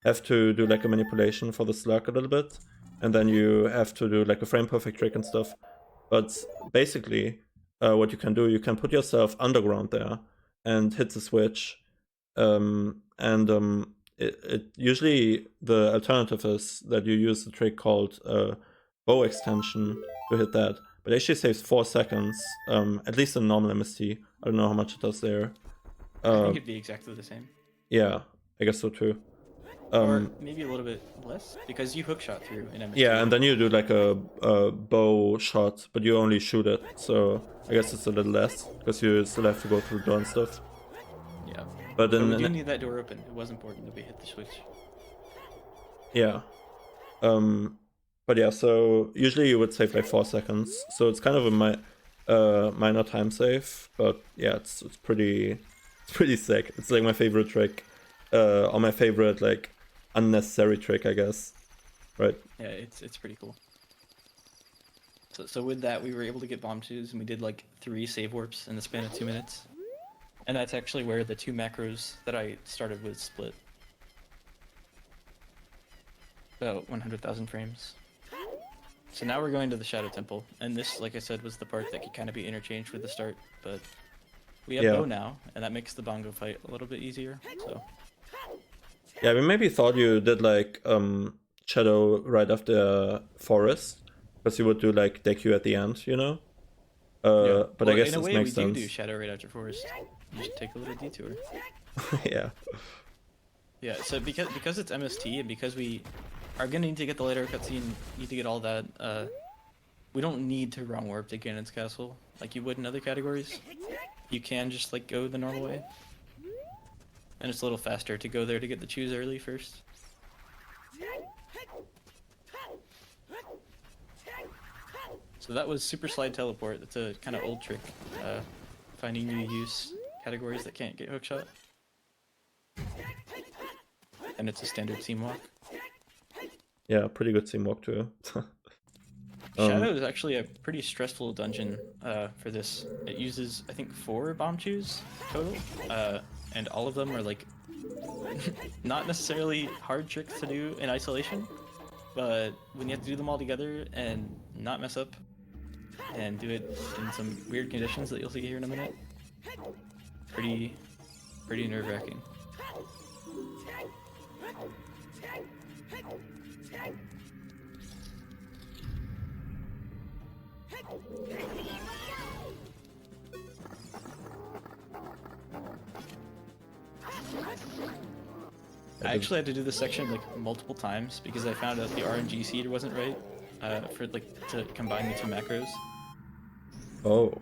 have to do like a manipulation for the slug a little bit. And then you have to do like a frame perfect trick and stuff. But basically, what you can do, you can put yourself underground there and hit the switch. It usually the alternative is that you use the trick called bow extension to hit that, but it actually saves 4 seconds, at least in normal MST. I don't know how much it does there. I think it'd be exactly the same. Yeah, I guess so too. Or maybe a little bit less, because you hookshot through in MST. Yeah, and then you do like a bow shot, but you only shoot it, so I guess it's a little less, because you still have to go through door and stuff. Yeah. But then we do need that door open. It was important that we hit the switch. Yeah. But yeah, so usually you would save like 4 seconds, so it's kind of a minor time save, but yeah, it's pretty sick. It's like my favorite trick, or my favorite like unnecessary trick, I guess. Right? Yeah, it's pretty cool. So with that, we were able to get bomb twos, and we did like 3 save warps in the span of 2 minutes. And that's actually where the 2 macros that I started with split. About 100,000 frames. So now we're going to the Shadow Temple, and this, like I said, was the part that could kind of be interchanged with the start, but we have bow now, and that makes the bongo fight a little bit easier, so. Yeah, we maybe thought you did like Shadow right after Forest, because you would do like Deku at the end, you know? Yeah. But Well, I guess in a this way, makes we sense. do Shadow right after Forest. You should take a little detour. Yeah. Yeah, so because it's MST, and because we are gonna need to get the later cutscene, need to get all that, we don't need to wrong warp to Ganon's castle like you would in other categories. You can just like go the normal way. And it's a little faster to go there to get the choose early first. So that was Super Slide Teleport. That's a kind of old trick. Finding new use categories that can't get hookshot. And it's a standard team walk. Yeah, pretty good team walk too. Shadow is actually a pretty stressful dungeon for this. It uses, I think, 4 bomb chews total, and all of them are like not necessarily hard tricks to do in isolation, but when you have to do them all together and not mess up and do it in some weird conditions that you'll see here in a minute, pretty nerve-wracking. I actually had to do this section like multiple times because I found out the RNG seed wasn't right for like to combine the 2 macros. Oh.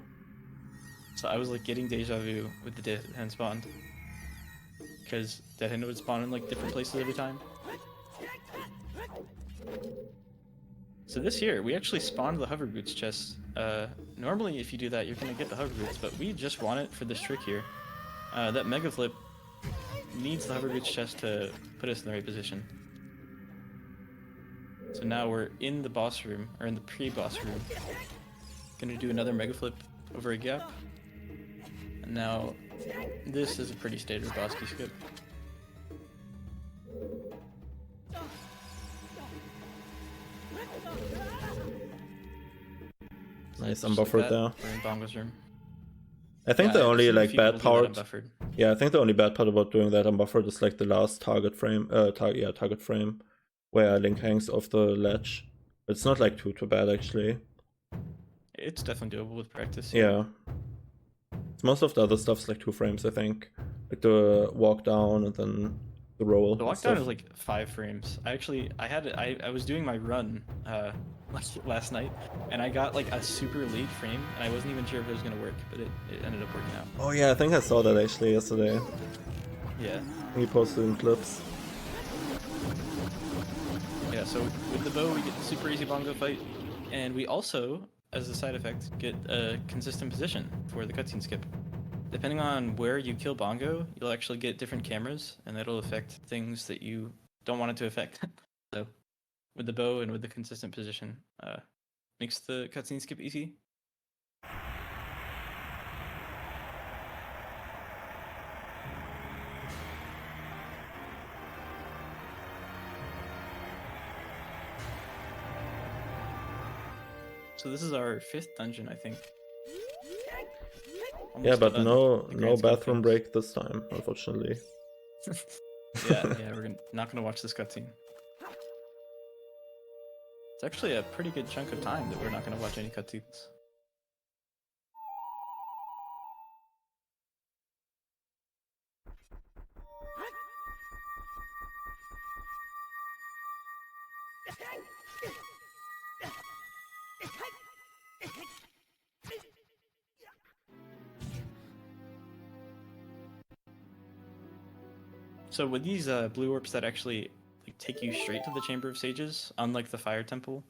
So I was like getting deja vu with the dead hand spawn because dead hand would spawn in like different places every time. So this here, we actually spawned the hover boots chest. Normally if you do that, you're gonna get the hover boots, but we just want it for this trick here. That mega flip needs the hover boots chest to put us in the right position. So now we're in the boss room, or in the pre-boss room. Gonna do another mega flip over a gap. And now, this is a pretty standard boss key skip. Nice, Just unbuffered like that, there. we're in Bongo's room. I think the I've only seen a like few bad people do that part. unbuffered. Yeah, I think the only bad part about doing that unbuffered is like the last target frame. Target frame, where Link hangs off the ledge. It's not like too bad actually. It's definitely doable with practice. Yeah. Most of the other stuff's like 2 frames, I think. Like the walk down and then the roll. The walk down is like 5 frames. I was doing my run last night, and I got like a super late frame, and I wasn't even sure if it was gonna work, but it ended up working out. Oh yeah, I think I saw that actually yesterday. Yeah. He posted in clips. Yeah, so with the bow we get the super easy bongo fight, and we also, as a side effect, get a consistent position for the cutscene skip. Depending on where you kill bongo, you'll actually get different cameras, and that'll affect things that you don't want it to affect. So with the bow and with the consistent position, makes the cutscene skip easy. So this is our 5th dungeon, I think. Yeah, Almost but done, no the grand scheme of bathroom things. break this time, unfortunately. Yeah, we're not gonna watch this cutscene. It's actually a pretty good chunk of time that we're not gonna watch any cutscenes. So with these blue orbs that actually like take you straight to the Chamber of Sages, unlike the Fire Temple,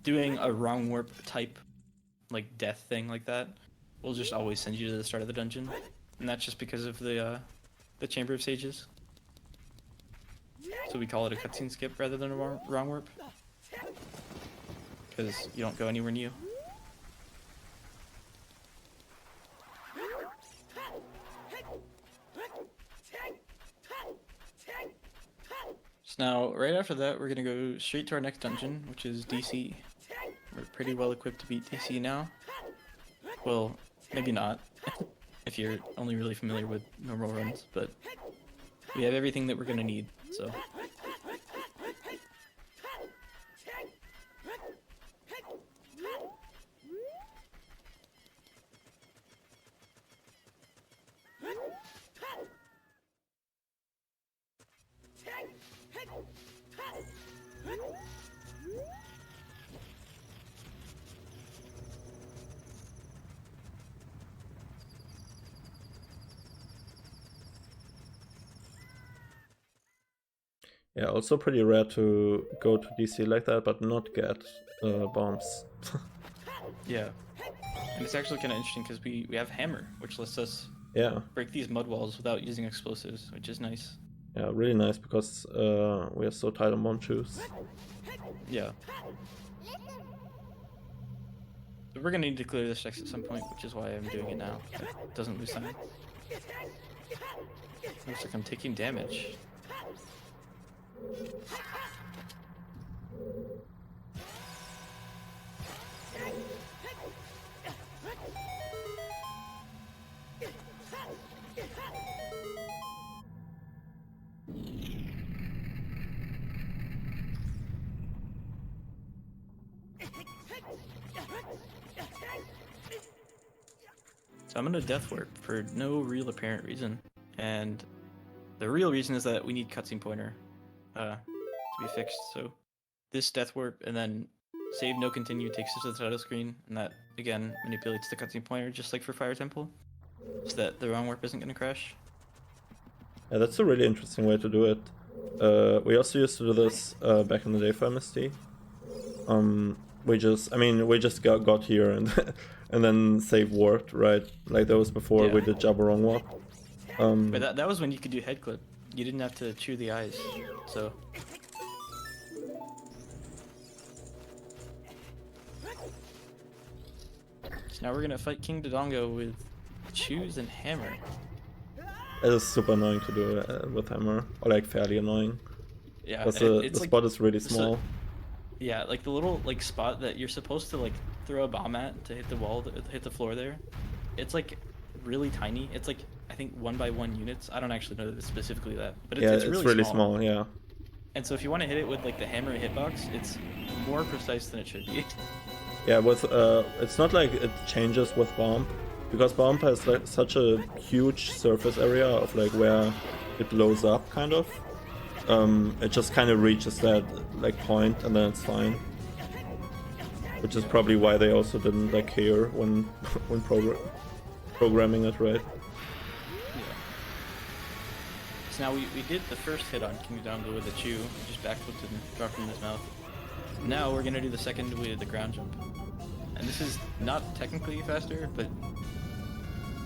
doing a wrong warp type like death thing like that will just always send you to the start of the dungeon, and that's just because of the Chamber of Sages. So we call it a cutscene skip rather than a wrong warp, because you don't go anywhere new. So now, right after that, we're gonna go straight to our next dungeon, which is DC. We're pretty well equipped to beat DC now. Well, maybe not, if you're only really familiar with normal runs, but we have everything that we're gonna need, so. Yeah, also pretty rare to go to DC like that, but not get bombs. Yeah. And it's actually kind of interesting because we have Hammer, which lets us Yeah. break these mud walls without using explosives, which is nice. Yeah, really nice because we are so tight on bomb choose. Yeah. So we're gonna need to clear this text at some point, which is why I'm doing it now. It doesn't lose time. Looks like I'm taking damage. So I'm gonna death warp for no real apparent reason, and the real reason is that we need cutscene pointer to be fixed. So this death warp and then save no continue takes us to the title screen, and that again manipulates the cutscene pointer just like for Fire Temple, so that the wrong warp isn't gonna crash. Yeah, that's a really interesting way to do it. We also used to do this back in the day for MST. We just got here and and then save warped, right? Like that was before Yeah. we did Jabberong warp. But that was when you could do head clip. You didn't have to chew the eyes, so. So now we're gonna fight King Dodongo with Choose and Hammer. It is super annoying to do with Hammer, or like fairly annoying. Yeah, Because it's the like, spot is really small. yeah, like the little like spot that you're supposed to like throw a bomb at to hit the wall, to hit the floor there. It's like really tiny. It's like I think 1x1 units. I don't actually know that it's specifically that, but it's really small. Yeah. And so if you want to hit it with like the Hammer hitbox, it's more precise than it should be. Yeah, with it's not like it changes with bomb, because bomb has like such a huge surface area of like where it blows up, kind of. It just kind of reaches that like point and then it's fine. Which is probably why they also didn't like care when when programming it, right? Yeah. So now we did the first hit on King Dodongo with a chew, just backflipped and dropped in his mouth. Now we're gonna do the second with the ground jump. And this is not technically faster, but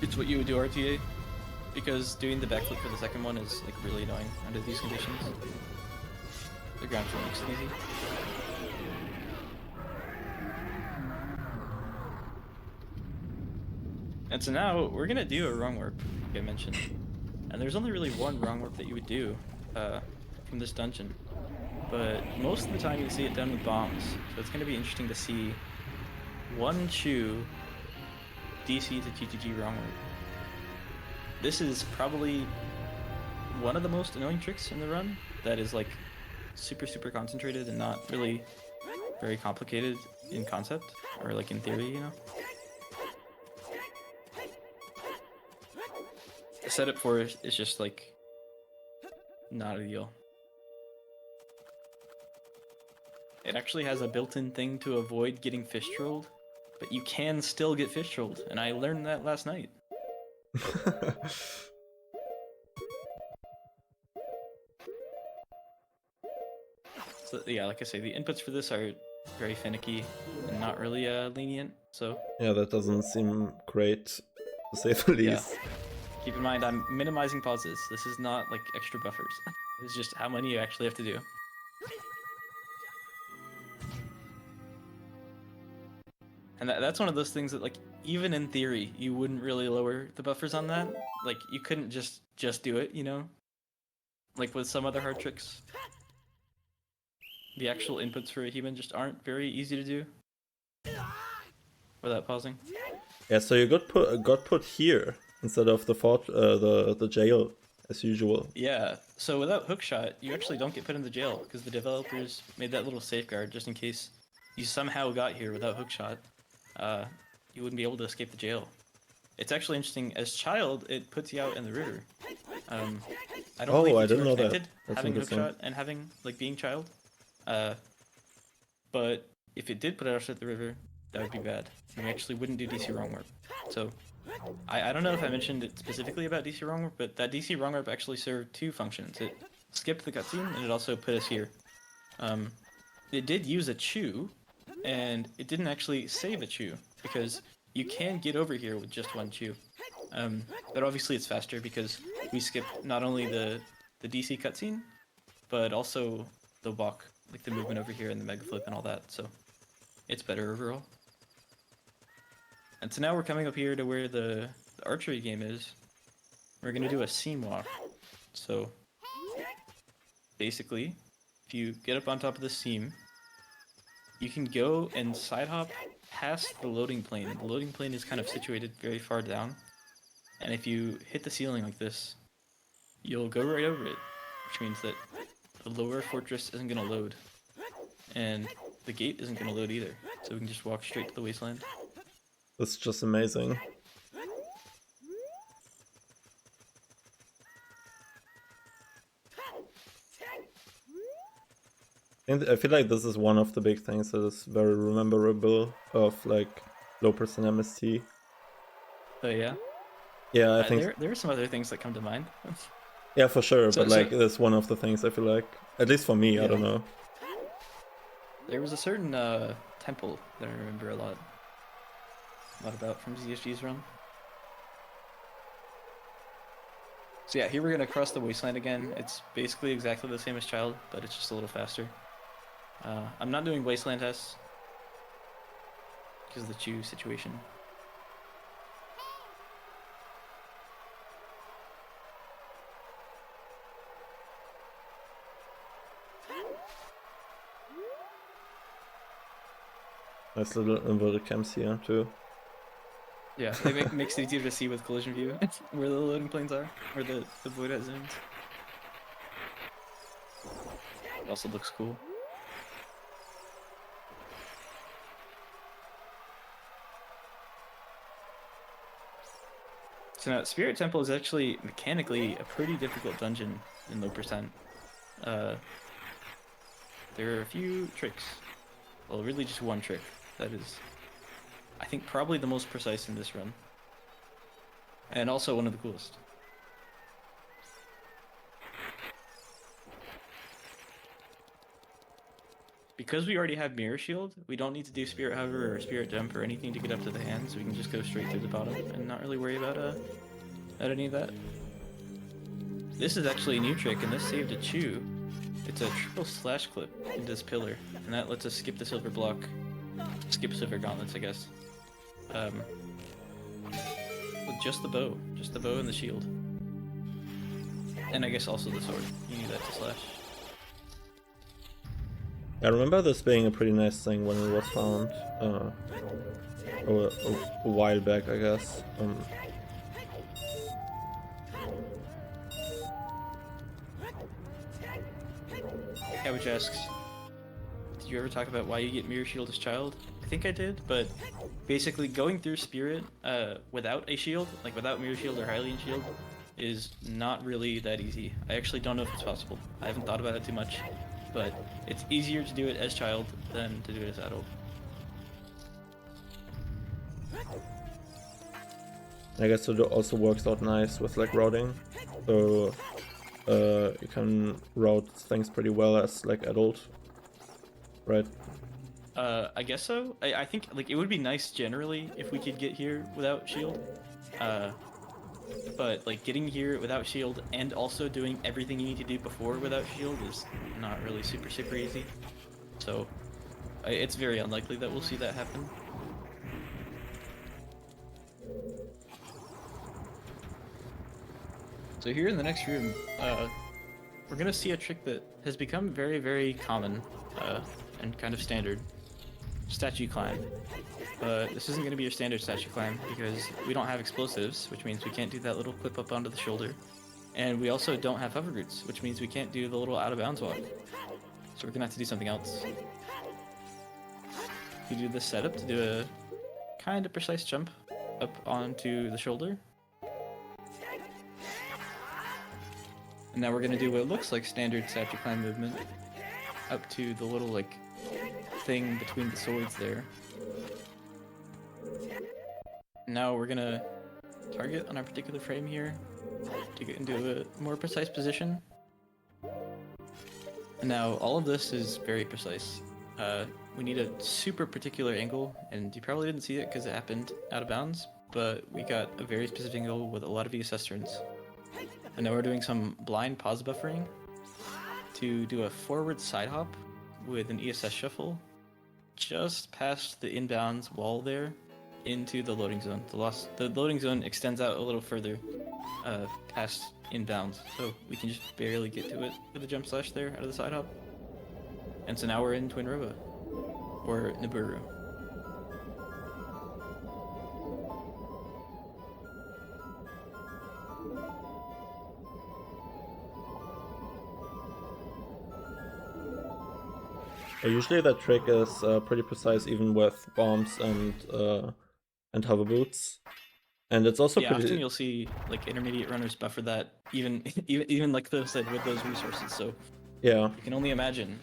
it's what you would do RTA, because doing the backflip for the second one is like really annoying under these conditions. The ground jump makes it easy. And so now we're gonna do a wrong warp, like I mentioned. And there's only really one wrong warp that you would do from this dungeon. But most of the time you see it done with bombs. So it's gonna be interesting to see one chew DC to GGG wrong warp. This is probably one of the most annoying tricks in the run that is like super concentrated and not really very complicated in concept or like in theory, you know? The setup for it is just like not ideal. It actually has a built-in thing to avoid getting fish trolled, but you can still get fish trolled, and I learned that last night. So yeah, like I say, the inputs for this are very finicky and not really lenient, so... Yeah, that doesn't seem great, to say the least. Yeah. Keep in mind, I'm minimizing pauses. This is not like extra buffers. It's just how many you actually have to do. And that's one of those things that, like, even in theory, you wouldn't really lower the buffers on that. Like, you couldn't just do it, you know? Like with some other hard tricks. The actual inputs for a human just aren't very easy to do without pausing. Yeah, so you got put here instead of the jail as usual. Yeah, so without hookshot, you actually don't get put into jail because the developers made that little safeguard just in case you somehow got here without hookshot. You wouldn't be able to escape the jail. It's actually interesting. As child, it puts you out in the river. I don't believe I the two didn't are know that. connected, That's having interesting. hookshot and having like being child. But if it did put us at the river, that would be bad. And we actually wouldn't do DC wrong warp. So I don't know if I mentioned it specifically about DC wrong warp, but that DC wrong warp actually served two functions. It skipped the cutscene and it also put us here. It did use a chew, and it didn't actually save a chew because you can get over here with just one chew. But obviously it's faster because we skipped not only the DC cutscene, but also the walk, like the movement over here and the mega flip and all that. So it's better overall. And so now we're coming up here to where the archery game is. We're gonna do a seam walk. So basically, if you get up on top of the seam, you can go and side hop past the loading plane. The loading plane is kind of situated very far down. And if you hit the ceiling like this, you'll go right over it, which means that the lower fortress isn't going to load. And the gate isn't going to load either. So we can just walk straight to the wasteland. That's just amazing. And I feel like this is one of the big things that is very rememberable of like Lopers and MST. So yeah. Yeah, I think there are some other things that come to mind. yeah, for sure. So- but like, that's one of the things I feel like, at least for me, I don't know. There was a certain temple that I remember a lot about from ZSG's run. So yeah, here we're gonna cross the wasteland again. It's basically exactly the same as Child, but it's just a little faster. I'm not doing wasteland tests because of the chew situation. Nice little inverted cams here too. Yeah, it makes it easier to see with collision view where the loading planes are, where the void at zones. It also looks cool. So now, Spirit Temple is actually mechanically a pretty difficult dungeon in low percent. There are a few tricks. Well, really just one trick. That is, I think, probably the most precise in this run. And also one of the coolest. Because we already have Mirror Shield, we don't need to do Spirit Hover or Spirit Jump or anything to get up to the hand, so we can just go straight through the bottom and not really worry about any of that. This is actually a new trick, and this saved a chew. It's a triple slash clip into this pillar, and that lets us skip the silver block, skip silver gauntlets, I guess. With just the bow and the shield. And I guess also the sword. You need that to slash. I remember this being a pretty nice thing when it was found a while back, I guess. Cabbage asks, did you ever talk about why you get Mirror Shield as Child? I think I did, but basically going through Spirit without a shield, like without Mirror Shield or Hylian Shield, is not really that easy. I actually don't know if it's possible. I haven't thought about it too much, but it's easier to do it as Child than to do it as adult. I guess it also works out nice with like routing, so you can route things pretty well as like adult, right? I guess so. I think like it would be nice generally if we could get here without shield. But like getting here without shield and also doing everything you need to do before without shield is not really super easy. So it's very unlikely that we'll see that happen. So here in the next room, we're gonna see a trick that has become very, very common and kind of standard. Statue climb. But this isn't gonna be your standard statue climb because we don't have explosives, which means we can't do that little clip up onto the shoulder. And we also don't have hover roots, which means we can't do the little out of bounds walk. So we're gonna have to do something else. You do this setup to do a kind of precise jump up onto the shoulder. And now we're gonna do what looks like standard statue climb movement up to the little like thing between the swords there. Now we're gonna target on our particular frame here to get into a more precise position. And now all of this is very precise. We need a super particular angle, and you probably didn't see it because it happened out of bounds, but we got a very specific angle with a lot of ESS turns. And now we're doing some blind pause buffering to do a forward side hop with an ESS shuffle just past the inbounds wall there into the loading zone. The loading zone extends out a little further past inbounds, so we can just barely get to it with a jump slash there out of the side hop. And so now we're in Twin Roba, or Nibiru. Usually that trick is pretty precise even with bombs and hover boots, and it's also pretty. Often you'll see like intermediate runners buffer that even like Cliff said with those resources. So yeah, you can only imagine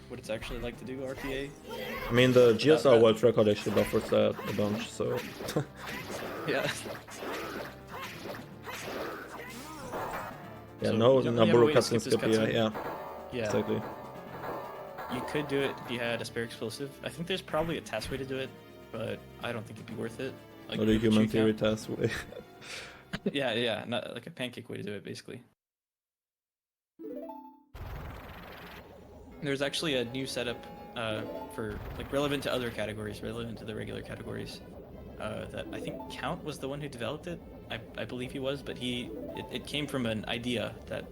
what it's actually like to do RPA. I mean the GSR world record actually buffers that a bunch, so yeah. Yeah, So no you don't really have a Naboru way to cutscene skip this skip, cutscene. yeah, exactly. You could do it if you had a spare explosive. I think there's probably a task way to do it, but I don't think it'd be worth it. Like Not a with the human cheat theory count. task way. Yeah, not like a pancake way to do it, basically. There's actually a new setup for like relevant to other categories, relevant to the regular categories. That I think Count was the one who developed it. I believe he was, but it came from an idea that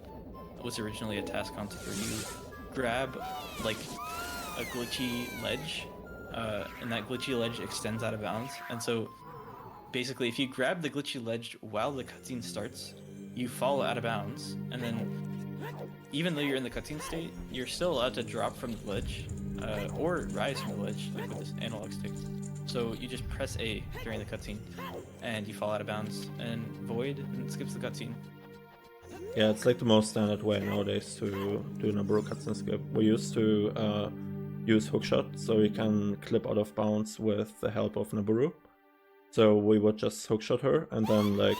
was originally a task concept where you grab like a glitchy ledge, and that glitchy ledge extends out of bounds. And so basically, if you grab the glitchy ledge while the cutscene starts, you fall out of bounds, and then even though you're in the cutscene state, you're still allowed to drop from the ledge, or rise from the ledge, like with this analog stick. So you just press A during the cutscene, and you fall out of bounds, and void, and it skips the cutscene. Yeah, it's like the most standard way nowadays to do Naboru cutscene skip. We used to use hookshot, so we can clip out of bounds with the help of Naboru. So we would just hookshot her and then like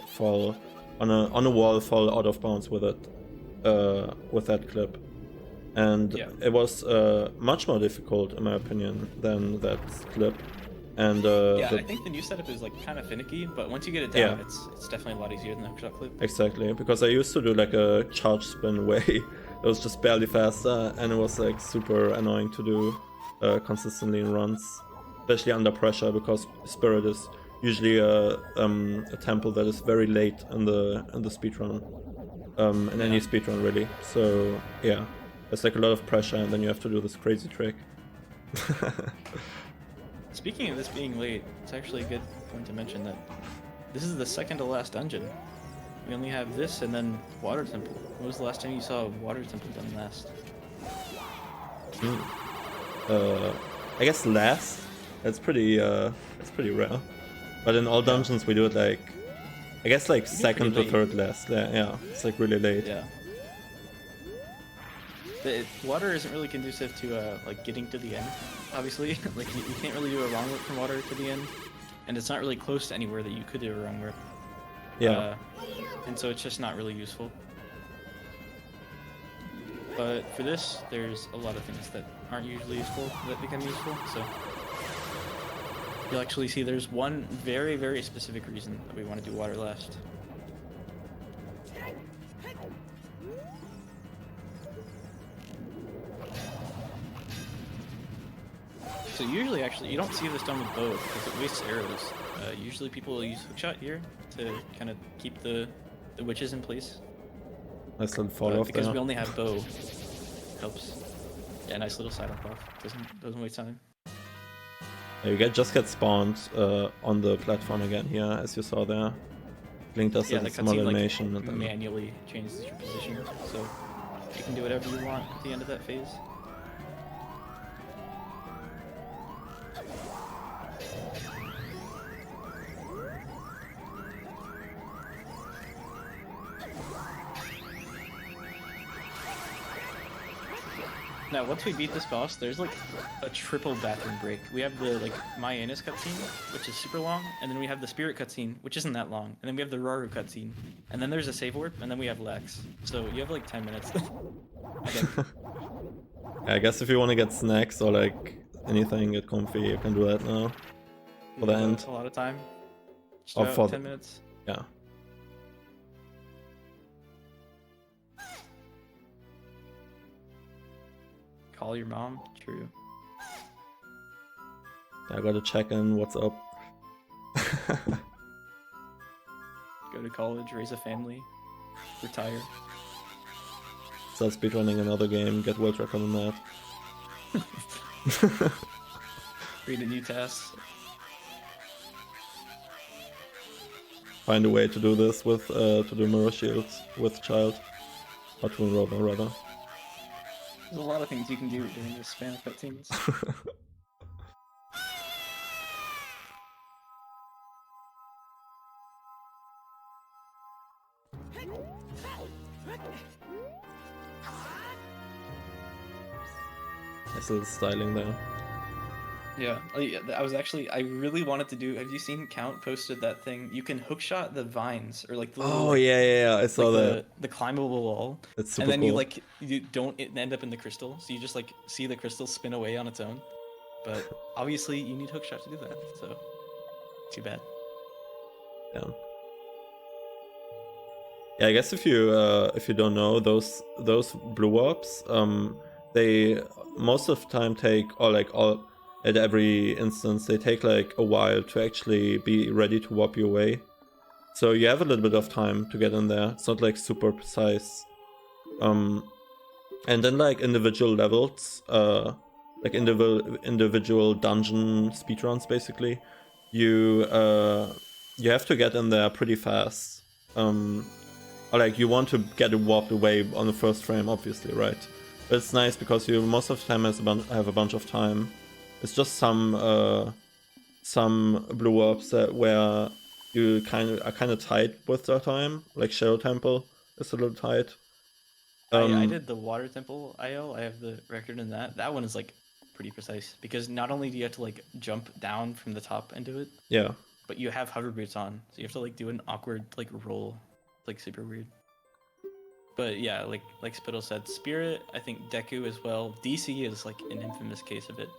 fall on a wall, fall out of bounds with it, with that clip. And it was much more difficult, in my opinion, than that clip. And I think the new setup is like kind of finicky, but once you get it down, it's definitely a lot easier than the hookshot clip. Exactly, because I used to do like a charge spin way. It was just barely faster, and it was like super annoying to do consistently in runs, especially under pressure, because Spirit is usually a temple that is very late in the speedrun, in any speedrun really. So yeah, there's like a lot of pressure, and then you have to do this crazy trick. Speaking of this being late, it's actually a good point to mention that this is the second to last dungeon. We only have this and then Water Temple. When was the last time you saw a Water Temple done last? I guess last. It's pretty rare. But in all dungeons we do it like, I guess like second to third last. Yeah, it's like really late. Yeah. Water isn't really conducive to like getting to the end, obviously. Like you can't really do a wrong whip from water to the end, and it's not really close to anywhere that you could do a wrong whip. Yeah. And so it's just not really useful. But for this, there's a lot of things that aren't usually useful that become useful. So you'll actually see there's one very, very specific reason that we want to do water last. So usually, actually, you don't see this done with bow because it wastes arrows. Usually people will use hookshot here to kind of keep the the witches in place. Nice little fall off because there. we only have bow, helps. Yeah, nice little side off. Doesn't waste time. Yeah, you just get spawned on the platform again here, as you saw there. Link does Yeah, a the small cutscene animation. like And then... manually changes your position, so you can do whatever you want at the end of that phase. Now, once we beat this boss, there's like a triple bathroom break. We have the like Mayanis cutscene, which is super long, and then we have the Spirit cutscene, which isn't that long, and then we have the Raru cutscene, and then there's a save warp, and then we have Lex. So you have like 10 minutes. I think. I guess if you want to get snacks or like anything, get comfy, you can do that now. For the end. A lot of time. Just Or about for 10 minutes. Yeah. Call your mom. True. I gotta check in what's up. Go to college, raise a family, retire. Start speedrunning another game, get world record on that. Read a new task. Find a way to do this with to do mirror shields with child. Or twin rover rather. There's a lot of things you can do during this span of cutscenes. Nice little styling there. Yeah, I really wanted to do. Have you seen Count posted that thing? You can hookshot the vines or like the little, Oh yeah, I saw like that. the climbable wall. It's super and then cool. you don't end up in the crystal, so you just like see the crystal spin away on its own. But obviously you need hookshot to do that, so too bad. Yeah. Yeah, I guess if you don't know, those blue orbs, they most of the time take at every instance they take like a while to actually be ready to warp you away. So you have a little bit of time to get in there. It's not like super precise. And then like individual levels, like individual dungeon speedruns basically, you have to get in there pretty fast. Or like you want to get it warped away on the first frame, obviously, right? But it's nice because you most of the time have a bunch of time. It's just some blue orbs where you are kind of tight with the time. Like Shadow Temple is a little tight. I did the Water Temple IO. I have the record in that. That one is like pretty precise because not only do you have to like jump down from the top into it, yeah, but you have hover boots on, so you have to like do an awkward like roll, like super weird. But yeah, like Spittle said, Spirit, I think Deku as well. DC is like an infamous case of it,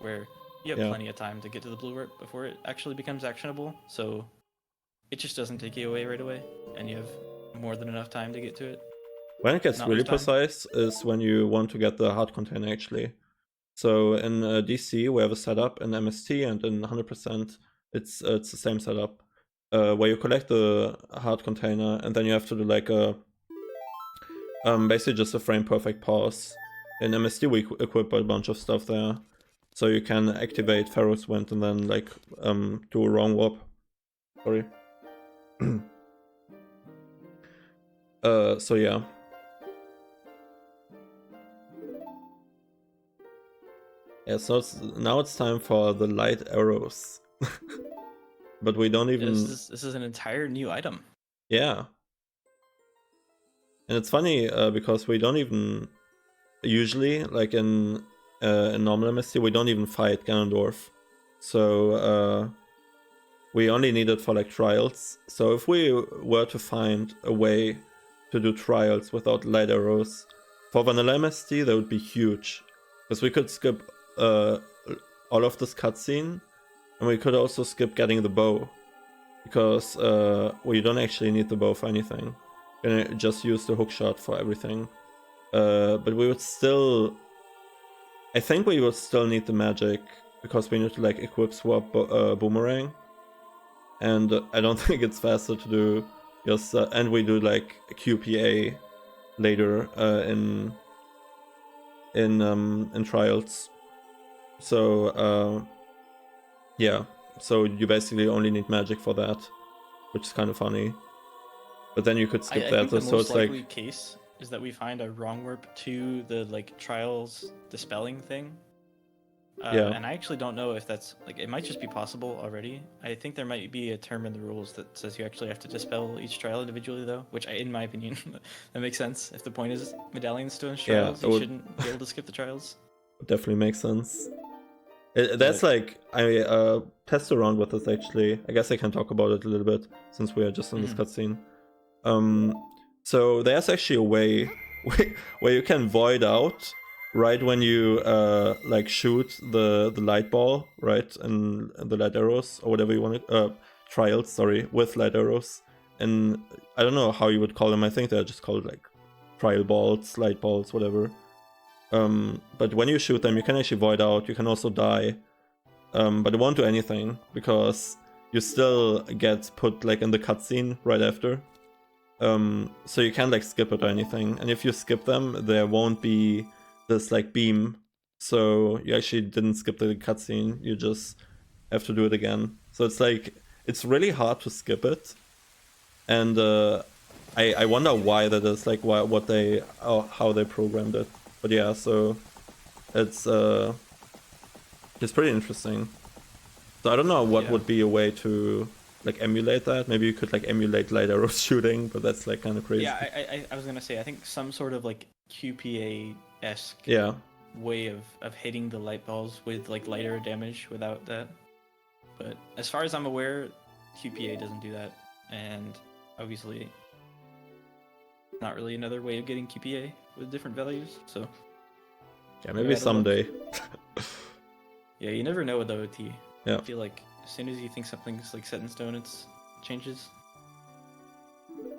where you have plenty of time to get to the blue warp before it actually becomes actionable. So it just doesn't take you away right away, and you have more than enough time to get to it. When it gets really precise is when you want to get the heart container actually. So in DC we have a setup in MST, and in 100% it's the same setup where you collect the heart container and then you have to do like a basically just a frame perfect pause. In MST we equip a bunch of stuff there, so you can activate Pharaoh's Wind and then like do a wrong warp. Sorry. So yeah. Yeah, so now it's time for the light arrows. But we don't even... This is an entire new item. Yeah. And it's funny because we don't even... Usually, like in normal MST, we don't even fight Ganondorf. So we only need it for like trials. So if we were to find a way to do trials without light arrows, for vanilla MST that would be huge. Because we could skip all of this cutscene, and we could also skip getting the bow, because we don't actually need the bow for anything. You can just use the hookshot for everything. But we would still... I think we would still need the magic, because we need to like equip swap boomerang. And I don't think it's faster to do Yes, and we do like QPA later in trials. So yeah, so you basically only need magic for that, which is kind of funny. But then you could skip I that. think the So most it's like, likely case is that we find a wrong warp to the like trials dispelling thing. yeah, And I actually don't know if that's like it might just be possible already. I think there might be a term in the rules that says you actually have to dispel each trial individually, though. Which, in my opinion, that makes sense. If the point is medallion stones yeah, trials, it you would shouldn't be able to skip the trials. definitely make sense. That's But like I tested around with this actually. I guess I can talk about it a little bit since we are just in this cutscene. So there's actually a way where you can void out right when you like shoot the light ball, right, and the light arrows or whatever you want to trials, sorry, with light arrows. And I don't know how you would call them. I think they're just called like trial balls, light balls, whatever. But when you shoot them, you can actually void out. You can also die, but it won't do anything because you still get put like in the cutscene right after. So you can't like skip it or anything. And if you skip them, there won't be this like beam. So you actually didn't skip the cutscene. You just have to do it again. So it's like it's really hard to skip it. And I wonder why that is, like what they how they programmed it. But yeah, so it's pretty interesting. So I don't know what would be a way to like emulate that. Maybe you could like emulate light arrow shooting, but that's like kind of crazy. yeah, I was gonna say I think some sort of like QPA-esque Yeah, way of hitting the light balls with like lighter damage without that. But as far as I'm aware, QPA doesn't do that, and obviously not really another way of getting QPA with different values. So yeah, maybe someday. yeah, you never know with the OT. Yeah, I feel like as soon as you think something's like set in stone, it changes.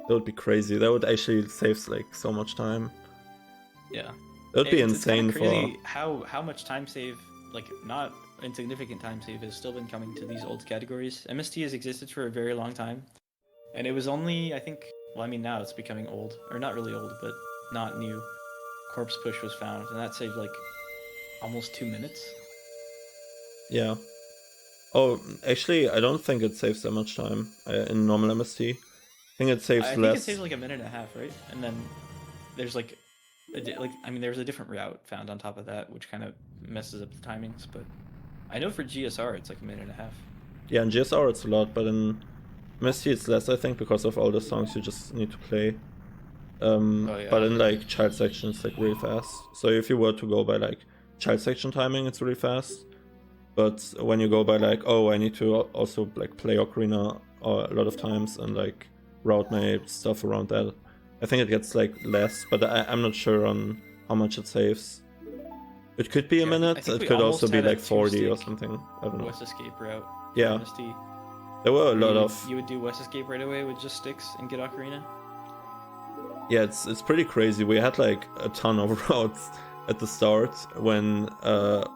that would be crazy. That would actually save like so much time. Yeah, That would be it's insane kind of crazy for how much time save, like not insignificant time save, has still been coming to these old categories. MST has existed for a very long time, and it was only, I think, well, I mean now it's becoming old, or not really old, but not new. Corpse Push was found, and that saved like almost 2 minutes. yeah. Oh, actually, I don't think it saves that much time in normal MST. I think it saves I less. think it saves like a minute and a half, right? And then there's like, I mean, there's a different route found on top of that, which kind of messes up the timings. But I know for GSR it's like a minute and a half. Yeah, in GSR it's a lot, but in MST it's less, I think, because of all the songs you just need to play. Oh, yeah. But in like child section it's like really fast. So if you were to go by like child section timing, it's really fast. But when you go by like, oh, I need to also like play Ocarina a lot of times and like route my stuff around that, I think it gets like less, but I'm not sure on how much it saves. It could be a minute, I think it we could also almost be had a like 40 or two-stick something. I don't know. West Escape route. For Yeah. MST. There were a lot You would do West Escape right away with just sticks and get Ocarina. Yeah, it's pretty crazy. We had like a ton of routes at the start when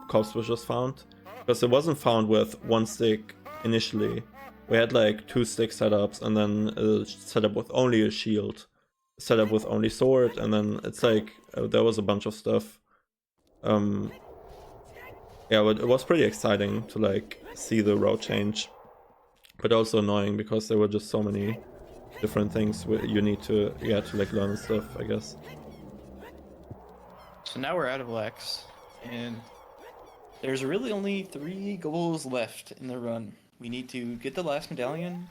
Corpse was just found. Because it wasn't found with one stick initially. We had like 2 stick setups and then a setup with only a shield, setup with only sword, and then it's like there was a bunch of stuff. Yeah, but it was pretty exciting to like see the route change, but also annoying because there were just so many different things you need to like learn and stuff, I guess. So now we're out of Lex, and there's really only 3 goals left in the run. We need to get the last medallion,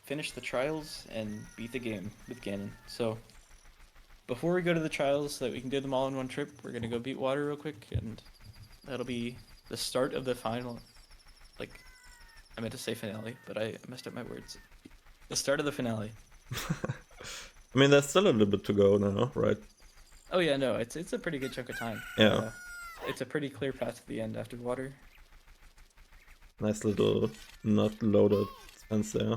finish the trials, and beat the game with Ganon. So before we go to the trials so that we can do them all in one trip, we're gonna go beat water real quick, and that'll be the start of the final. Like, I meant to say finale, but I messed up my words. The start of the finale. I mean, there's still a little bit to go now, right? Oh yeah, no, it's a pretty good chunk of time. Yeah. It's a pretty clear path to the end after water. Nice little not loaded fence there.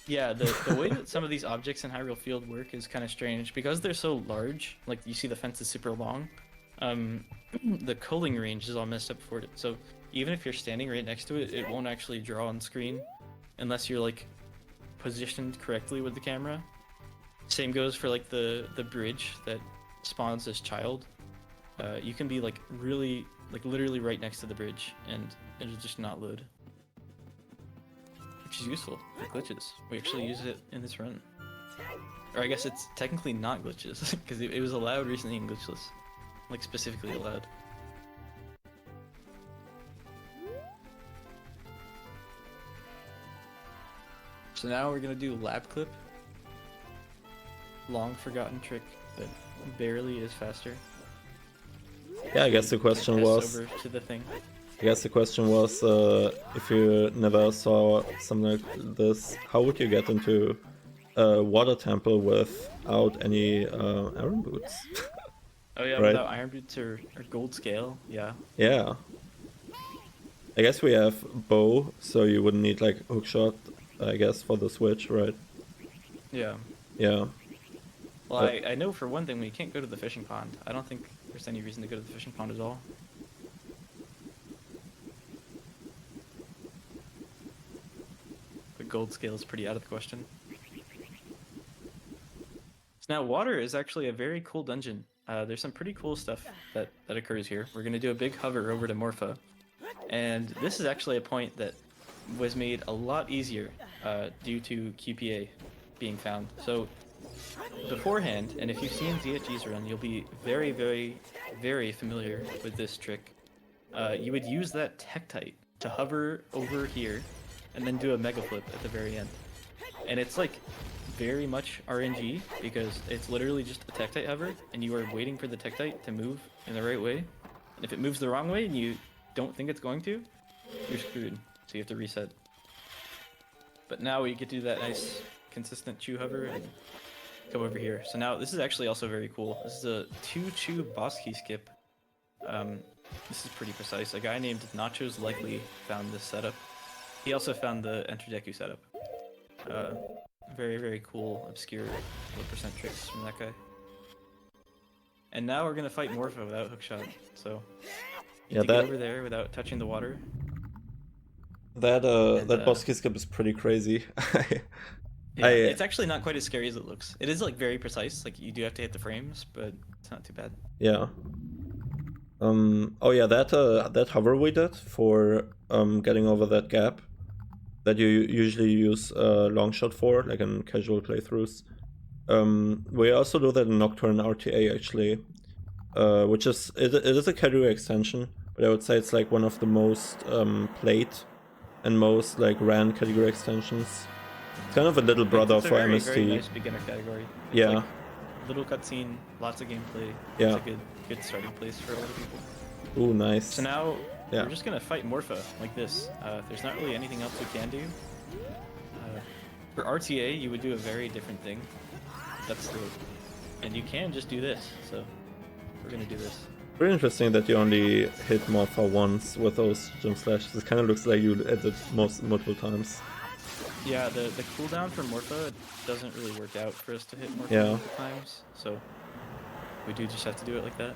Yeah, the way that some of these objects in Hyrule Field work is kind of strange because they're so large. Like you see, the fence is super long. The culling range is all messed up for it. So even if you're standing right next to it, it won't actually draw on screen unless you're like positioned correctly with the camera. Same goes for like the bridge that spawns this child. You can be like really, like literally right next to the bridge, and it'll just not load, which is useful for glitches. We actually use it in this run, or I guess it's technically not glitches because it was allowed recently in glitchless, like specifically allowed. So now we're gonna do lab clip. Long forgotten trick that barely is faster. Yeah, I guess the question was. Over to the thing. I guess the question was, if you never saw something like this, how would you get into a water temple without any iron boots? Oh yeah, right? Without iron boots or gold scale, yeah. Yeah. I guess we have bow, so you wouldn't need like hookshot, I guess, for the switch, right? Yeah. Yeah. Well, I know for one thing we can't go to the fishing pond. I don't think there's any reason to go to the fishing pond at all. The gold scale is pretty out of the question. So now water is actually a very cool dungeon. There's some pretty cool stuff that occurs here. We're going to do a big hover over to Morpha. And this is actually a point that was made a lot easier due to QPA being found. So beforehand, and if you've seen ZHG's run, you'll be very, very, very familiar with this trick. You would use that Tektite to hover over here and then do a mega flip at the very end. And it's like very much RNG because it's literally just a Tektite hover and you are waiting for the Tektite to move in the right way. And if it moves the wrong way and you don't think it's going to, you're screwed. So you have to reset. But now we get to do that nice consistent chew hover and come over here. So now this is actually also very cool. This is a 2-chew boss key skip. This is pretty precise. A guy named Nachos likely found this setup. He also found the Enter Deku setup. Very, very cool, obscure low percent tricks from that guy. And now we're gonna fight Morpha without hookshot. So you have to get over there without touching the water. That boss key skip is pretty crazy. Yeah, it's actually not quite as scary as it looks. It is like very precise, like you do have to hit the frames, but it's not too bad. Yeah. Oh yeah, that hover we did for getting over that gap that you usually use long shot for, like in casual playthroughs. We also do that in Nocturne RTA actually, which is it is a category extension, but I would say it's like one of the most played and most like ran category extensions. It's kind of a little brother for MST. It's a very nice beginner category. It's yeah. Like little cutscene, lots of gameplay. Yeah. It's a good starting place for a lot of people. Ooh, nice. So now we're just gonna fight Morpha like this. There's not really anything else we can do. For RTA, you would do a very different thing. And you can just do this. So we're gonna do this. Pretty interesting that you only hit Morpha once with those jump slashes. It kind of looks like you hit it multiple times. Yeah, the cooldown for Morpha doesn't really work out for us to hit Morpha multiple times, so we do just have to do it like that.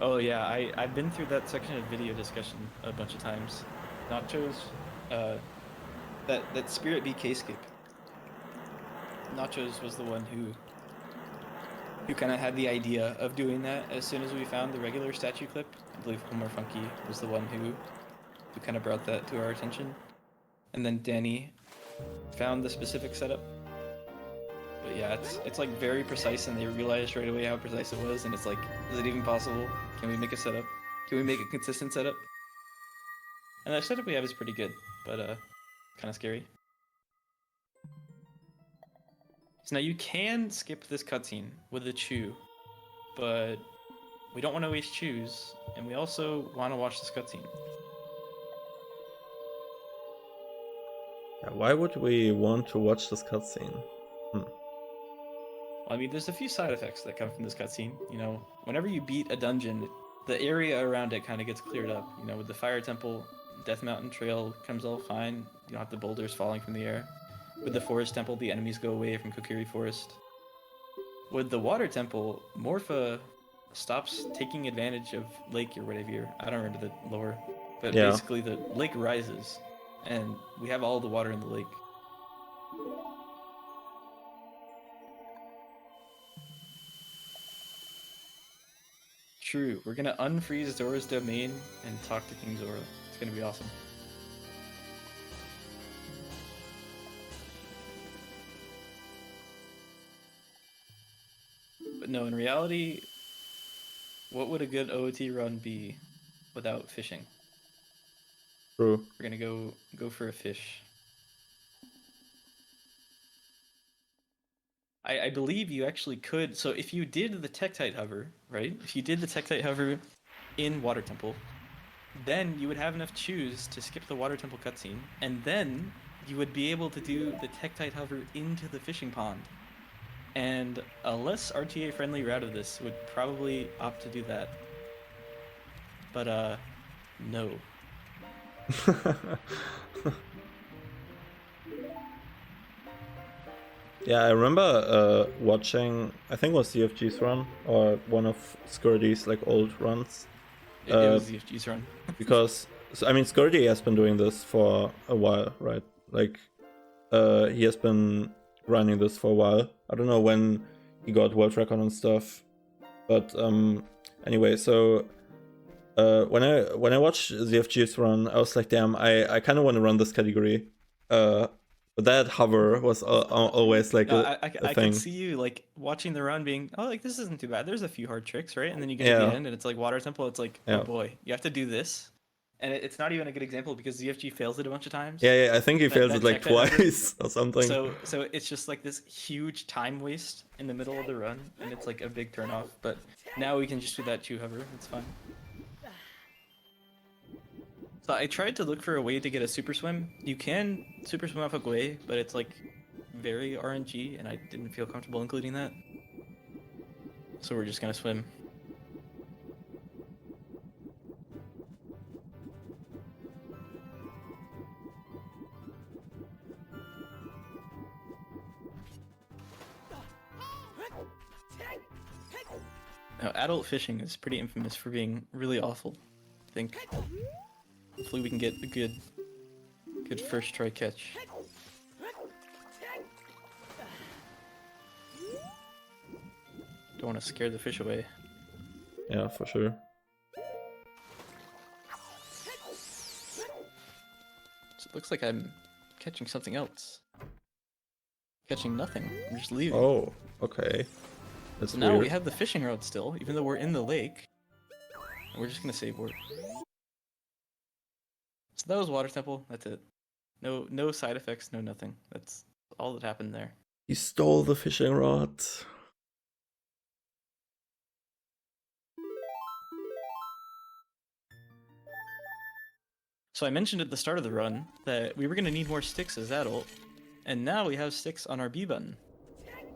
Oh yeah, I've been through that section of video discussion a bunch of times. Nachos, that Spirit BK skip. Nachos was the one who kind of had the idea of doing that as soon as we found the regular statue clip. I believe Homer Funky was the one who kind of brought that to our attention. And then Danny found the specific setup. But yeah, it's like very precise, and they realized right away how precise it was, and it's like, is it even possible? Can we make a setup? Can we make a consistent setup? And that setup we have is pretty good, but kind of scary. So now you can skip this cutscene with a chew, but we don't want to waste chews, and we also want to watch this cutscene. Yeah, why would we want to watch this cutscene? Well, I mean, there's a few side effects that come from this cutscene. You know, whenever you beat a dungeon, the area around it kind of gets cleared up. You know, with the Fire Temple, Death Mountain Trail comes all fine. You don't have the boulders falling from the air. With the Forest Temple, the enemies go away from Kokiri Forest. With the Water Temple, Morpha stops taking advantage of Lake or whatever. I don't remember the lore. But basically the lake rises. and we have all the water in the lake. True. We're gonna unfreeze Zora's domain and talk to King Zora. It's gonna be awesome. But no, in reality, what would a good OOT run be without fishing? True. We're gonna go for a fish. I believe you actually could. So if you did the Tektite hover, right? If you did the Tektite hover in Water Temple, then you would have enough choose to skip the Water Temple cutscene, and then you would be able to do the Tektite hover into the fishing pond. And a less RTA friendly route of this would probably opt to do that. But no. Yeah, I remember watching, I think it was CFG's run, or one of Skirdy's like old runs. It was ZFG's run. Because, I mean, Skirdy has been doing this for a while, right? Like, he has been running this for a while. I don't know when he got world record and stuff. But anyway, so when I watched ZFG's run, I was like, damn, I kind of want to run this category. But that hover was always like a I thing. can see you like watching the run being, oh, like this isn't too bad. There's a few hard tricks, right? And then you get to the end and it's like Water Temple. It's like, oh boy, you have to do this. And it's not even a good example because ZFG fails it a bunch of times. Yeah, I think he fails it like twice or something. So it's just like this huge time waste in the middle of the run, and it's like a big turnoff. But now we can just do that chew hover. It's fine. So I tried to look for a way to get a super swim. You can super swim off a Gui, but it's like very RNG, and I didn't feel comfortable including that. So we're just gonna swim. Now, adult fishing is pretty infamous for being really awful, I think. Hopefully we can get a good first try catch. Don't want to scare the fish away. Yeah, for sure. So it looks like I'm catching something else. Catching nothing. I'm just leaving. Oh, okay. That's so now weird. we have the fishing rod still, even though we're in the lake. And we're just gonna save word. So that was Water Temple. That's it. No side effects. No nothing. That's all that happened there. He stole the fishing rod. So I mentioned at the start of the run that we were going to need more sticks as adult, and now we have sticks on our B button.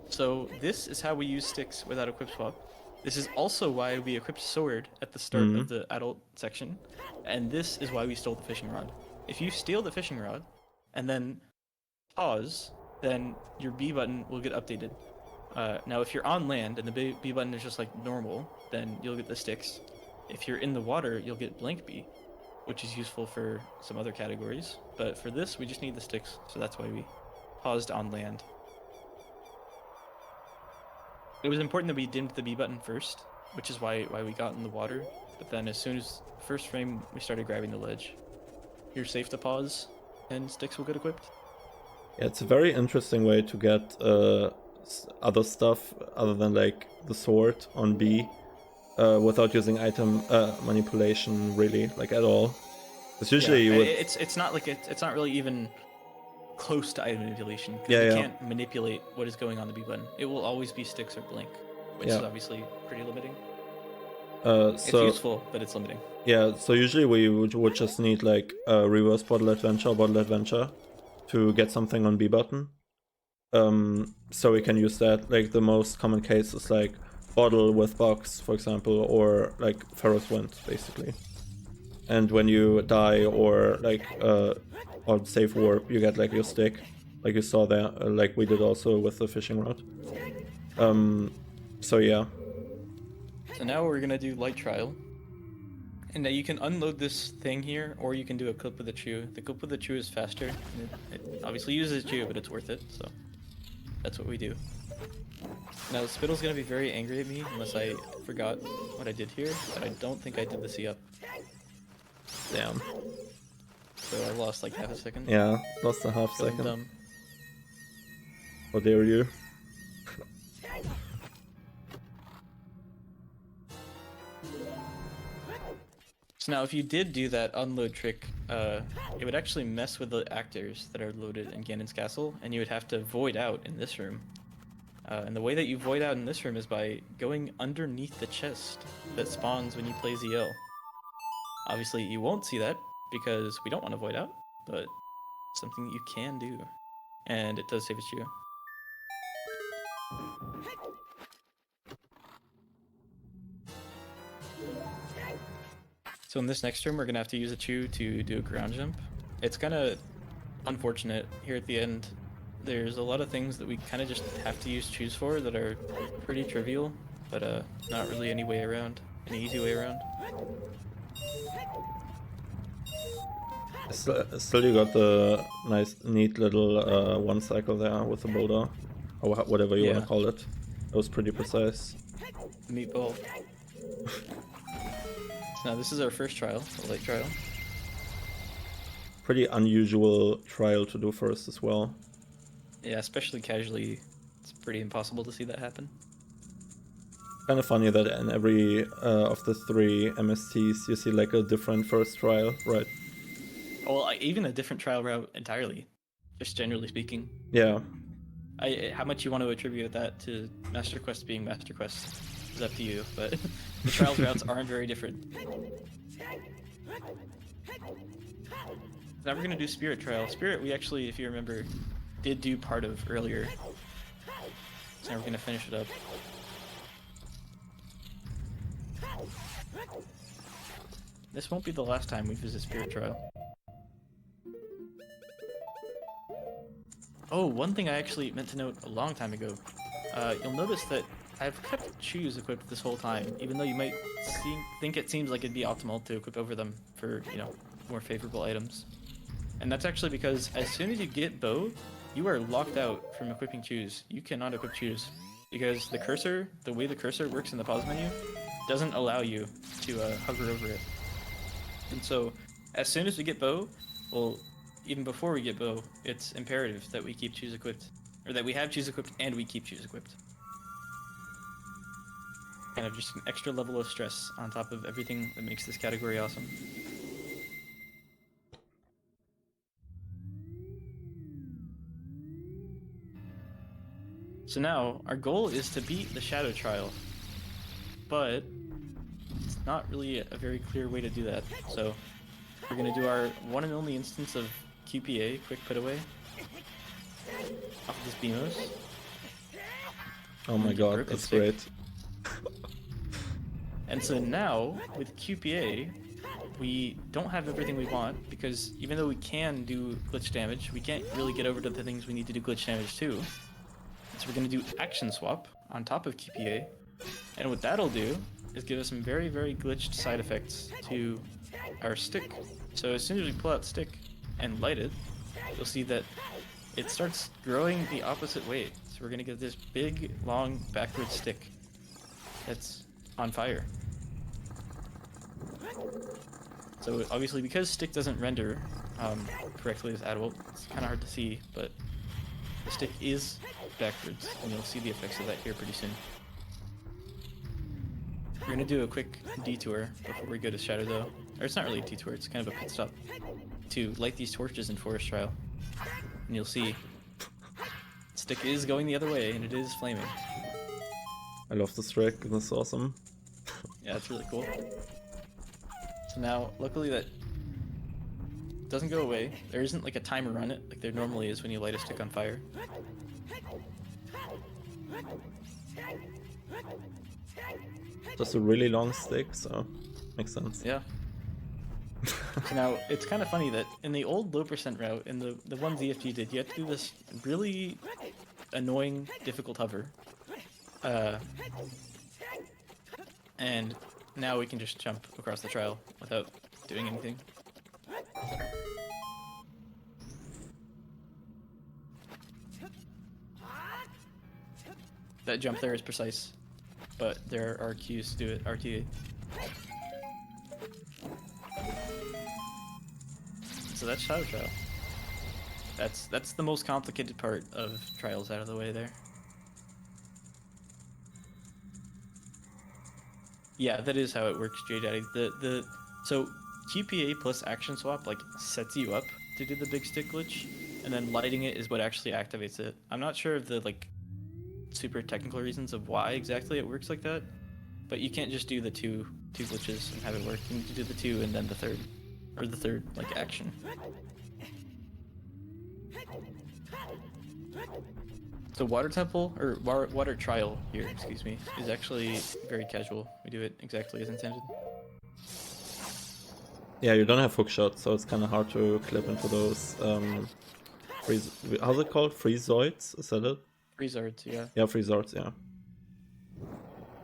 So this is how we use sticks without equip swap. This is also why we equipped sword at the start of the adult section, and this is why we stole the fishing rod. If you steal the fishing rod and then pause, then your B button will get updated. Now if you're on land and the B button is just like normal, then you'll get the sticks. If you're in the water, you'll get blank B, which is useful for some other categories. But for this, we just need the sticks, so that's why we paused on land. It was important that we dimmed the B button first, which is why we got in the water. But then as soon as first frame, we started grabbing the ledge. You're safe to pause, and sticks will get equipped. Yeah, it's a very interesting way to get other stuff other than like the sword on B without using item manipulation really, like at all. Because usually you would... it's not like it's not really even close to item manipulation. Yeah, you can't manipulate what is going on the B button. It will always be sticks or blink, which is obviously pretty limiting. It's useful, but it's limiting. Yeah, so usually we would just need like a reverse bottle adventure to get something on B button. So we can use that. Like the most common case is like bottle with box, for example, or like Pharaoh's Wind, basically. And when you die or like or save warp, you get like your stick, like you saw there, like we did also with the fishing rod. So yeah. So now we're gonna do light trial, And you can unload this thing here, or you can do a clip with the chew. The clip with the chew is faster. And it obviously uses chew, but it's worth it, so that's what we do. Now, Spittle's gonna be very angry at me unless I forgot what I did here, but I don't think I did the C up. Damn. So I lost like half a second. Yeah, lost a half Feeling second. dumb. How dare you? So now, if you did do that unload trick, it would actually mess with the actors that are loaded in Ganon's castle, and you would have to void out in this room. And the way that you void out in this room is by going underneath the chest that spawns when you play ZL. Obviously, you won't see that because we don't want to void out, but it's something that you can do, and it does save its you. So in this next room, we're gonna have to use a chew to do a ground jump. It's kind of unfortunate here at the end. There's a lot of things that we kind of just have to use chews for that are pretty trivial, but not really any way around, any easy way around. Still, you got the nice, neat little one cycle there with the boulder, or whatever you want to call it. It was pretty precise. Meatball. So now this is our first trial, the light trial. Pretty unusual trial to do first as well. Yeah, especially casually, it's pretty impossible to see that happen. Kind of funny that in every of the 3 MSTs you see like a different first trial, right? Well, even a different trial route entirely, just generally speaking. Yeah. How much you want to attribute that to Master Quest being Master Quest is up to you, but the trials routes aren't very different. Now we're gonna do Spirit Trial. Spirit, we actually, if you remember, did do part of earlier. So now we're gonna finish it up. This won't be the last time we visit Spirit Trial. Oh, one thing I actually meant to note a long time ago. You'll notice that I've kept Chews equipped this whole time, even though you might think it seems like it'd be optimal to equip over them for, you know, more favorable items. And that's actually because as soon as you get Bow, you are locked out from equipping Chews. You cannot equip Chews because the cursor, the way the cursor works in the pause menu, doesn't allow you to hover over it. And so, as soon as we get Bow, well, even before we get Bow, it's imperative that we keep Chews equipped, or that we have Chews equipped and we keep Chews equipped. Kind of just an extra level of stress on top of everything that makes this category awesome. So now, our goal is to beat the Shadow Trial, but it's not really a very clear way to do that. So we're going to do our one and only instance of QPA, Quick Put Away, off of this Beamos. Oh my god, that's great. And so now, with QPA, we don't have everything we want, because even though we can do glitch damage, we can't really get over to the things we need to do glitch damage to. So we're going to do Action Swap on top of QPA, and what that'll do is give us some very, very glitched side effects to our stick. So as soon as we pull out stick and light it, you'll see that it starts growing the opposite way. So we're going to get this big, long, backward stick that's on fire. So obviously, because stick doesn't render correctly as adult, it's kind of hard to see, but the stick is backwards, and you'll see the effects of that here pretty soon. We're gonna do a quick detour before we go to Shadow, though. Or it's not really a detour, it's kind of a pit stop to light these torches in Forest Trial. And you'll see, stick is going the other way, and it is flaming. I love this trick, that's awesome. Yeah, it's really cool. So now, luckily that doesn't go away. There isn't like a timer on it, like there normally is when you light a stick on fire. Just a really long stick, so makes sense. Yeah. So now, it's kind of funny that in the old low percent route, in the one ZFG did, you had to do this really annoying, difficult hover. And Now we can just jump across the trial without doing anything. That jump there is precise, but there are cues to do it. RTA. So that's Shadow Trial. That's the most complicated part of trials out of the way there. Yeah, that is how it works, J-Daddy. So QPA plus action swap like sets you up to do the big stick glitch, and then lighting it is what actually activates it. I'm not sure of the like super technical reasons of why exactly it works like that, but you can't just do the two glitches and have it work. You need to do the two and then the third, or the third like action. So water temple or water trial here, excuse me, is actually very casual. We do it exactly as intended. Yeah, you don't have hook shot, so it's kind of hard to clip into those. How's it called? Freezoids? Is that it? Freezards, yeah. Yeah, freezards. Yeah.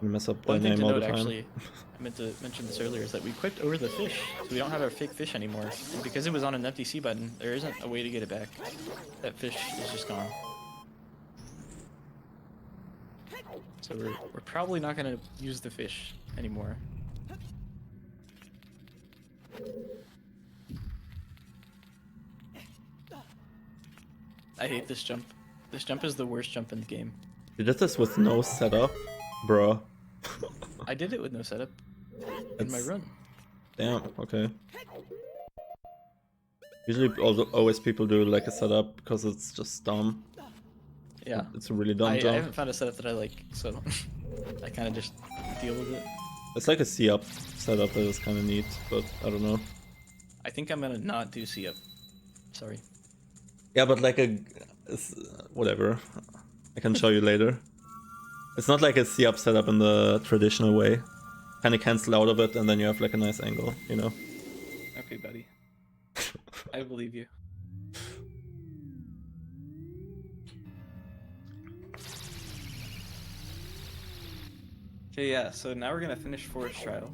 We mess up the One thing name to all note, the time. actually, I meant to mention this earlier, is that we equipped over the fish, so we don't have our fake fish anymore. And because it was on an empty C button, there isn't a way to get it back. That fish is just gone. So we're probably not going to use the fish anymore. I hate this jump. This jump is the worst jump in the game. You did this with no setup, bro. I did it with no setup in my run. Damn. Okay. Usually, always people do like a setup because it's just dumb. Yeah. It's a really dumb I jump. haven't found a setup that I like, so I kind of just deal with it. It's like a C-up setup that is kind of neat, but I don't know. I think I'm gonna not do C up. Sorry. Yeah, but like whatever. I can show you later. It's not like a C-up setup in the traditional way. Kind of cancel out of it, and then you have like a nice angle, you know? Okay, buddy. I believe you. Okay, yeah, so now we're gonna finish Forest Trial.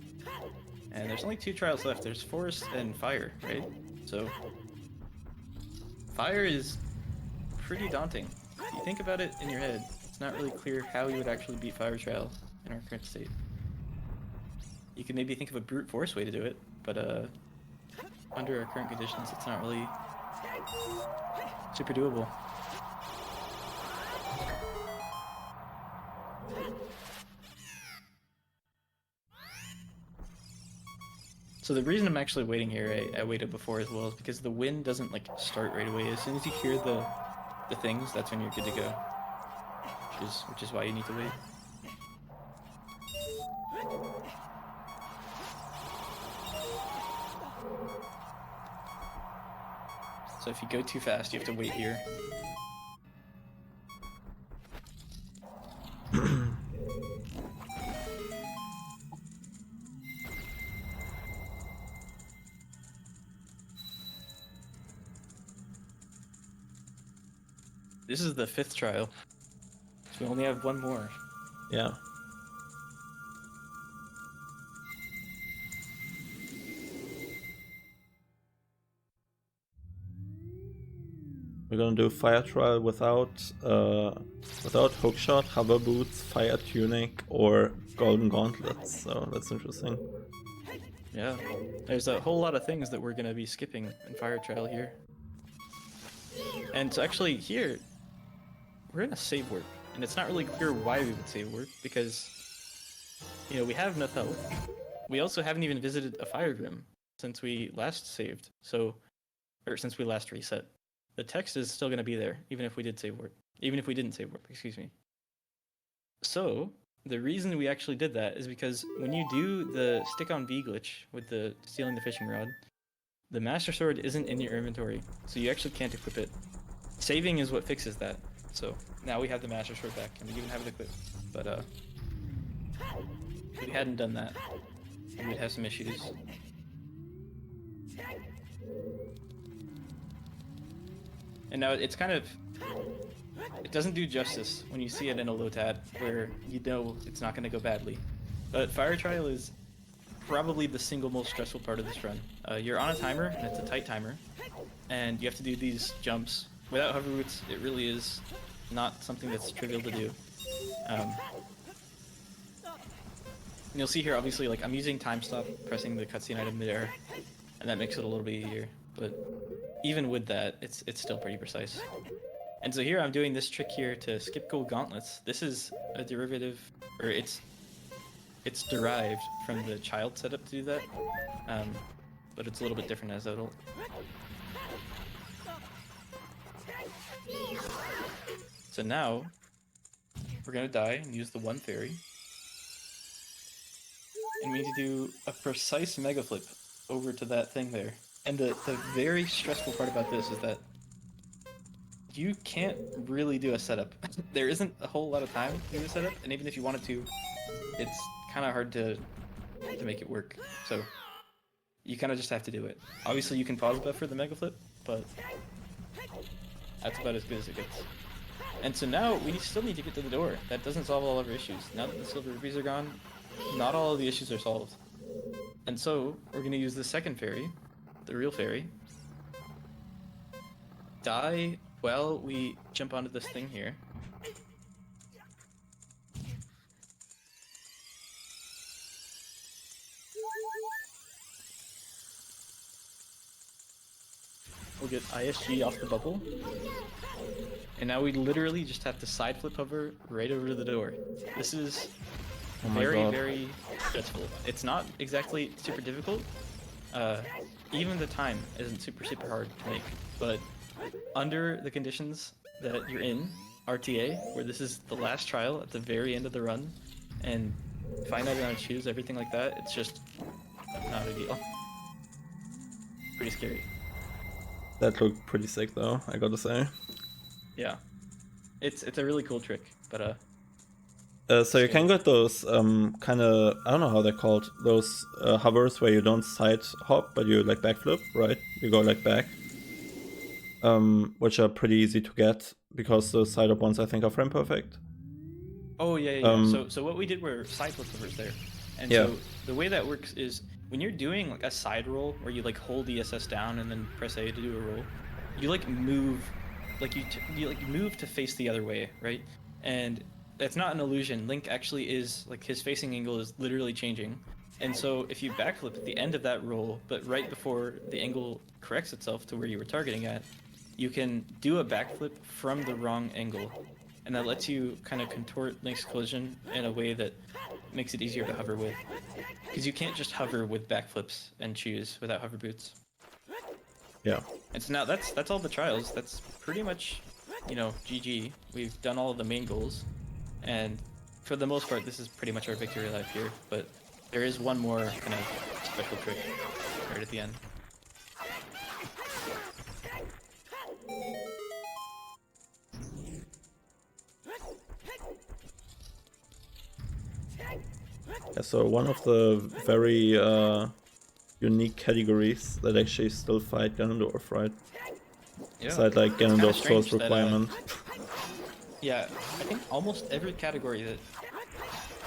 And there's only 2 trials left. There's Forest and Fire, right? So, Fire is pretty daunting. If you think about it in your head, it's not really clear how you would actually beat Fire Trial in our current state. You could maybe think of a brute force way to do it, but under our current conditions, it's not really super doable. So the reason I'm actually waiting here, I waited before as well, is because the wind doesn't like start right away. As soon as you hear the things, that's when you're good to go. Which is why you need to wait. So if you go too fast, you have to wait here. This is the 5th trial. So we only have 1 more. Yeah. We're gonna do fire trial without hookshot, hover boots, fire tunic, or golden gauntlets. So that's interesting. Yeah, there's a whole lot of things that we're gonna be skipping in fire trial here. And so actually here, we're in a save warp, and it's not really clear why we would save warp, because, you know, we have enough health. We also haven't even visited a fire grim since we last saved, or since we last reset. The text is still going to be there, even if we didn't save warp, excuse me. So, the reason we actually did that is because when you do the stick on V glitch with the stealing the fishing rod, the Master Sword isn't in your inventory, so you actually can't equip it. Saving is what fixes that. So now we have the Master Sword back, and we even have it equipped. But if we hadn't done that, we'd have some issues. And now it's kind of, it doesn't do justice when you see it in a LOTAD, where you know it's not going to go badly. But Fire Trial is probably the single most stressful part of this run. You're on a timer, and it's a tight timer, and you have to do these jumps. Without hover boots, it really is not something that's trivial to do. And you'll see here, obviously, like I'm using time stop, pressing the cutscene item midair, and that makes it a little bit easier. But even with that, it's still pretty precise. And so here I'm doing this trick here to skip gold gauntlets. This is a derivative, or it's derived from the child setup to do that, but it's a little bit different as adult. So now we're gonna die and use the one fairy, and we need to do a precise mega flip over to that thing there. And the very stressful part about this is that you can't really do a setup. There isn't a whole lot of time to do a setup, and even if you wanted to, it's kind of hard to make it work. So you kind of just have to do it. Obviously, you can pause buffer the mega flip, but that's about as good as it gets. And so now we still need to get to the door. That doesn't solve all of our issues. Now that the silver rupees are gone, not all of the issues are solved. And so we're going to use the second fairy, the real fairy, die while we jump onto this thing here. We'll get ISG off the bubble. And now we literally just have to side flip hover right over to the door. This is very stressful. It's not exactly super difficult. Even the time isn't super hard to make. But under the conditions that you're in, RTA, where this is the last trial at the very end of the run, and find out you're gonna choose everything like that, it's just not a deal. Pretty scary. That looked pretty sick though, I gotta say. Yeah, it's a really cool trick, but so you can get those kind of, I don't know how they're called, those hovers where you don't side hop but you like backflip, right? You go like back, which are pretty easy to get because those side up ones I think are frame perfect. Oh yeah. So what we did were side flip hovers there, and so the way that works is when you're doing like a side roll where you like hold ESS down and then press A to do a roll, you like move. Like you like move to face the other way, right? And that's not an illusion. Link actually is like his facing angle is literally changing. And so if you backflip at the end of that roll, but right before the angle corrects itself to where you were targeting at, you can do a backflip from the wrong angle. And that lets you kind of contort Link's collision in a way that makes it easier to hover with. Because you can't just hover with backflips and choose without hover boots. Yeah. And so now that's all the trials. That's pretty much, you know, GG. We've done all of the main goals, and for the most part, this is pretty much our victory lap here. But there is one more kind of special trick right at the end. Yeah, so one of the very unique categories that actually still fight Ganondorf, right? Yeah. Besides like Ganondorf's source that, requirement. Yeah, I think almost every category that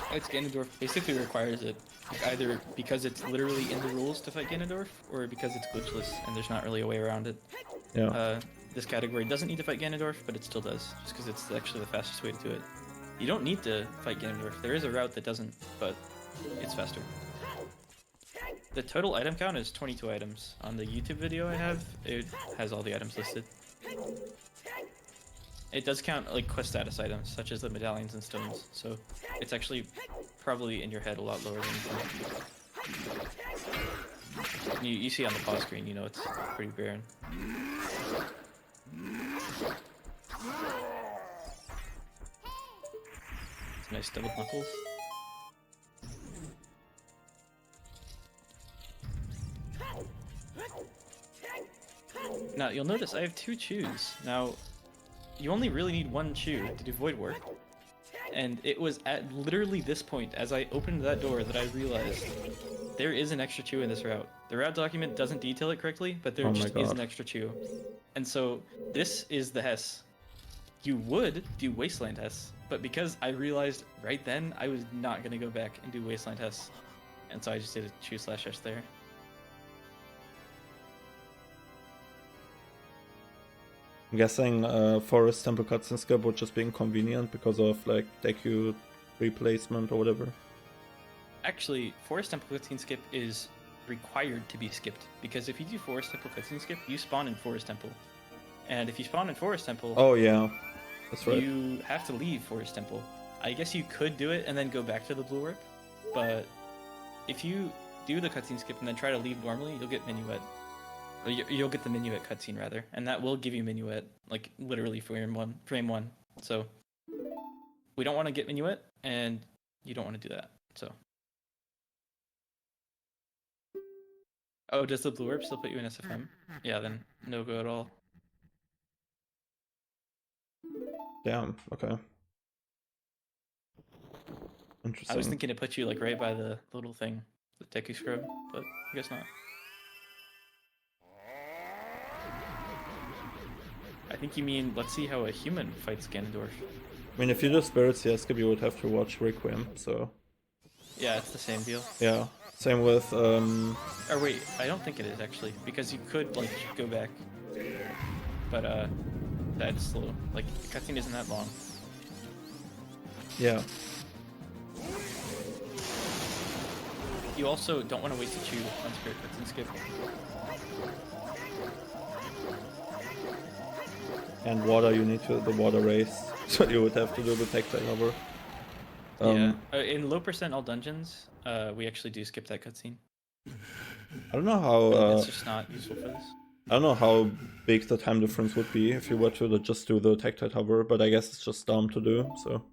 fights Ganondorf basically requires it. Like either because it's literally in the rules to fight Ganondorf, or because it's glitchless and there's not really a way around it. Yeah. This category doesn't need to fight Ganondorf, but it still does, just because it's actually the fastest way to do it. You don't need to fight Ganondorf. There is a route that doesn't, but it's faster. The total item count is 22 items. On the YouTube video I have, it has all the items listed. It does count like quest status items, such as the medallions and stones, so it's actually probably in your head a lot lower than you see on the pause screen, you know, it's pretty barren. It's nice double knuckles. Now, you'll notice I have two chews. Now, you only really need one chew to do void work. And it was at literally this point, as I opened that door, that I realized there is an extra chew in this route. The route document doesn't detail it correctly, but there just is an extra chew. And so, this is the Hess. You would do Wasteland Hess, but because I realized right then I was not going to go back and do Wasteland Hess, and so I just did a Q/S there. I'm guessing Forest Temple cutscene skip would just be inconvenient because of like DQ replacement or whatever. Actually, Forest Temple cutscene skip is required to be skipped, because if you do Forest Temple cutscene skip, you spawn in Forest Temple. And if you spawn in Forest Temple, oh yeah, that's right. You have to leave Forest Temple. I guess you could do it and then go back to the Blue Orb, but if you do the cutscene skip and then try to leave normally, you'll get Minuet. Or you'll get the Minuet cutscene rather, and that will give you Minuet, like literally frame one. So we don't want to get Minuet, and you don't want to do that. So. Oh, does the Blue Orb still put you in SFM? Yeah, then no go at all. Damn, okay. Interesting. I was thinking it put you like right by the little thing, the Deku Scrub, but I guess not. I think you mean, let's see how a human fights Ganondorf. I mean, if you do Spirit CS skip, you would have to watch Requiem, so... Yeah, it's the same deal. Yeah, same with... Or wait, I don't think it is actually, because you could like go back, but that's slow. Like the cutscene isn't that long. Yeah. You also don't want to waste a chew on Spirit cutscene skip. And water, you need the water race, so you would have to do the tactile hover. Yeah, in low percent all dungeons, we actually do skip that cutscene. I don't know how... it's just not useful for this. I don't know how big the time difference would be if you were to just do the tactile hover, but I guess it's just dumb to do, so...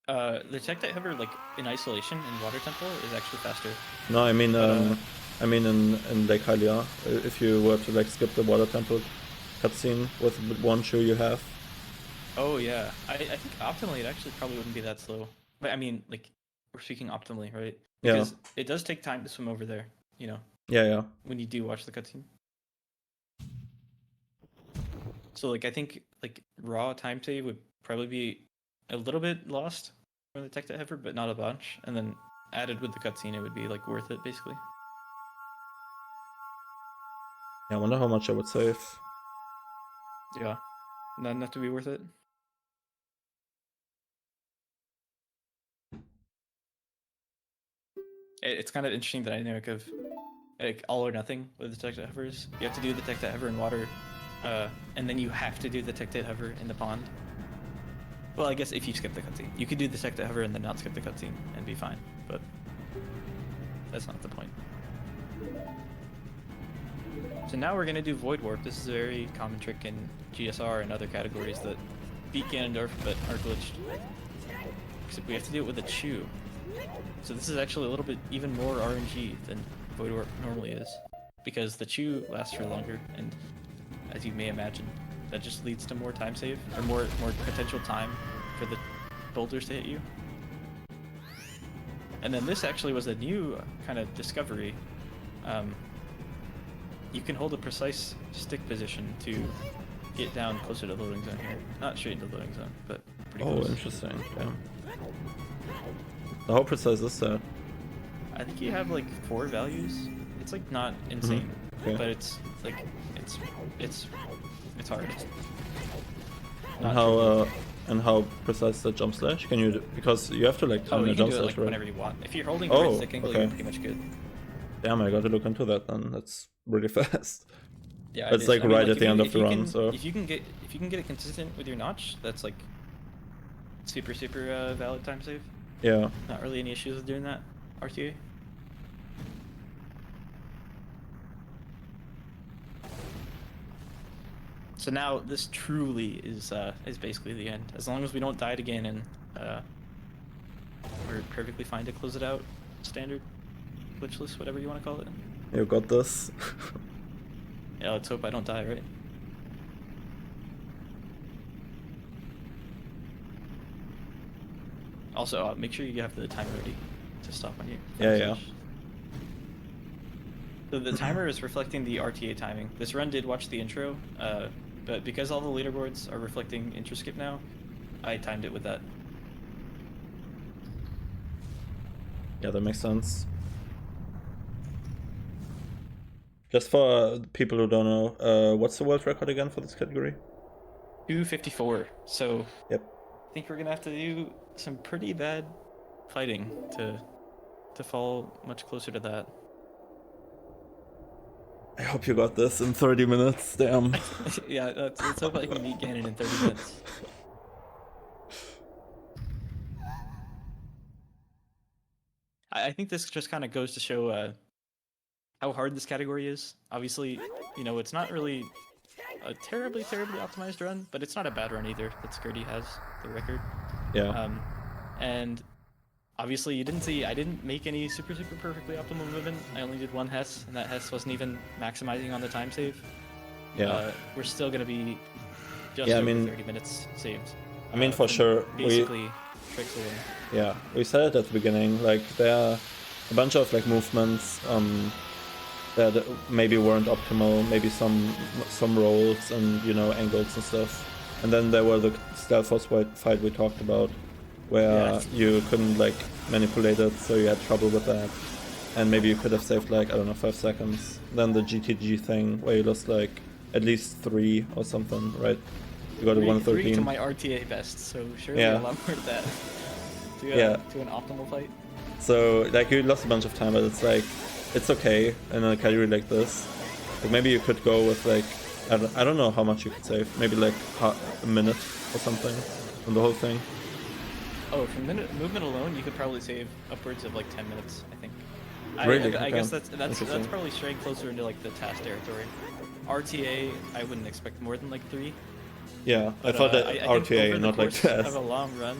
The tactile hover, like in isolation in Water Temple, is actually faster. No, I mean in Lake Hylia, if you were to like skip the Water Temple cutscene with one shoe you have. Oh yeah, I think optimally it actually probably wouldn't be that slow. But I mean, like we're speaking optimally, right? Because it does take time to swim over there, you know. Yeah. When you do watch the cutscene. So like I think like raw time save would probably be a little bit lost from the tactile hover, but not a bunch. And then added with the cutscene, it would be like worth it basically. Yeah, I wonder how much I would save. Yeah, not enough to be worth it. It's kind of interesting the dynamic of like all or nothing with the tactile hovers. You have to do the tactile hover in water, and then you have to do the tactile hover in the pond. Well, I guess if you skip the cutscene, you could do the tactile hover and then not skip the cutscene and be fine. But that's not the point. So now we're gonna do Void Warp. This is a very common trick in GSR and other categories that beat Ganondorf but are glitched. Except we have to do it with a chew. So this is actually a little bit even more RNG than Void Warp normally is, because the chew lasts for longer, and as you may imagine, that just leads to more time save, or more potential time for the boulders to hit you. And then this actually was a new kind of discovery. You can hold a precise stick position to get down closer to the loading zone here. Not straight into the loading zone, but pretty close. Oh, interesting. Yeah. How precise is that? I think you have like 4 values. It's like not insane, Okay. but it's like it's hard. And how precise is the jump slash? Can you because you have to like time Oh, the you can jump do it slash, like right? whenever you want. If you're holding the right stick angle, okay. you're pretty much good. Damn, I got to look into that then. That's really fast. Yeah, That's like right at the end of the run. So if you can get it consistent with your notch, that's like super valid time save. yeah. Not really any issues with doing that. RTA. So now this truly is basically the end. As long as we don't die again, and we're perfectly fine to close it out. Standard, glitchless, whatever you want to call it. You got this. Yeah, let's hope I don't die, right? Also, make sure you have the timer ready to stop on you. Yeah. So the timer is reflecting the RTA timing. This run did watch the intro, but because all the leaderboards are reflecting intro skip now, I timed it with that. Yeah, that makes sense. Just for people who don't know, what's the world record again for this category? 254. So Yep. I think we're gonna have to do some pretty bad fighting to fall much closer to that. I hope you got this in 30 minutes. Damn. Yeah, let's hope I can beat Ganon in 30 minutes. I think this just kind of goes to show how hard this category is. Obviously, you know, it's not really a terribly optimized run, but it's not a bad run either. That Skirty has the record. Yeah. And obviously, you didn't see I didn't make any super perfectly optimal movement. I only did one Hess, and that Hess wasn't even maximizing on the time save. Yeah. We're still gonna be just Yeah, I over mean, 30 minutes saved. I mean, for sure. Basically, tricks away. Yeah, we said it at the beginning. Like there are a bunch of like movements that maybe weren't optimal. Maybe some rolls and angles and stuff. And then there were the stealth force fight we talked about, where you couldn't like manipulate it, so you had trouble with that. And maybe you could have saved like, I don't know, 5 seconds. Then the GTG thing where you lost like at least 3 or something, right? You got a 113. 3 to my RTA best, so surely a lot more to that. To an optimal fight. So like you lost a bunch of time, but it's like it's okay in a category like this. Like maybe you could go with like I don't know how much you could save. Maybe like a minute or something on the whole thing. Oh, from movement alone, you could probably save upwards of like 10 minutes, I think. Really? I guess that's probably straying closer into like the task territory. RTA, I wouldn't expect more than like 3. Yeah, but, I thought that I RTA, not like task. Of a long run,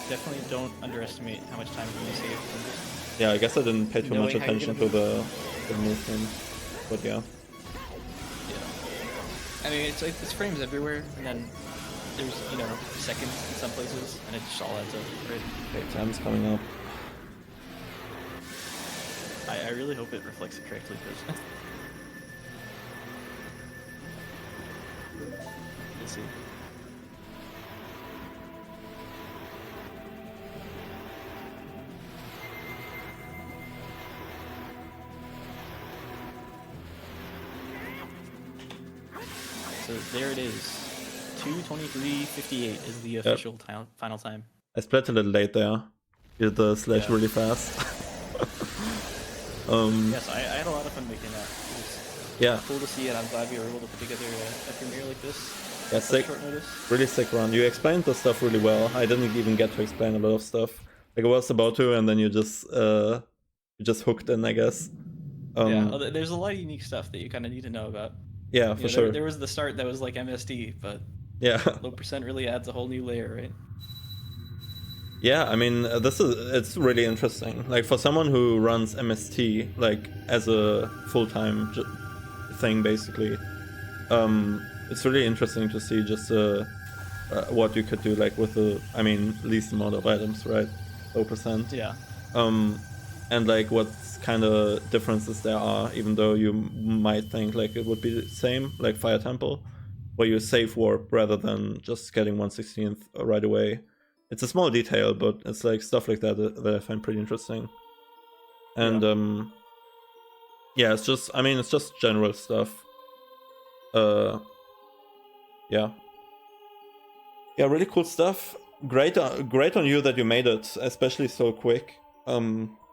definitely don't underestimate how much time you save from just Yeah, I guess I didn't pay too much attention to the movement, but yeah. Yeah. I mean, it's frames everywhere, and then there's seconds in some places, and it just all adds up, right? Okay, time's coming up. I really hope it reflects it correctly, because we'll see. So there it is. 2:23:58 is the official final time. I split a little late there. Did the slash really fast. Yes, I had a lot of fun making that. It was cool to see, and I'm glad we were able to put together a premiere like this. Yeah, sick. Short notice. Really sick run. You explained the stuff really well. I didn't even get to explain a lot of stuff. Like I was about to, and then you just hooked in, I guess. There's a lot of unique stuff that you kind of need to know about. Yeah, for sure. There was the start that was like MST, but low percent really adds a whole new layer, right? Yeah, I mean, it's really interesting. Like for someone who runs MST like as a full-time thing, basically, it's really interesting to see just what you could do like with the, least amount of items, right? Low percent. Yeah. And like what kind of differences there are, even though you might think like it would be the same, like Fire Temple, where you save warp rather than just getting 1/16th right away. It's a small detail, but it's like stuff like that that I find pretty interesting. And it's just general stuff. Yeah, really cool stuff. Great on you that you made it, especially so quick.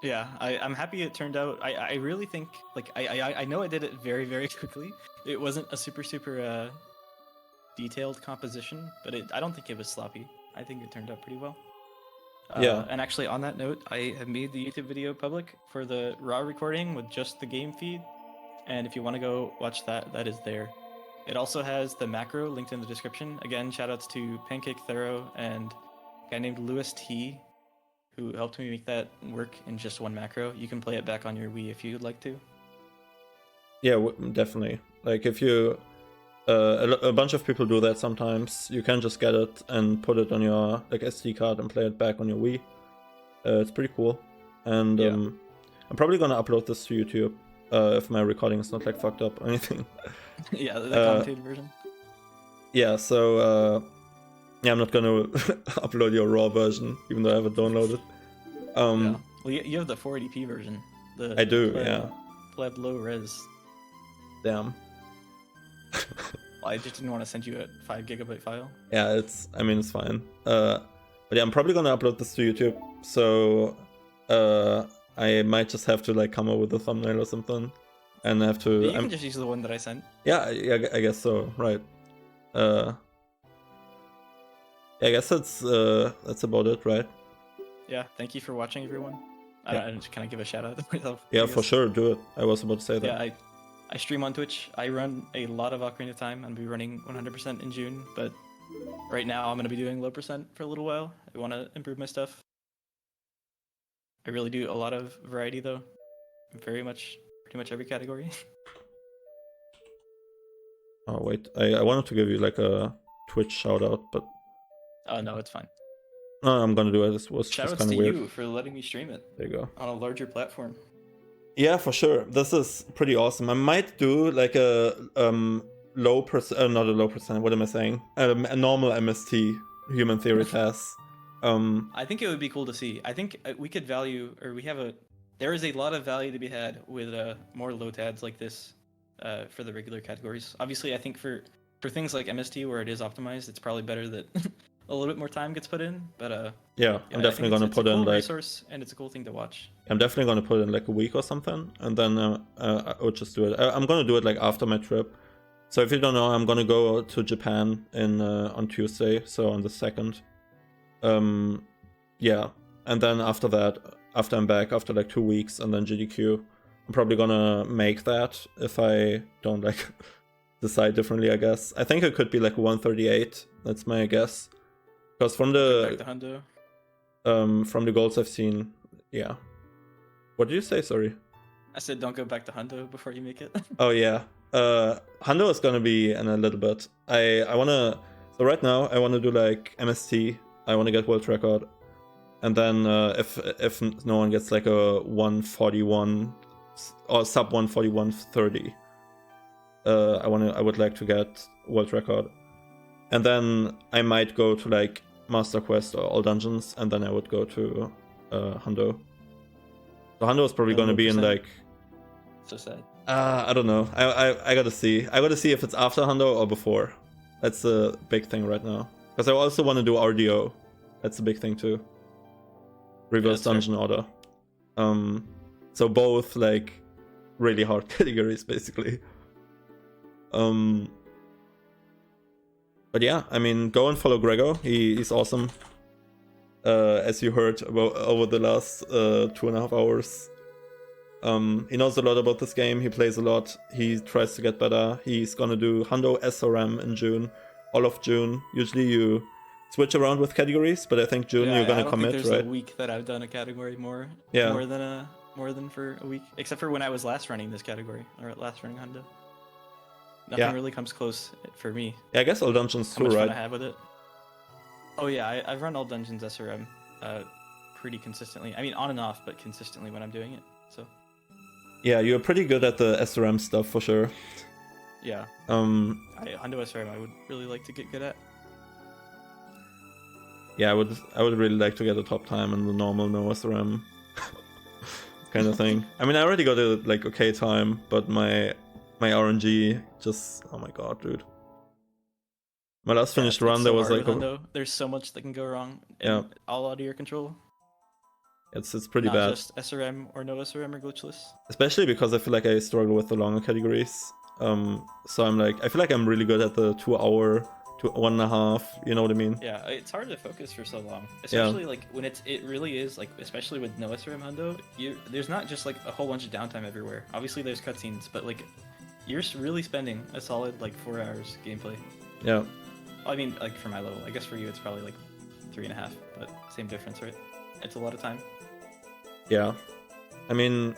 Yeah, I'm happy it turned out. I really think, like, I know I did it very, very quickly. It wasn't a super detailed composition, but I don't think it was sloppy. I think it turned out pretty well. And actually, on that note, I have made the YouTube video public for the raw recording with just the game feed. And if you want to go watch that, that is there. It also has the macro linked in the description. Again, shoutouts to Pancake Thorough and a guy named Lewis T, who helped me make that work in just one macro. You can play it back on your Wii if you'd like to. Yeah, definitely. Like if you, a bunch of people do that sometimes. You can just get it and put it on your like SD card and play it back on your Wii. It's pretty cool. And I'm probably gonna upload this to YouTube if my recording is not like fucked up or anything. Yeah, the commentated version. Yeah, so I'm not gonna upload your raw version, even though I have it downloaded. Well, you have the 480p version. I do, yeah. Pleb low res. Damn. Well, I just didn't want to send you a 5 GB file. Yeah, it's fine. But yeah, I'm probably gonna upload this to YouTube, so I might just have to like come up with a thumbnail or something, and I have to. You can just use the one that I sent. Yeah, I guess so. Right. Yeah, I guess that's about it, right? Yeah. Thank you for watching, everyone. Can I give a shout out to myself? Yeah, for sure. Do it. I was about to say that. Yeah, I stream on Twitch. I run a lot of Ocarina of Time. I'm gonna be running 100% in June, but right now I'm gonna be doing low percent for a little while. I want to improve my stuff. I really do a lot of variety though. Pretty much every category. Oh wait, I wanted to give you like a Twitch shout out, but Oh no, it's fine. no, I'm gonna do it. This was Shout just outs kind to of weird. you for letting me stream it There you go. on a larger platform. Yeah, for sure. This is pretty awesome. I might do like a low percent, not a low percent. What am I saying? A normal MST human theory class. I think it would be cool to see. I think we could value, or there is a lot of value to be had with more LOTADs like this for the regular categories. Obviously, I think for things like MST where it is optimized, it's probably better that a little bit more time gets put in. But yeah, I'm definitely gonna put in like resource, and it's a cool thing to watch. I'm definitely gonna put in like a week or something, and then I would just do it. I'm gonna do it like after my trip. So if you don't know, I'm gonna go to Japan in on Tuesday, so on the 2nd. Yeah, and then after that, after I'm back, after like 2 weeks, and then GDQ, I'm probably gonna make that if I don't like decide differently, I guess. I think it could be like 138. That's my guess. Because from the goals I've seen, yeah. What did you say? Sorry. I said don't go back to Hundo before you make it. Oh yeah. Hundo is gonna be in a little bit. I wanna. So right now I wanna do like MST. I wanna get world record, and then if no one gets like a 141 or sub 141.30, I would like to get world record, and then I might go to like Master Quest or all dungeons, and then I would go to Hundo. So Hundo is probably gonna be in like. So sad. I don't know. I gotta see. I gotta see if it's after Hundo or before. That's the big thing right now. Because I also want to do RDO. That's the big thing too. Reverse dungeon order. So both like really hard categories basically. But yeah, I mean, go and follow Grego. He's awesome. As you heard over the last 2.5 hours. He knows a lot about this game. He plays a lot. He tries to get better. He's gonna do Hundo SRM in June, all of June. Usually you switch around with categories, but I think June you're gonna commit, there's right? a week that I've done a category more than for a week, except for when I was last running this category or last running Hundo. Nothing really comes close for me. Yeah, I guess all dungeons too, How much right? fun I have with it. Oh yeah, I've run all dungeons SRM pretty consistently. I mean, on and off, but consistently when I'm doing it. So. Yeah, you're pretty good at the SRM stuff for sure. Yeah. Hundo SRM I would really like to get good at. Yeah, I would really like to get a top time in the normal no SRM kind of thing. I mean, I already got a like okay time, but my RNG just, oh my god, dude. My last finished run, there was like there's so much that can go wrong. Yeah. All out of your control. It's pretty bad. Not just SRM or no SRM or glitchless. Especially because I feel like I struggle with the longer categories. So I'm like, I feel like I'm really good at the 2 hour to 1.5. You know what I mean? Yeah, it's hard to focus for so long, especially like when it really is like, especially with no SRM Hundo. There's not just like a whole bunch of downtime everywhere. Obviously, there's cutscenes, but like you're really spending a solid like 4 hours gameplay. Yeah. I mean, like for my level, I guess for you it's probably like 3.5, but same difference, right? It's a lot of time. Yeah, I mean,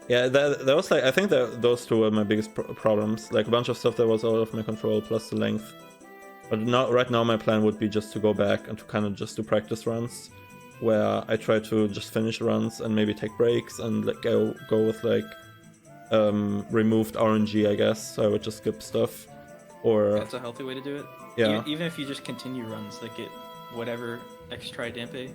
yeah, that was like, I think that those two were my biggest problems. Like a bunch of stuff that was out of my control, plus the length. But right now my plan would be just to go back and to kind of just do practice runs, where I try to just finish runs and maybe take breaks and like go with like removed RNG, I guess. So I would just skip stuff, or that's a healthy way to do it. Yeah. Even if you just continue runs that get whatever extra dampe.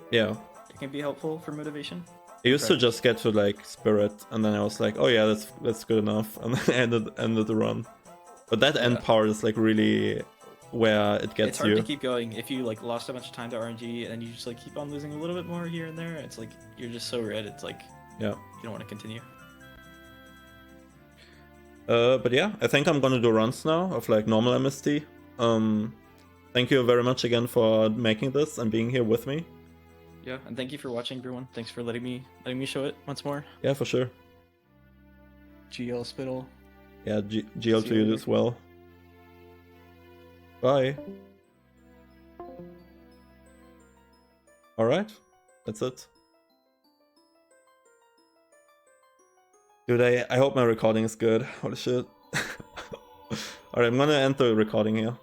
Yeah. can be helpful for motivation. I used to Right. just get to like Spirit, and then I was like, oh yeah, that's good enough, and then ended the run. But that end Yeah. part is like really where it It's gets hard you. to keep going if you like lost a bunch of time to RNG and then you just like keep on losing a little bit more here and there. It's like you're just so red. It's like Yeah. you don't want to continue. But yeah, I think I'm gonna do runs now of like normal MST. Thank you very much again for making this and being here with me. Yeah, and thank you for watching, everyone. Thanks for letting me show it once more. Yeah, for sure. GL Spittle. Yeah, GL See to you you later. as well. Bye. Alright, that's it. Dude, I hope my recording is good. Holy shit. Alright, I'm gonna end the recording here.